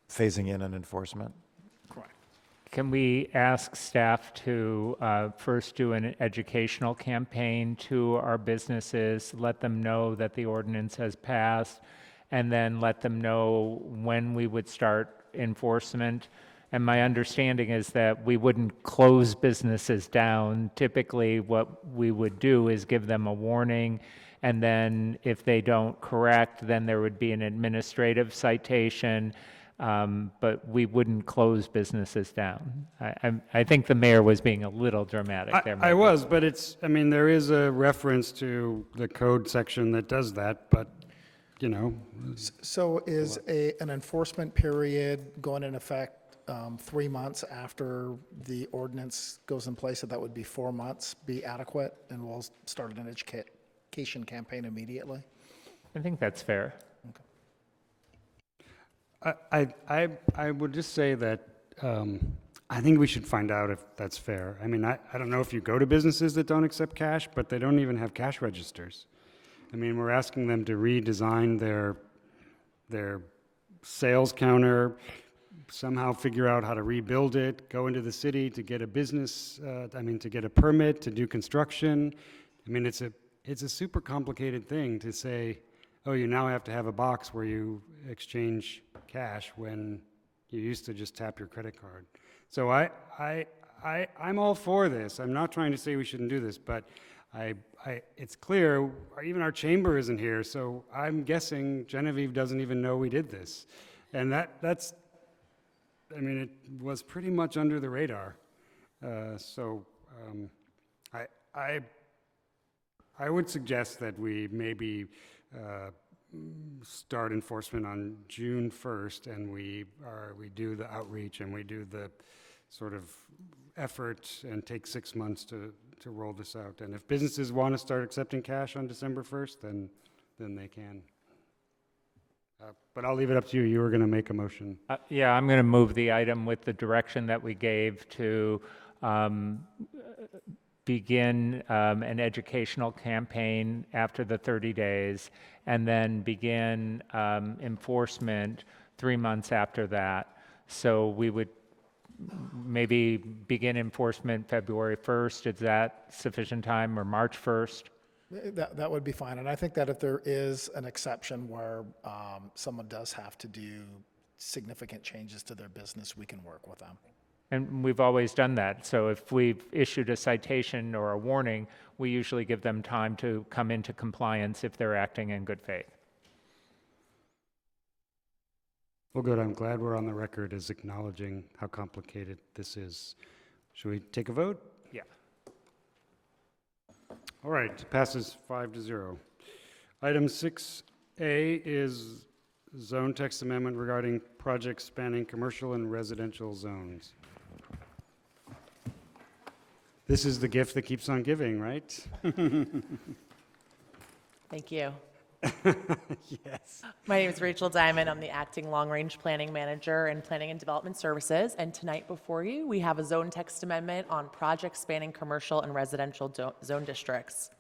phasing in and enforcement. Correct. Can we ask staff to first do an educational campaign to our businesses, let them know that the ordinance has passed, and then let them know when we would start enforcement? And my understanding is that we wouldn't close businesses down. Typically, what we would do is give them a warning, and then if they don't correct, then there would be an administrative citation. But we wouldn't close businesses down. I think the mayor was being a little dramatic there. I maybe. was, but there is a reference to the code section that does that, but, So is an enforcement period going in effect 3 months after the ordinance goes in place, so that would be 4 months, be adequate, and we'll start an education campaign immediately? I think that's fair. I would just say that I think we should find out if that's fair. I mean, I don't know if you go to businesses that don't accept cash, but they don't even have cash registers. I mean, we're asking them to redesign their sales counter, somehow figure out how to rebuild it, go into the city to get a business, to get a permit to do construction. I mean, it's a super complicated thing to say, oh, you now have to have a box where you exchange cash when you used to just tap your credit card. So I'm all for this. I'm not trying to say we shouldn't do this, but it's clear, even our chamber isn't here, so I'm guessing Genevieve doesn't even know we did this. And that's, I mean, it was pretty much under the radar. I would suggest that we maybe start enforcement on June 1st, and we do the outreach and we do the sort of effort and take 6 months to roll this out. And if businesses want to start accepting cash on December 1st, then they can. But I'll leave it up to you. You were going to make a motion. Yeah, I'm going to move the item with the direction that we gave to begin an educational campaign after the 30 days, and then begin enforcement 3 months after that. So we would maybe begin enforcement February 1st. Is that sufficient time, or March 1st? That would be fine. And I think that if there is an exception where someone does have to do significant changes to their business, we can work with them. And we've always done that. So if we've issued a citation or a warning, we usually give them time to come into compliance if they're acting in good faith. Well, good. I'm glad we're on the record as acknowledging how complicated this is. Should we take a vote? Yeah. All right, passes 5-0. Item 6A is zone text amendment regarding projects spanning commercial and residential zones. This is the gift that keeps on giving, right? Thank you. Yes. My name is Rachel Diamond. I'm the Acting Long Range Planning Manager in Planning and Development Services. And tonight before you, we have a zone text amendment on projects spanning commercial and residential zone districts.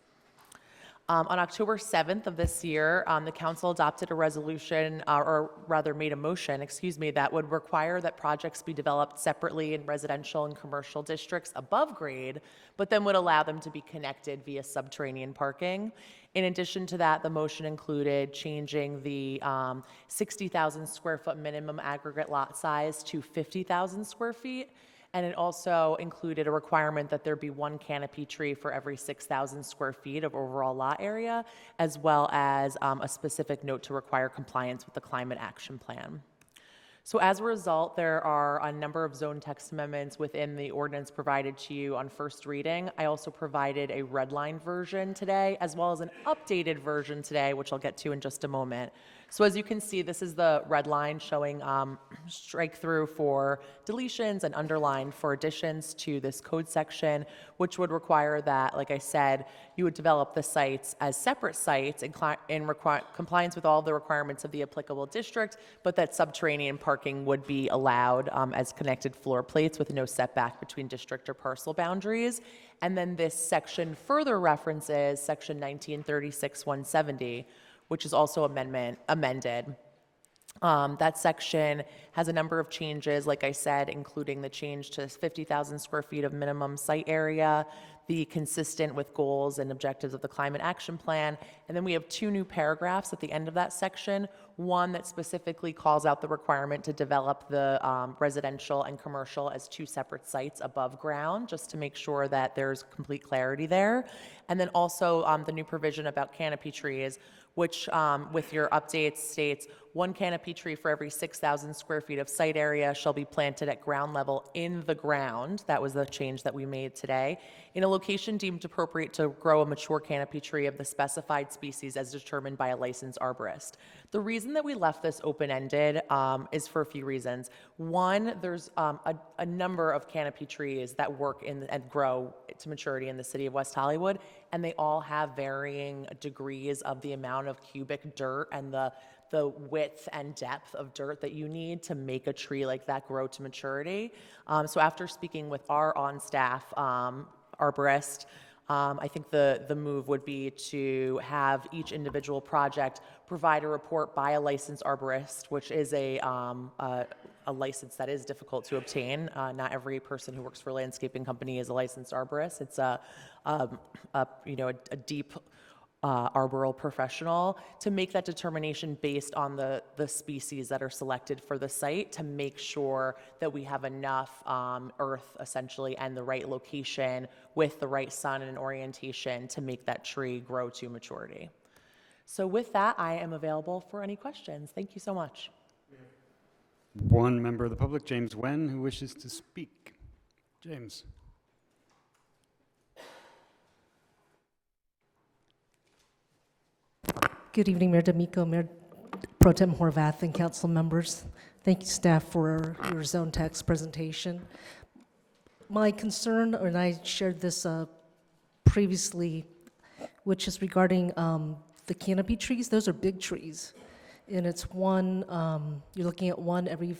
On October 7th of this year, the council adopted a resolution, or rather made a motion, that would require that projects be developed separately in residential and commercial districts above grade, but then would allow them to be connected via subterranean parking. In addition to that, the motion included changing the 60,000 square foot minimum aggregate lot size to 50,000 square feet. And it also included a requirement that there be one canopy tree for every 6,000 square feet of overall lot area, as well as a specific note to require compliance with the climate action plan. So as a result, there are a number of zone text amendments within the ordinance provided to you on first reading. I also provided a redline version today, as well as an updated version today, which I'll get to in just a moment. So as you can see, this is the red line showing strike through for deletions and underline for additions to this code section, which would require that, like I said, you would develop the sites as separate sites in compliance with all the requirements of the applicable district, but that subterranean parking would be allowed as connected floor plates with no setback between district or parcel boundaries. And then this section further references section 1936-170, which is also amended. That section has a number of changes, like I said, including the change to 50,000 square feet of minimum site area, the consistent with goals and objectives of the climate action plan. And then we have 2 new paragraphs at the end of that section. One that specifically calls out the requirement to develop the residential and commercial as 2 separate sites above ground, just to make sure that there's complete clarity there. And then also the new provision about canopy trees, which with your updates states 1 canopy tree for every 6,000 square feet of site area shall be planted at ground level in the ground. That was the change that we made today. In a location deemed appropriate to grow a mature canopy tree of the specified species as determined by a licensed arborist. The reason that we left this open-ended is for a few reasons. One, there's a number of canopy trees that work and grow to maturity in the city of West Hollywood, and they all have varying degrees of the amount of cubic dirt and the width and depth of dirt that you need to make a tree like that grow to maturity. So after speaking with our on-staff arborist, I think the move would be to have each individual project provide a report by a licensed arborist, which is a license that is difficult to obtain. Not every person who works for a landscaping company is a licensed arborist. It's a deep arboreal professional to make that determination based on the species that are selected for the site, to make sure that we have enough earth essentially and the right location with the right sun and orientation to make that tree grow to maturity. So with that, I am available for any questions. Thank you so much. One member of the public, James Wen, who wishes to speak. James. Good evening, Mayor D'Amico, Mayor Pro Tem Horvath, and council members. Thank you, staff, for your zone text presentation. My concern, and I shared this previously, which is regarding the canopy trees. Those are big trees, and it's one, you're looking at one every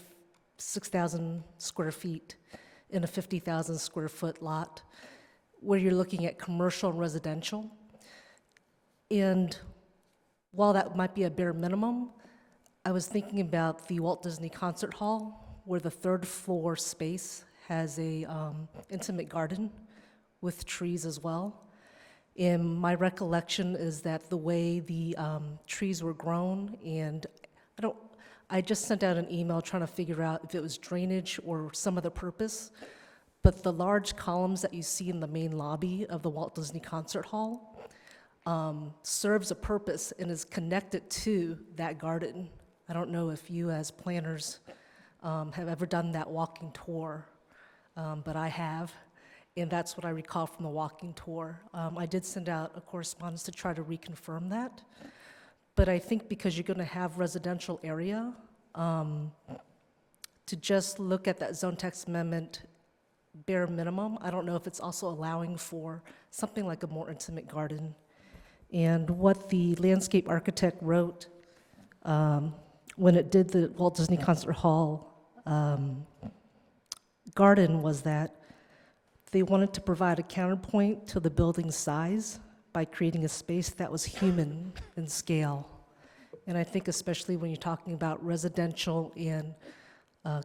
6,000 square feet in a 50,000 square foot lot, where you're looking at commercial and residential. And while that might be a bare minimum, I was thinking about the Walt Disney Concert Hall, where the third floor space has a intimate garden with trees as well. And my recollection is that the way the trees were grown, and I just sent out an email trying to figure out if it was drainage or some other purpose, but the large columns that you see in the main lobby of the Walt Disney Concert Hall serves a purpose and is connected to that garden. I don't know if you as planners have ever done that walking tour, but I have, and that's what I recall from the walking tour. I did send out a correspondence to try to reconfirm that, but I think because you're going to have residential area, to just look at that zone text amendment bare minimum, I don't know if it's also allowing for something like a more intimate garden. And what the landscape architect wrote when it did the Walt Disney Concert Hall garden was that they wanted to provide a counterpoint to the building's size by creating a space that was human in scale. And I think especially when you're talking about residential and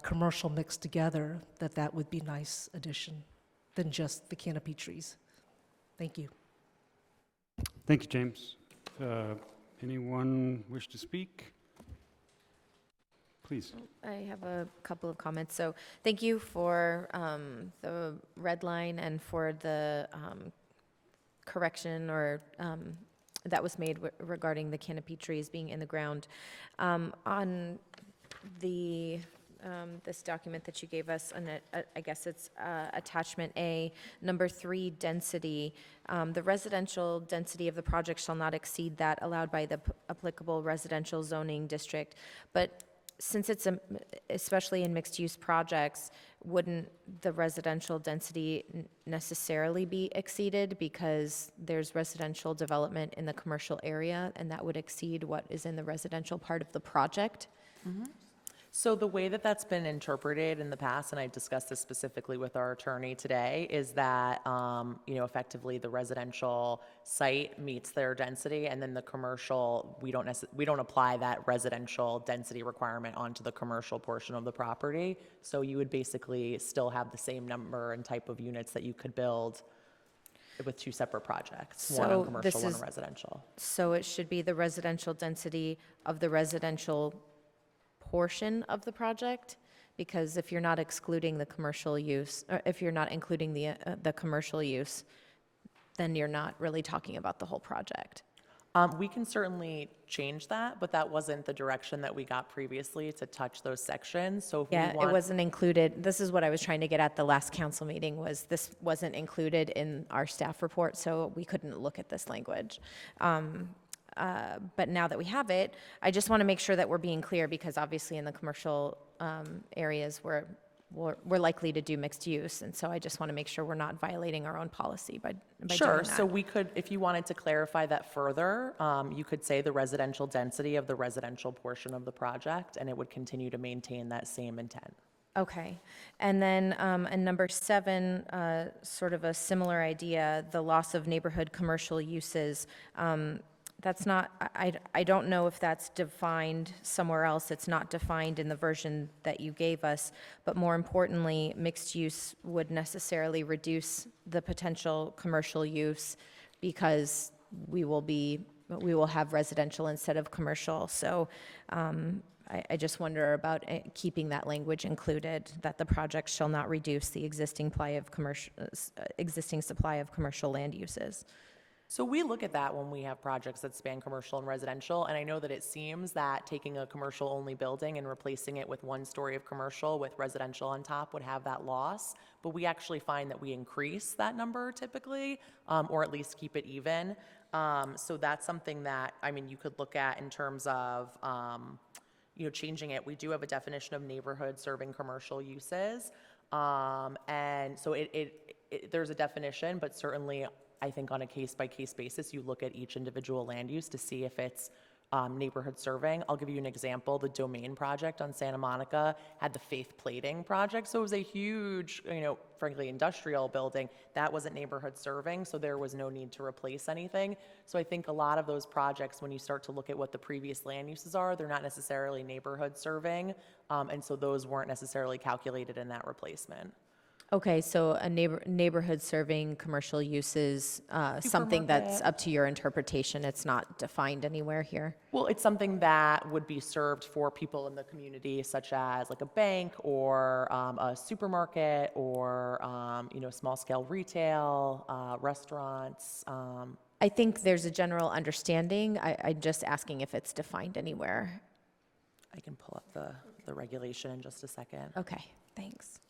commercial mixed together, that would be a nice addition than just the canopy trees. Thank you. Thank you, James. Anyone wish to speak? Please. I have a couple of comments. So thank you for the red line and for the correction or that was made regarding the canopy trees being in the ground. On the this document that you gave us, and I guess it's attachment A, number 3, density. The residential density of the project shall not exceed that allowed by the applicable residential zoning district. But since it's especially in mixed-use projects, wouldn't the residential density necessarily be exceeded because there's residential development in the commercial area, and that would exceed what is in the residential part of the project? Mm-hmm. So the way that that's been interpreted in the past, and I discussed this specifically with our attorney today, is that effectively the residential site meets their density, and then the commercial, we don't apply that residential density requirement onto the commercial portion of the property. So you would basically still have the same number and type of units that you could build with two separate projects, one on commercial, one on residential. So it should be the residential density of the residential portion of the project, because if you're not excluding the commercial use, or if you're not including the commercial use, then you're not really talking about the whole project. We can certainly change that, but that wasn't the direction that we got previously to touch those sections. So if we want, it wasn't included. This is what I was trying to get at the last council meeting, was this wasn't included in our staff report, so we couldn't look at this language. But now that we have it, I just want to make sure that we're being clear, because obviously in the commercial areas we're likely to do mixed use, and so I just want to make sure we're not violating our own policy by sure. doing that. So we could, if you wanted to clarify that further, you could say the residential density of the residential portion of the project, and it would continue to maintain that same intent. Okay, and then and number 7, sort of a similar idea, the loss of neighborhood commercial uses. That's not, I don't know if that's defined somewhere else. It's not defined in the version that you gave us, but more importantly, mixed use would necessarily reduce the potential commercial use because we will have residential instead of commercial. So I just wonder about keeping that language included, that the project shall not reduce the existing supply of commercial land uses. So we look at that when we have projects that span commercial and residential, and I know that it seems that taking a commercial-only building and replacing it with one story of commercial with residential on top would have that loss, but we actually find that we increase that number typically, or at least keep it even. So that's something that, I mean, you could look at in terms of, changing it. We do have a definition of neighborhood serving commercial uses, and so there's a definition, but certainly I think on a case-by-case basis, you look at each individual land use to see if it's neighborhood serving. I'll give you an example. The Domain project on Santa Monica had the Faith Plating project, so it was a huge, frankly, industrial building. That wasn't neighborhood serving, so there was no need to replace anything. So I think a lot of those projects, when you start to look at what the previous land uses are, they're not necessarily neighborhood serving, and so those weren't necessarily calculated in that replacement. Okay, so a neighborhood serving commercial uses, something that's up to your interpretation. It's not defined anywhere here. Well, it's something that would be served for people in the community, such as like a bank or a supermarket or small-scale retail, restaurants. I think there's a general understanding. I'm just asking if it's defined anywhere. I can pull up the regulation in just a second. Okay, thanks.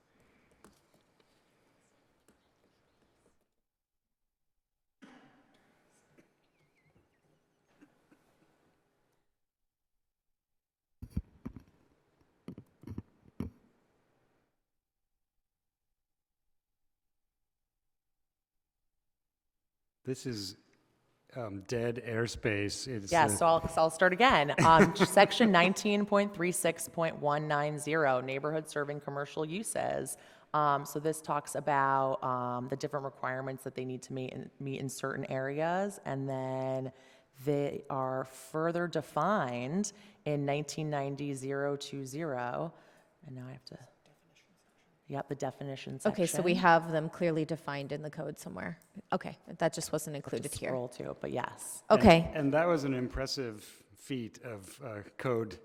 This is dead airspace. It's, Yeah, so I'll start again. Section 19.36.190, neighborhood serving commercial uses. So this talks about the different requirements that they need to meet in certain areas, and then they are further defined in 1990-020. And now I have to. Yep, the definition section. Okay, so we have them clearly defined in the code somewhere. Okay, that just wasn't included here. Scroll to, but yes. Okay. And that was an impressive feat of code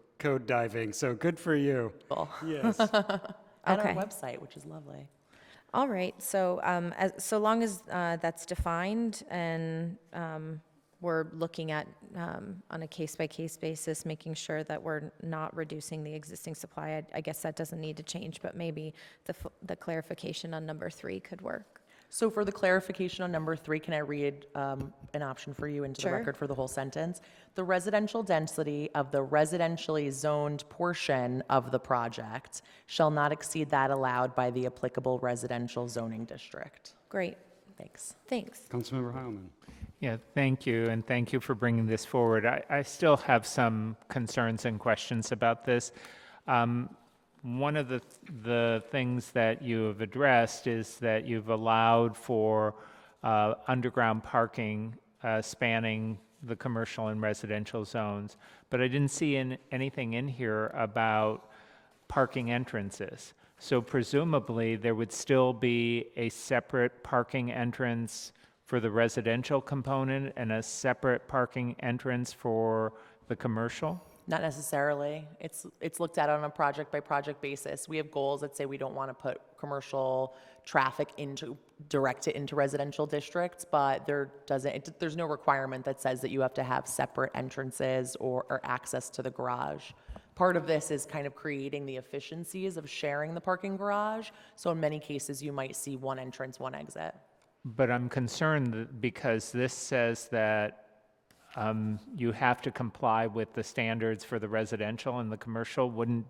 diving. So good for you. Yes. At our Okay. website, which is lovely. All right, so so long as that's defined and we're looking at, on a case-by-case basis, making sure that we're not reducing the existing supply, I guess that doesn't need to change, but maybe the clarification on number 3 could work. So for the clarification on number 3, can I read an option for you into Sure. the record for the whole sentence? The residential density of the residentially zoned portion of the project shall not exceed that allowed by the applicable residential zoning district. Great. Thanks. Thanks. Councilmember Heilman. Yeah, thank you, and thank you for bringing this forward. I still have some concerns and questions about this. One of the things that you have addressed is that you've allowed for underground parking spanning the commercial and residential zones, but I didn't see anything in here about parking entrances. So presumably, there would still be a separate parking entrance for the residential component and a separate parking entrance for the commercial? Not necessarily. It's looked at on a project-by-project basis. We have goals that say we don't want to put commercial traffic direct it into residential districts, but there's no requirement that says that you have to have separate entrances or access to the garage. Part of this is kind of creating the efficiencies of sharing the parking garage. So in many cases, you might see one entrance, one exit. But I'm concerned because this says that you have to comply with the standards for the residential and the commercial. Wouldn't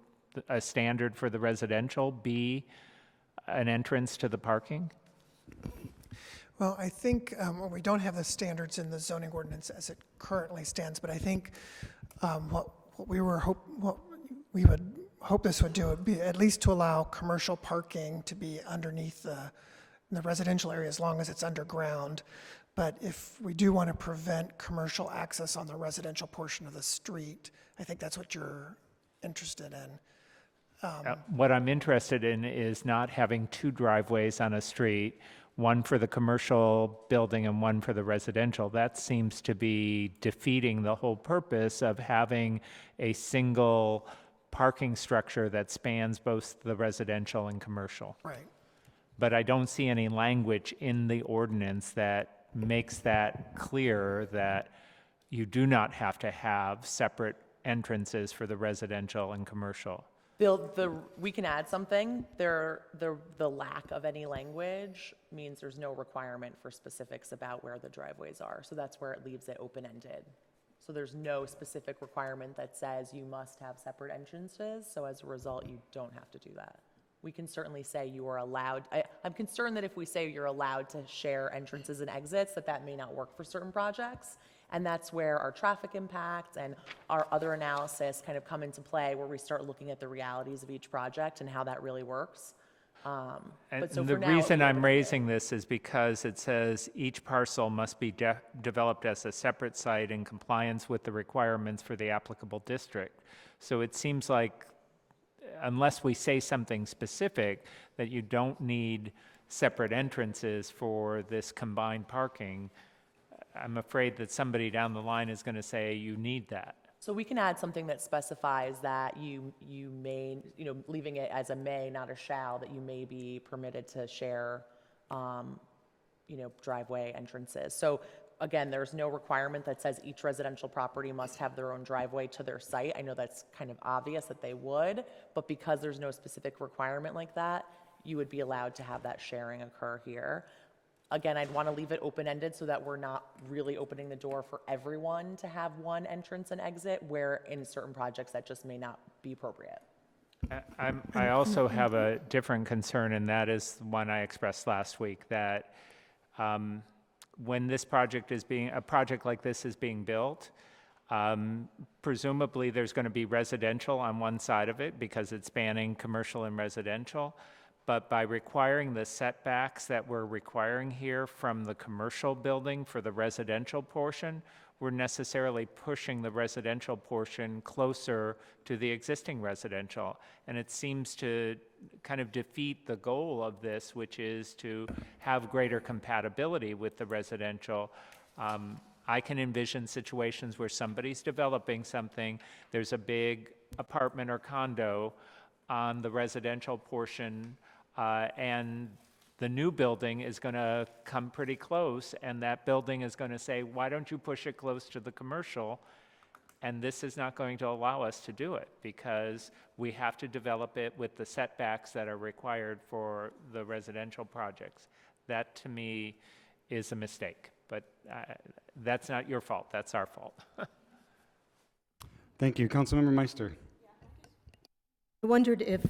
a standard for the residential be an entrance to the parking? Well, I think we don't have the standards in the zoning ordinance as it currently stands, but I think what we would hope this would do would be at least to allow commercial parking to be underneath the residential area as long as it's underground. But if we do want to prevent commercial access on the residential portion of the street, I think that's what you're interested in. What I'm interested in is not having two driveways on a street, one for the commercial building and one for the residential. That seems to be defeating the whole purpose of having a single parking structure that spans both the residential and commercial. Right. But I don't see any language in the ordinance that makes that clear, that you do not have to have separate entrances for the residential and commercial. We can add something. The lack of any language means there's no requirement for specifics about where the driveways are. So that's where it leaves it open-ended. So there's no specific requirement that says you must have separate entrances. So as a result, you don't have to do that. We can certainly say you are allowed. I'm concerned that if we say you're allowed to share entrances and exits, that may not work for certain projects. And that's where our traffic impact and our other analysis kind of come into play, where we start looking at the realities of each project and how that really works. And the reason I'm raising this is because it says each parcel must be developed as a separate site in compliance with the requirements for the applicable district. So it seems like, unless we say something specific, that you don't need separate entrances for this combined parking, I'm afraid that somebody down the line is going to say you need that. So we can add something that specifies that you may, leaving it as a may, not a shall, that you may be permitted to share, driveway entrances. So again, there's no requirement that says each residential property must have their own driveway to their site. I know that's kind of obvious that they would, but because there's no specific requirement like that, you would be allowed to have that sharing occur here. Again, I'd want to leave it open-ended so that we're not really opening the door for everyone to have one entrance and exit, where in certain projects that just may not be appropriate. I also have a different concern, and that is one I expressed last week, that when this project a project like this is being built, presumably there's going to be residential on one side of it because it's spanning commercial and residential. But by requiring the setbacks that we're requiring here from the commercial building for the residential portion, we're necessarily pushing the residential portion closer to the existing residential. And it seems to kind of defeat the goal of this, which is to have greater compatibility with the residential. I can envision situations where somebody's developing something, there's a big apartment or condo on the residential portion, and the new building is going to come pretty close, and that building is going to say, why don't you push it close to the commercial? And this is not going to allow us to do it, because we have to develop it with the setbacks that are required for the residential projects. That, to me, is a mistake. But that's not your fault, that's our fault. Thank you. Councilmember Meister. I wondered if,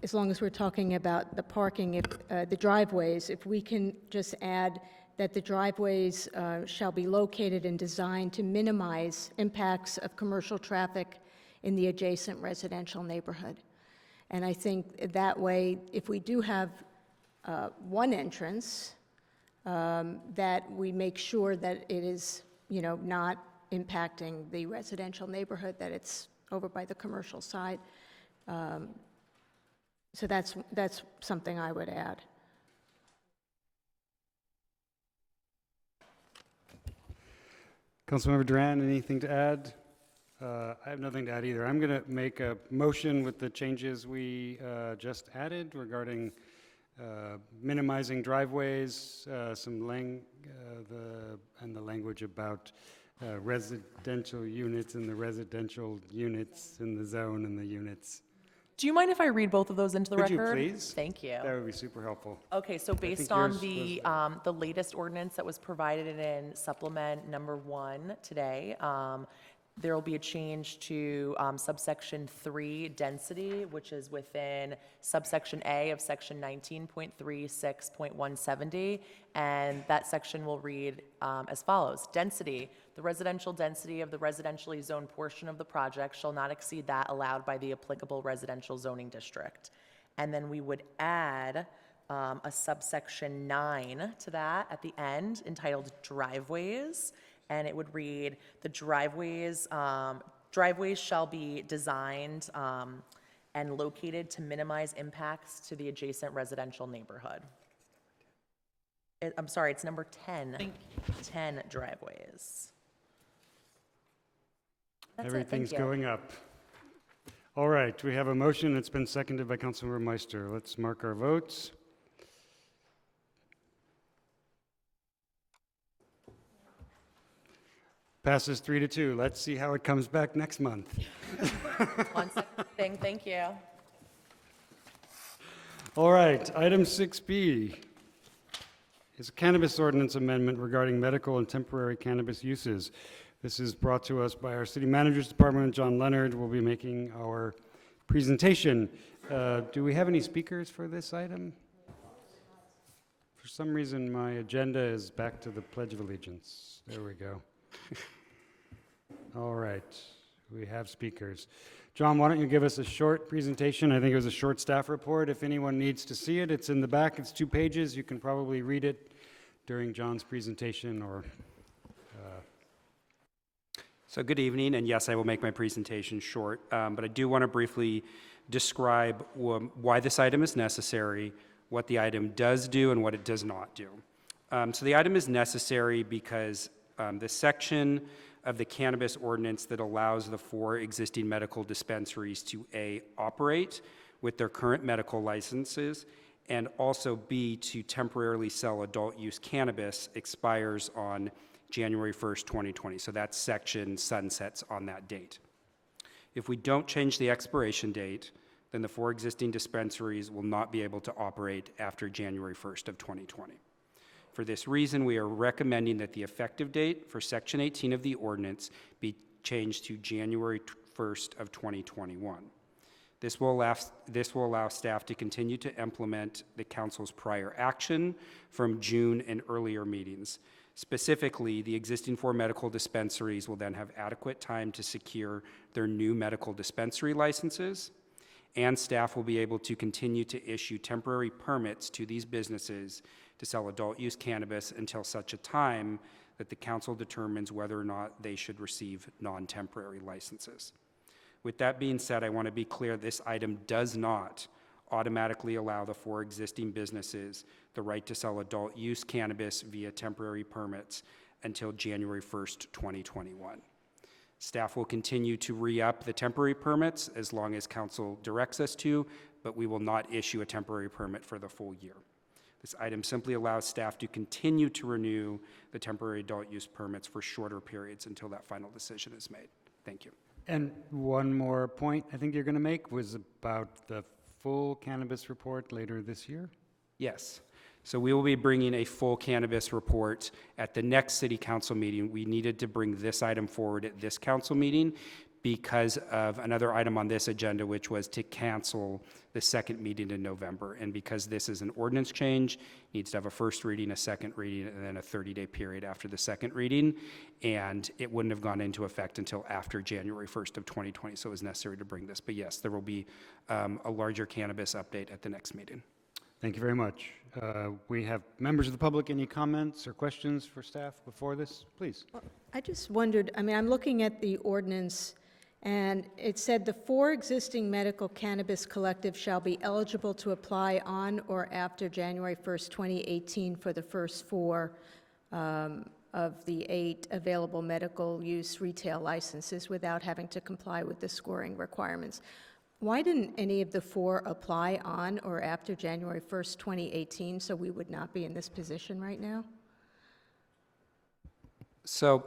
as long as we're talking about the parking, if the driveways, if we can just add that the driveways shall be located and designed to minimize impacts of commercial traffic in the adjacent residential neighborhood. And I think that way, if we do have one entrance, that we make sure that it is, not impacting the residential neighborhood, that it's over by the commercial side. So that's something I would add. Councilmember Duran, anything to add? I have nothing to add either. I'm going to make a motion with the changes we just added regarding minimizing driveways, and the language about residential units and the residential units in the zone and the units. Do you mind if I read both of those into the Could record? you please? Thank you. That would be super helpful. Okay, so based on the latest ordinance that was provided in supplement number 1 today, there will be a change to subsection 3 density, which is within subsection A of section 19.36.170, and that section will read as follows. Density. The residential density of the residentially zoned portion of the project shall not exceed that allowed by the applicable residential zoning district. And then we would add a subsection 9 to that at the end entitled driveways. And it would read, the driveways shall be designed and located to minimize impacts to the adjacent residential neighborhood. I'm sorry, it's number 10. 10 driveways. That's it, thank Everything's you. going up. All right, we have a motion. It's been seconded by Councilmember Meister. Let's mark our votes. Passes 3-2. Let's see how it comes back next month. One second thing, thank you. All right, item 6B is a cannabis ordinance amendment regarding medical and temporary cannabis uses. This is brought to us by our City Manager's Department. John Leonard will be making our presentation. Do we have any speakers for this item? For some reason, my agenda is back to the Pledge of Allegiance. There we go. All right, we have speakers. John, why don't you give us a short presentation? I think it was a short staff report. If anyone needs to see it, it's in the back. It's 2 pages. You can probably read it during John's presentation or... So good evening, and yes, I will make my presentation short, but I do want to briefly describe why this item is necessary, what the item does do, and what it does not do. So the item is necessary because the section of the cannabis ordinance that allows the 4 existing medical dispensaries to A, operate with their current medical licenses, and also B, to temporarily sell adult use cannabis expires on January 1st, 2020. So that section sunsets on that date. If we don't change the expiration date, then the 4 existing dispensaries will not be able to operate after January 1st of 2020. For this reason, we are recommending that the effective date for Section 18 of the ordinance be changed to January 1st of 2021. This will allow staff to continue to implement the council's prior action from June and earlier meetings. Specifically, the existing 4 medical dispensaries will then have adequate time to secure their new medical dispensary licenses, and staff will be able to continue to issue temporary permits to these businesses to sell adult use cannabis until such a time that the council determines whether or not they should receive non-temporary licenses. With that being said, I want to be clear, this item does not automatically allow the 4 existing businesses the right to sell adult use cannabis via temporary permits until January 1st, 2021. Staff will continue to re-up the temporary permits as long as council directs us to, but we will not issue a temporary permit for the full year. This item simply allows staff to continue to renew the temporary adult use permits for shorter periods until that final decision is made. Thank you. And one more point I think you're going to make was about the full cannabis report later this year? Yes. So we will be bringing a full cannabis report at the next city council meeting. We needed to bring this item forward at this council meeting because of another item on this agenda, which was to cancel the second meeting in November. And because this is an ordinance change, needs to have a first reading, a second reading, and then a 30-day period after the second reading. And it wouldn't have gone into effect until after January 1st of 2020, so it was necessary to bring this. But yes, there will be a larger cannabis update at the next meeting. Thank you very much. We have members of the public. Any comments or questions for staff before this? Please. I just wondered, I mean, I'm looking at the ordinance, and it said the 4 existing medical cannabis collectives shall be eligible to apply on or after January 1st, 2018 for the first 4 of the 8 available medical use retail licenses without having to comply with the scoring requirements. Why didn't any of the 4 apply on or after January 1st, 2018, so we would not be in this position right now? So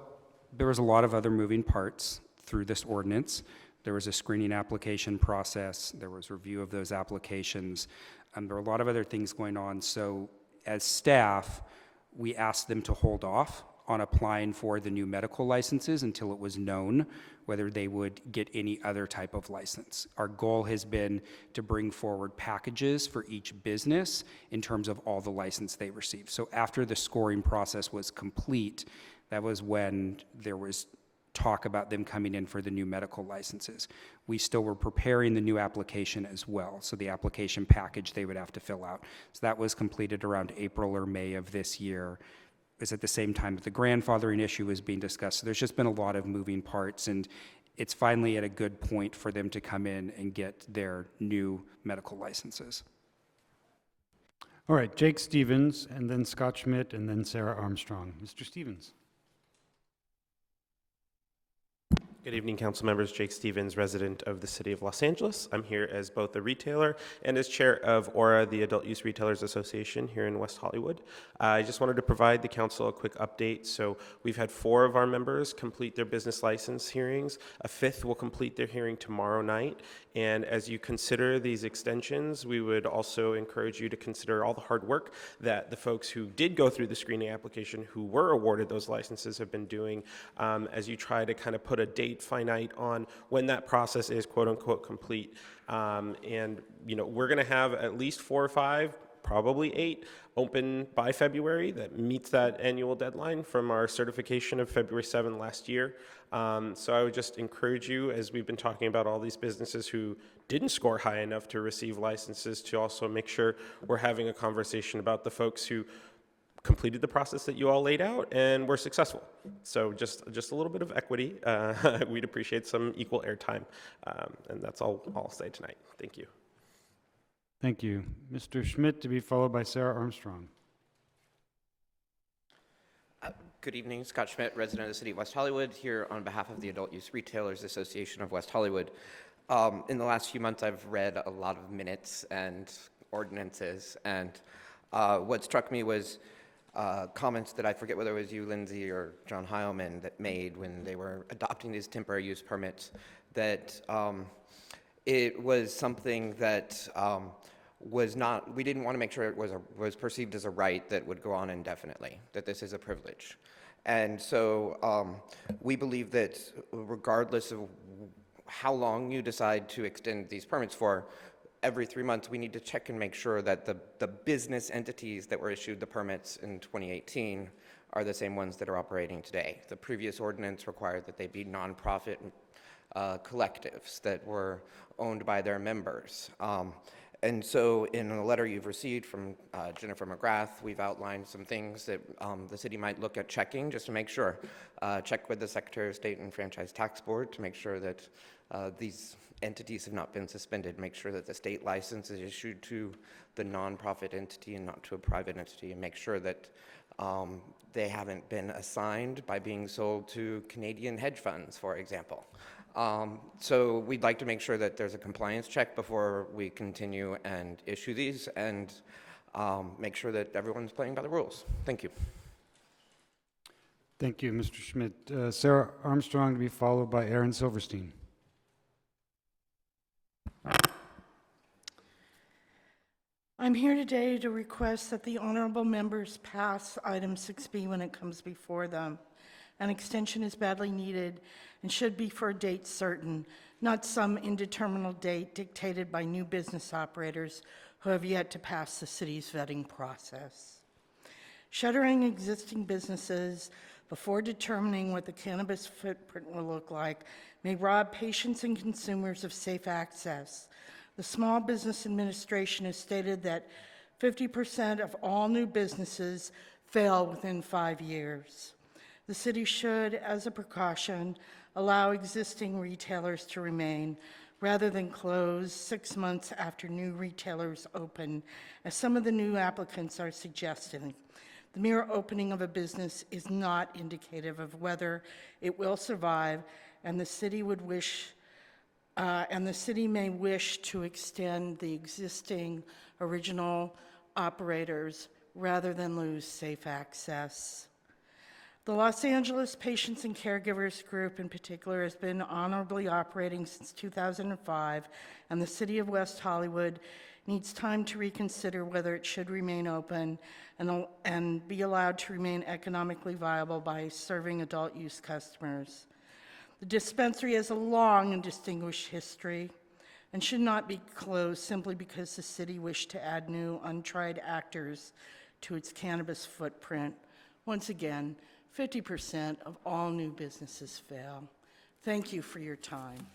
there was a lot of other moving parts through this ordinance. There was a screening application process. There was review of those applications. There were a lot of other things going on. So as staff, we asked them to hold off on applying for the new medical licenses until it was known whether they would get any other type of license. Our goal has been to bring forward packages for each business in terms of all the license they received. So after the scoring process was complete, that was when there was talk about them coming in for the new medical licenses. We still were preparing the new application as well, so the application package they would have to fill out. So that was completed around April or May of this year. It was at the same time that the grandfathering issue was being discussed. So there's just been a lot of moving parts, and it's finally at a good point for them to come in and get their new medical licenses. All right, Jake Stevens, and then Scott Schmidt, and then Sarah Armstrong. Mr. Stevens. Good evening, council members. Jake Stevens, resident of the city of Los Angeles. I'm here as both a retailer and as chair of ORA, the Adult Use Retailers Association here in West Hollywood. I just wanted to provide the council a quick update. So we've had 4 of our members complete their business license hearings. A 5th will complete their hearing tomorrow night. And as you consider these extensions, we would also encourage you to consider all the hard work that the folks who did go through the screening application, who were awarded those licenses, have been doing as you try to kind of put a date finite on when that process is quote unquote complete. And you know, we're going to have at least 4 or 5, probably 8 open by February that meets that annual deadline from our certification of February 7 last year. So I would just encourage you, as we've been talking about all these businesses who didn't score high enough to receive licenses, to also make sure we're having a conversation about the folks who completed the process that you all laid out and were successful. So just a little bit of equity. We'd appreciate some equal airtime. And that's all I'll say tonight. Thank you. Thank you. Mr. Schmidt, to be followed by Sarah Armstrong. Good evening, Scott Schmidt, resident of the city of West Hollywood, here on behalf of the Adult Use Retailers Association of West Hollywood. In the last few months, I've read a lot of minutes and ordinances, and what struck me was comments that I forget whether it was you, Lindsay, or John Heilman that made when they were adopting these temporary use permits, that it was something that was not, we didn't want to make sure it was perceived as a right that would go on indefinitely, that this is a privilege. And so we believe that regardless of how long you decide to extend these permits for, every 3 months we need to check and make sure that the business entities that were issued the permits in 2018 are the same ones that are operating today. The previous ordinance required that they be nonprofit collectives that were owned by their members. And so in a letter you've received from Jennifer McGrath, we've outlined some things that the city might look at checking just to make sure. Check with the Secretary of State and Franchise Tax Board to make sure that these entities have not been suspended. Make sure that the state license is issued to the nonprofit entity and not to a private entity, and make sure that they haven't been assigned by being sold to Canadian hedge funds, for example. So we'd like to make sure that there's a compliance check before we continue and issue these, and make sure that everyone's playing by the rules. Thank you. Thank you, Mr. Schmidt. Sarah Armstrong, to be followed by Aaron Silverstein. I'm here today to request that the honorable members pass item 6B when it comes before them. An extension is badly needed and should be for a date certain, not some indeterminate date dictated by new business operators who have yet to pass the city's vetting process. Shuttering existing businesses before determining what the cannabis footprint will look like may rob patients and consumers of safe access. The Small Business Administration has stated that 50% of all new businesses fail within 5 years. The city should, as a precaution, allow existing retailers to remain rather than close 6 months after new retailers open, as some of the new applicants are suggesting. The mere opening of a business is not indicative of whether it will survive, and the city would wish the city may wish to extend the existing original operators rather than lose safe access. The Los Angeles Patients and Caregivers Group in particular has been honorably operating since 2005, and the city of West Hollywood needs time to reconsider whether it should remain open and be allowed to remain economically viable by serving adult use customers. The dispensary has a long and distinguished history and should not be closed simply because the city wished to add new, untried actors to its cannabis footprint. Once again, 50% of all new businesses fail. Thank you for your time.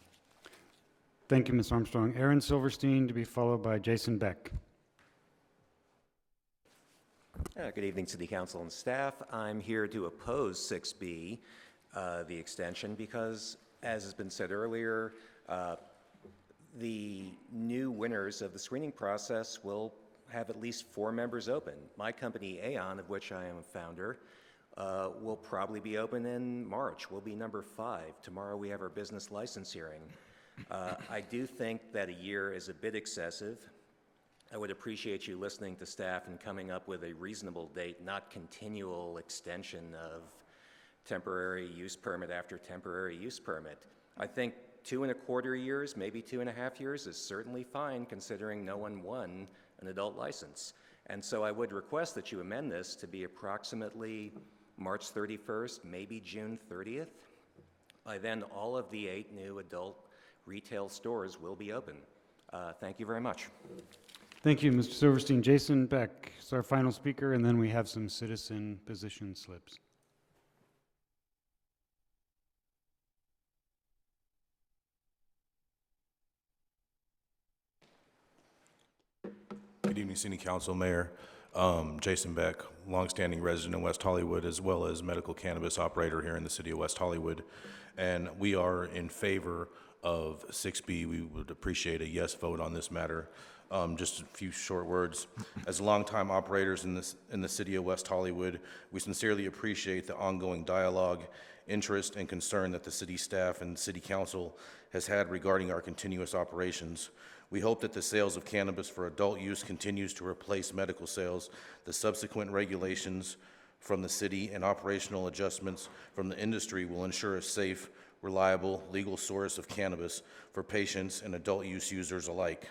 Thank you, Ms. Armstrong. Aaron Silverstein, to be followed by Jason Beck. Good evening, City Council and staff. I'm here to oppose 6B, the extension, because, as has been said earlier, the new winners of the screening process will have at least 4 members open. My company, Aon, of which I am a founder, will probably be open in March. We'll be number 5. Tomorrow we have our business license hearing. I do think that a year is a bit excessive. I would appreciate you listening to staff and coming up with a reasonable date, not continual extension of temporary use permit after temporary use permit. I think 2.25 years, maybe 2.5 years is certainly fine considering no one won an adult license. And so I would request that you amend this to be approximately March 31st, maybe June 30th. By then, all of the 8 new adult retail stores will be open. Thank you very much. Thank you, Mr. Silverstein. Jason Beck is our final speaker, and then we have some citizen position slips. Good evening, City Council, Mayor. Jason Beck, longstanding resident in West Hollywood, as well as medical cannabis operator here in the city of West Hollywood. And we are in favor of 6B. We would appreciate a yes vote on this matter. Just a few short words. As longtime operators in the city of West Hollywood, we sincerely appreciate the ongoing dialogue, interest, and concern that the city staff and city council has had regarding our continuous operations. We hope that the sales of cannabis for adult use continues to replace medical sales. The subsequent regulations from the city and operational adjustments from the industry will ensure a safe, reliable, legal source of cannabis for patients and adult use users alike.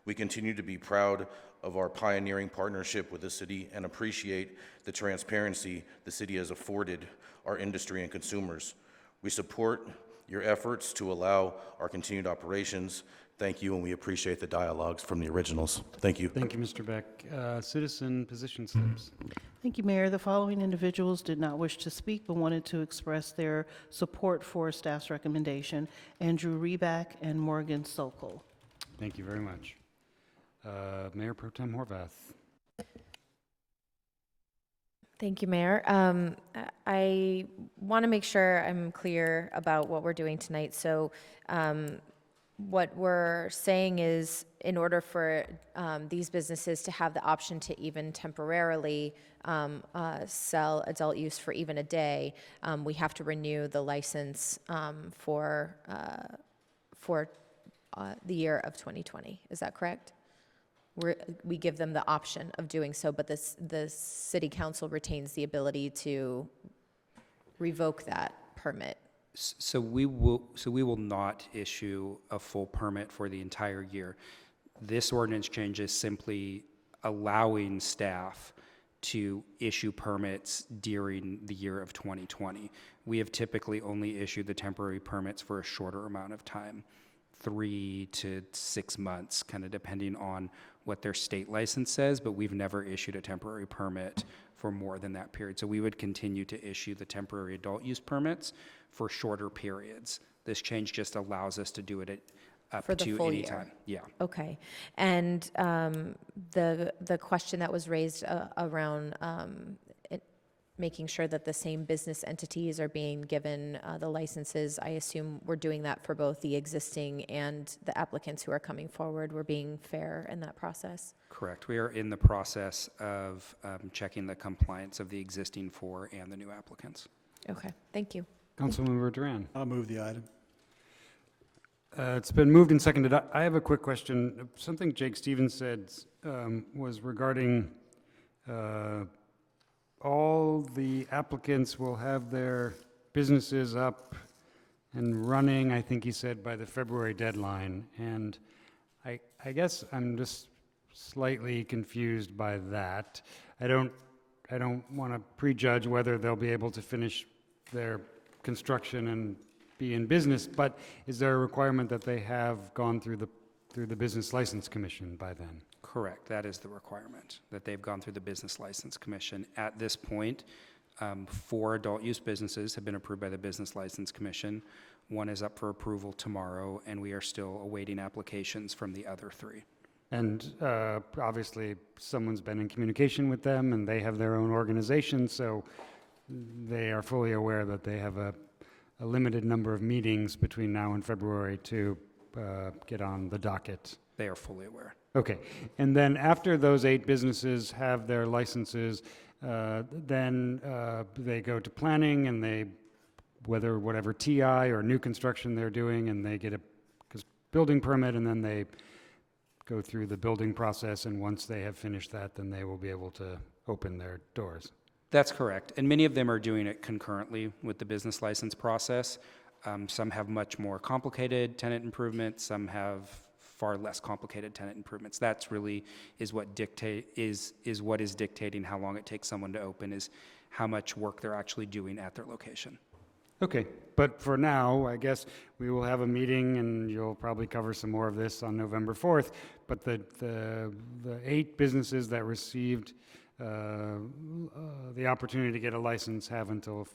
We continue to be proud of our pioneering partnership with the city and appreciate the transparency the city has afforded our industry and consumers. We support your efforts to allow our continued operations. Thank you, and we appreciate the dialogues from the originals. Thank you. Thank you, Mr. Beck. Citizen position slips. Thank you, Mayor. The following individuals did not wish to speak but wanted to express their support for staff's recommendation: Andrew Reback and Morgan Sokol. Thank you very much. Mayor Pro Tem Horvath. Thank you, Mayor. I want to make sure I'm clear about what we're doing tonight. So what we're saying is, in order for these businesses to have the option to even temporarily sell adult use for even a day, we have to renew the license for the year of 2020. Is that correct? We give them the option of doing so, but the city council retains the ability to revoke that permit. So we will not issue a full permit for the entire year. This ordinance change is simply allowing staff to issue permits during the year of 2020. We have typically only issued the temporary permits for a shorter amount of time, 3 to 6 months, kind of depending on what their state license says, but we've never issued a temporary permit for more than that period. So we would continue to issue the temporary adult use permits for shorter periods. This change just allows us to do it at up For the to full any year. time. Yeah. Okay. And the question that was raised around making sure that the same business entities are being given the licenses, I assume we're doing that for both the existing and the applicants who are coming forward. We're being fair in that process. Correct. We are in the process of checking the compliance of the existing 4 and the new applicants. Okay. Thank you. Councilmember Duran. I'll move the item. It's been moved and seconded. I have a quick question. Something Jake Stevens said was regarding all the applicants will have their businesses up and running, I think he said, by the February deadline. And I guess I'm just slightly confused by that. I don't want to prejudge whether they'll be able to finish their construction and be in business, but is there a requirement that they have gone through the Business License Commission by then? Correct. That is the requirement, that they've gone through the Business License Commission. At this point, 4 adult use businesses have been approved by the Business License Commission. 1 is up for approval tomorrow, and we are still awaiting applications from the other 3. And obviously, someone's been in communication with them, and they have their own organization, so they are fully aware that they have a limited number of meetings between now and February to get on the docket. They are fully aware. Okay, and then after those 8 businesses have their licenses, then they go to planning and they, whatever TI or new construction they're doing, and they get a building permit, and then they go through the building process, and once they have finished that, then they will be able to open their doors. That's correct. And many of them are doing it concurrently with the business license process. Some have much more complicated tenant improvements, some have far less complicated tenant improvements. That's really is what is dictating how long it takes someone to open, is how much work they're actually doing at their location. Okay, but for now, I guess we will have a meeting, and you'll probably cover some more of this on November 4th, but the 8 businesses that received the opportunity to get a license have until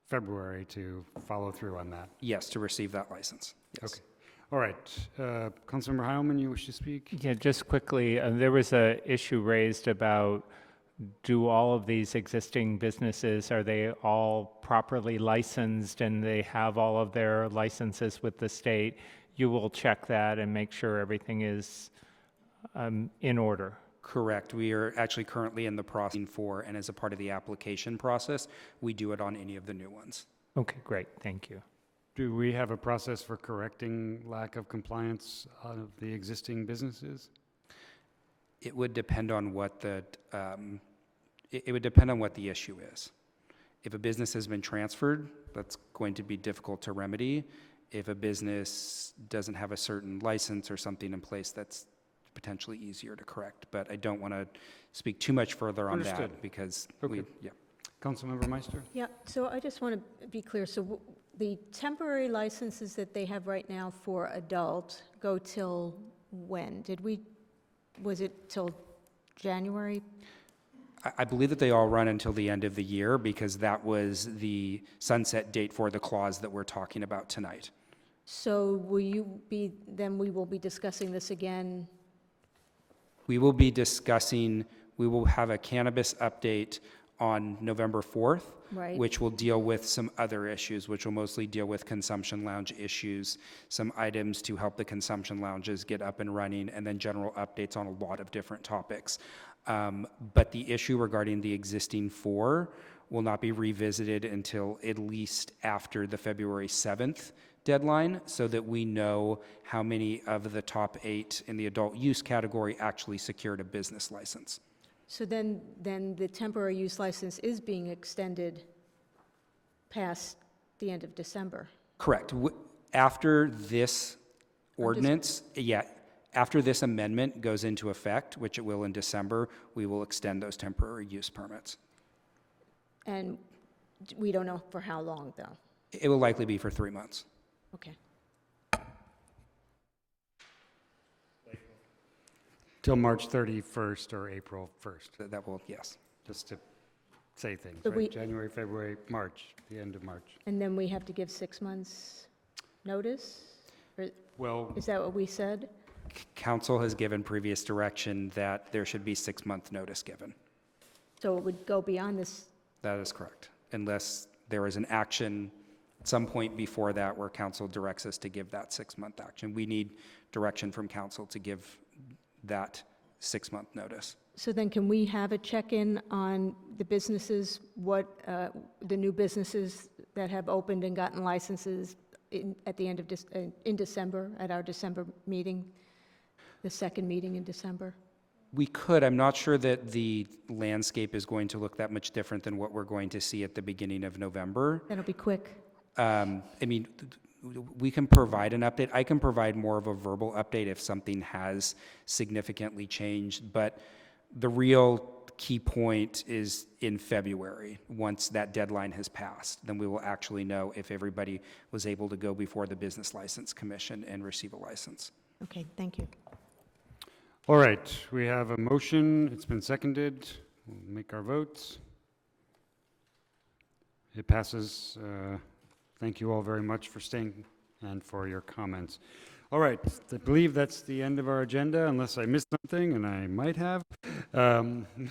February to follow through on that. Yes, to receive that license. Yes. Okay. All right. Councilmember Heilman, you wish to speak? Yeah, just quickly, there was an issue raised about, do all of these existing businesses, are they all properly licensed and they have all of their licenses with the state? You will check that and make sure everything is in order. Correct. We are actually currently in the process for, and as a part of the application process, we do it on any of the new ones. Okay, great. Thank you. Do we have a process for correcting lack of compliance of the existing businesses? It would depend on what the it would depend on what the issue is. If a business has been transferred, that's going to be difficult to remedy. If a business doesn't have a certain license or something in place, that's potentially easier to correct. But I don't want to speak too much further on Understood. that because Okay. yeah. Councilmember Meister? Yeah, so I just want to be clear. So the temporary licenses that they have right now for adult go till when? Was it till January? I believe that they all run until the end of the year because that was the sunset date for the clause that we're talking about tonight. So we will be discussing this again? We will be discussing, we will have a cannabis update on November 4th, Right. which will deal with some other issues, which will mostly deal with consumption lounge issues, some items to help the consumption lounges get up and running, and then general updates on a lot of different topics. But the issue regarding the existing 4 will not be revisited until at least after the February 7th deadline, so that we know how many of the top 8 in the adult use category actually secured a business license. So then the temporary use license is being extended past the end of December? Correct. After this ordinance, after this amendment goes into effect, which it will in December, we will extend those temporary use permits. And we don't know for how long, though? It will likely be for 3 months. Okay. Till March 31st or April 1st. That will, yes. Just to say things, So right? January, February, March, the end of March. And then we have to give 6 months' notice? Or Well, is that what we said? Council has given previous direction that there should be 6-month notice given. So it would go beyond this? That is correct, unless there is an action at some point before that where council directs us to give that 6-month action. We need direction from council to give that 6-month notice. So then can we have a check-in on the businesses, the new businesses that have opened and gotten licenses at the end of in December, at our December meeting, the second meeting in December? We could. I'm not sure that the landscape is going to look that much different than what we're going to see at the beginning of November. That'll be quick. I mean, we can provide an update. I can provide more of a verbal update if something has significantly changed, but the real key point is in February. Once that deadline has passed, then we will actually know if everybody was able to go before the Business License Commission and receive a license. Okay, thank you. all right, we have a motion. It's been seconded. We'll make our votes. It passes. Thank you all very much for staying and for your comments. All right, I believe that's the end of our agenda, unless I missed something, and I might have.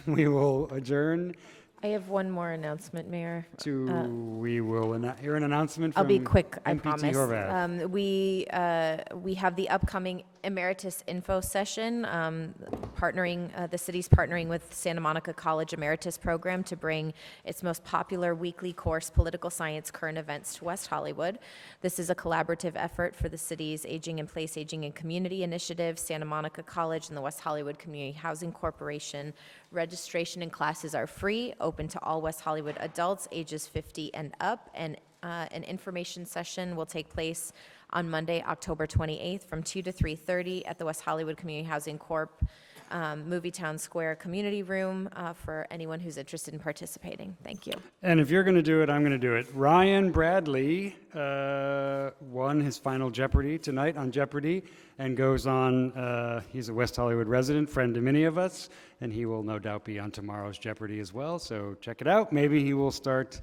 We will adjourn. I have one more announcement, Mayor. We will hear an announcement from I'll be quick, I MPT promise. Horvath. We have the upcoming Emeritus Info Session, the city's partnering with Santa Monica College Emeritus Program to bring its most popular weekly course, Political Science Current Events, to West Hollywood. This is a collaborative effort for the city's Aging in Place, Aging in Community Initiative, Santa Monica College, and the West Hollywood Community Housing Corporation. Registration and classes are free, open to all West Hollywood adults ages 50 and up, and an information session will take place on Monday, October 28th from 2 to 3:30 at the West Hollywood Community Housing Corp. Movietown Square Community Room for anyone who's interested in participating. Thank you. And if you're going to do it, I'm going to do it. Ryan Bradley won his final Jeopardy tonight on Jeopardy and goes on, he's a West Hollywood resident, friend to many of us, and he will no doubt be on tomorrow's Jeopardy as well, so check it out. Maybe he will start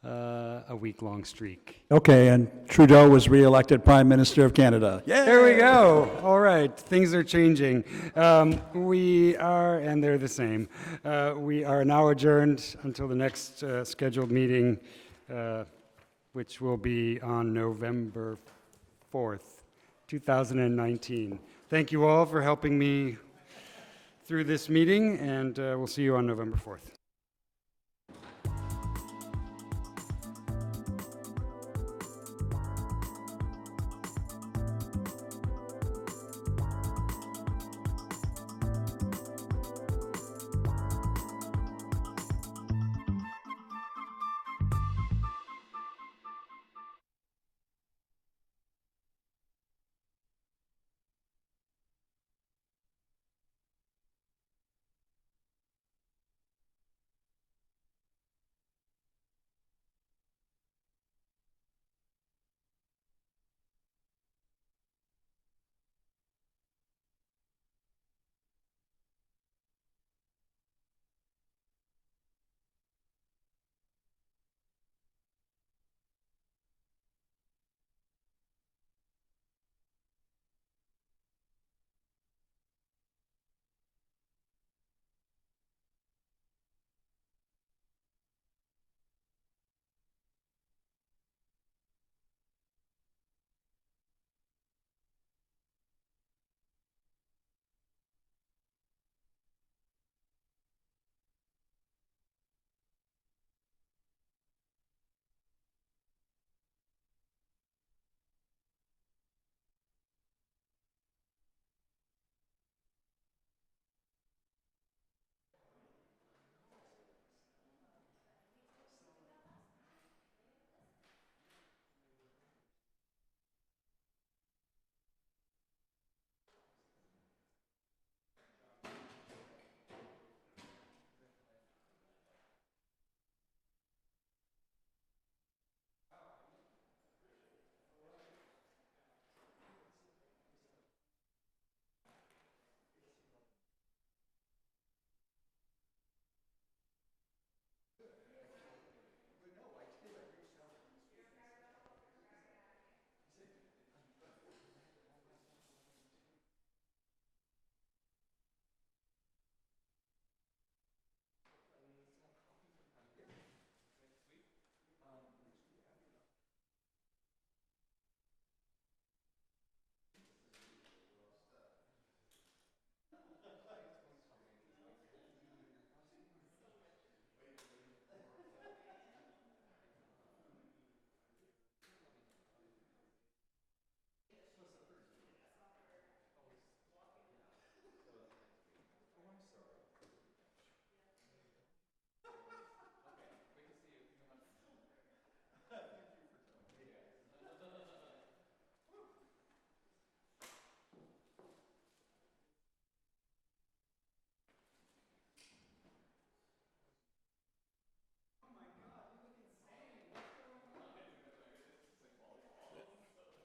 a week-long streak. Okay, and Trudeau was re-elected Prime Minister of Canada. Yeah. There we go. All right, things are changing. And they're the same. We are now adjourned until the next scheduled meeting, which will be on November 4th, 2019. Thank you all for helping me through this meeting, and we'll see you on November 4th.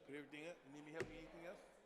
Good evening. Need me help with anything else?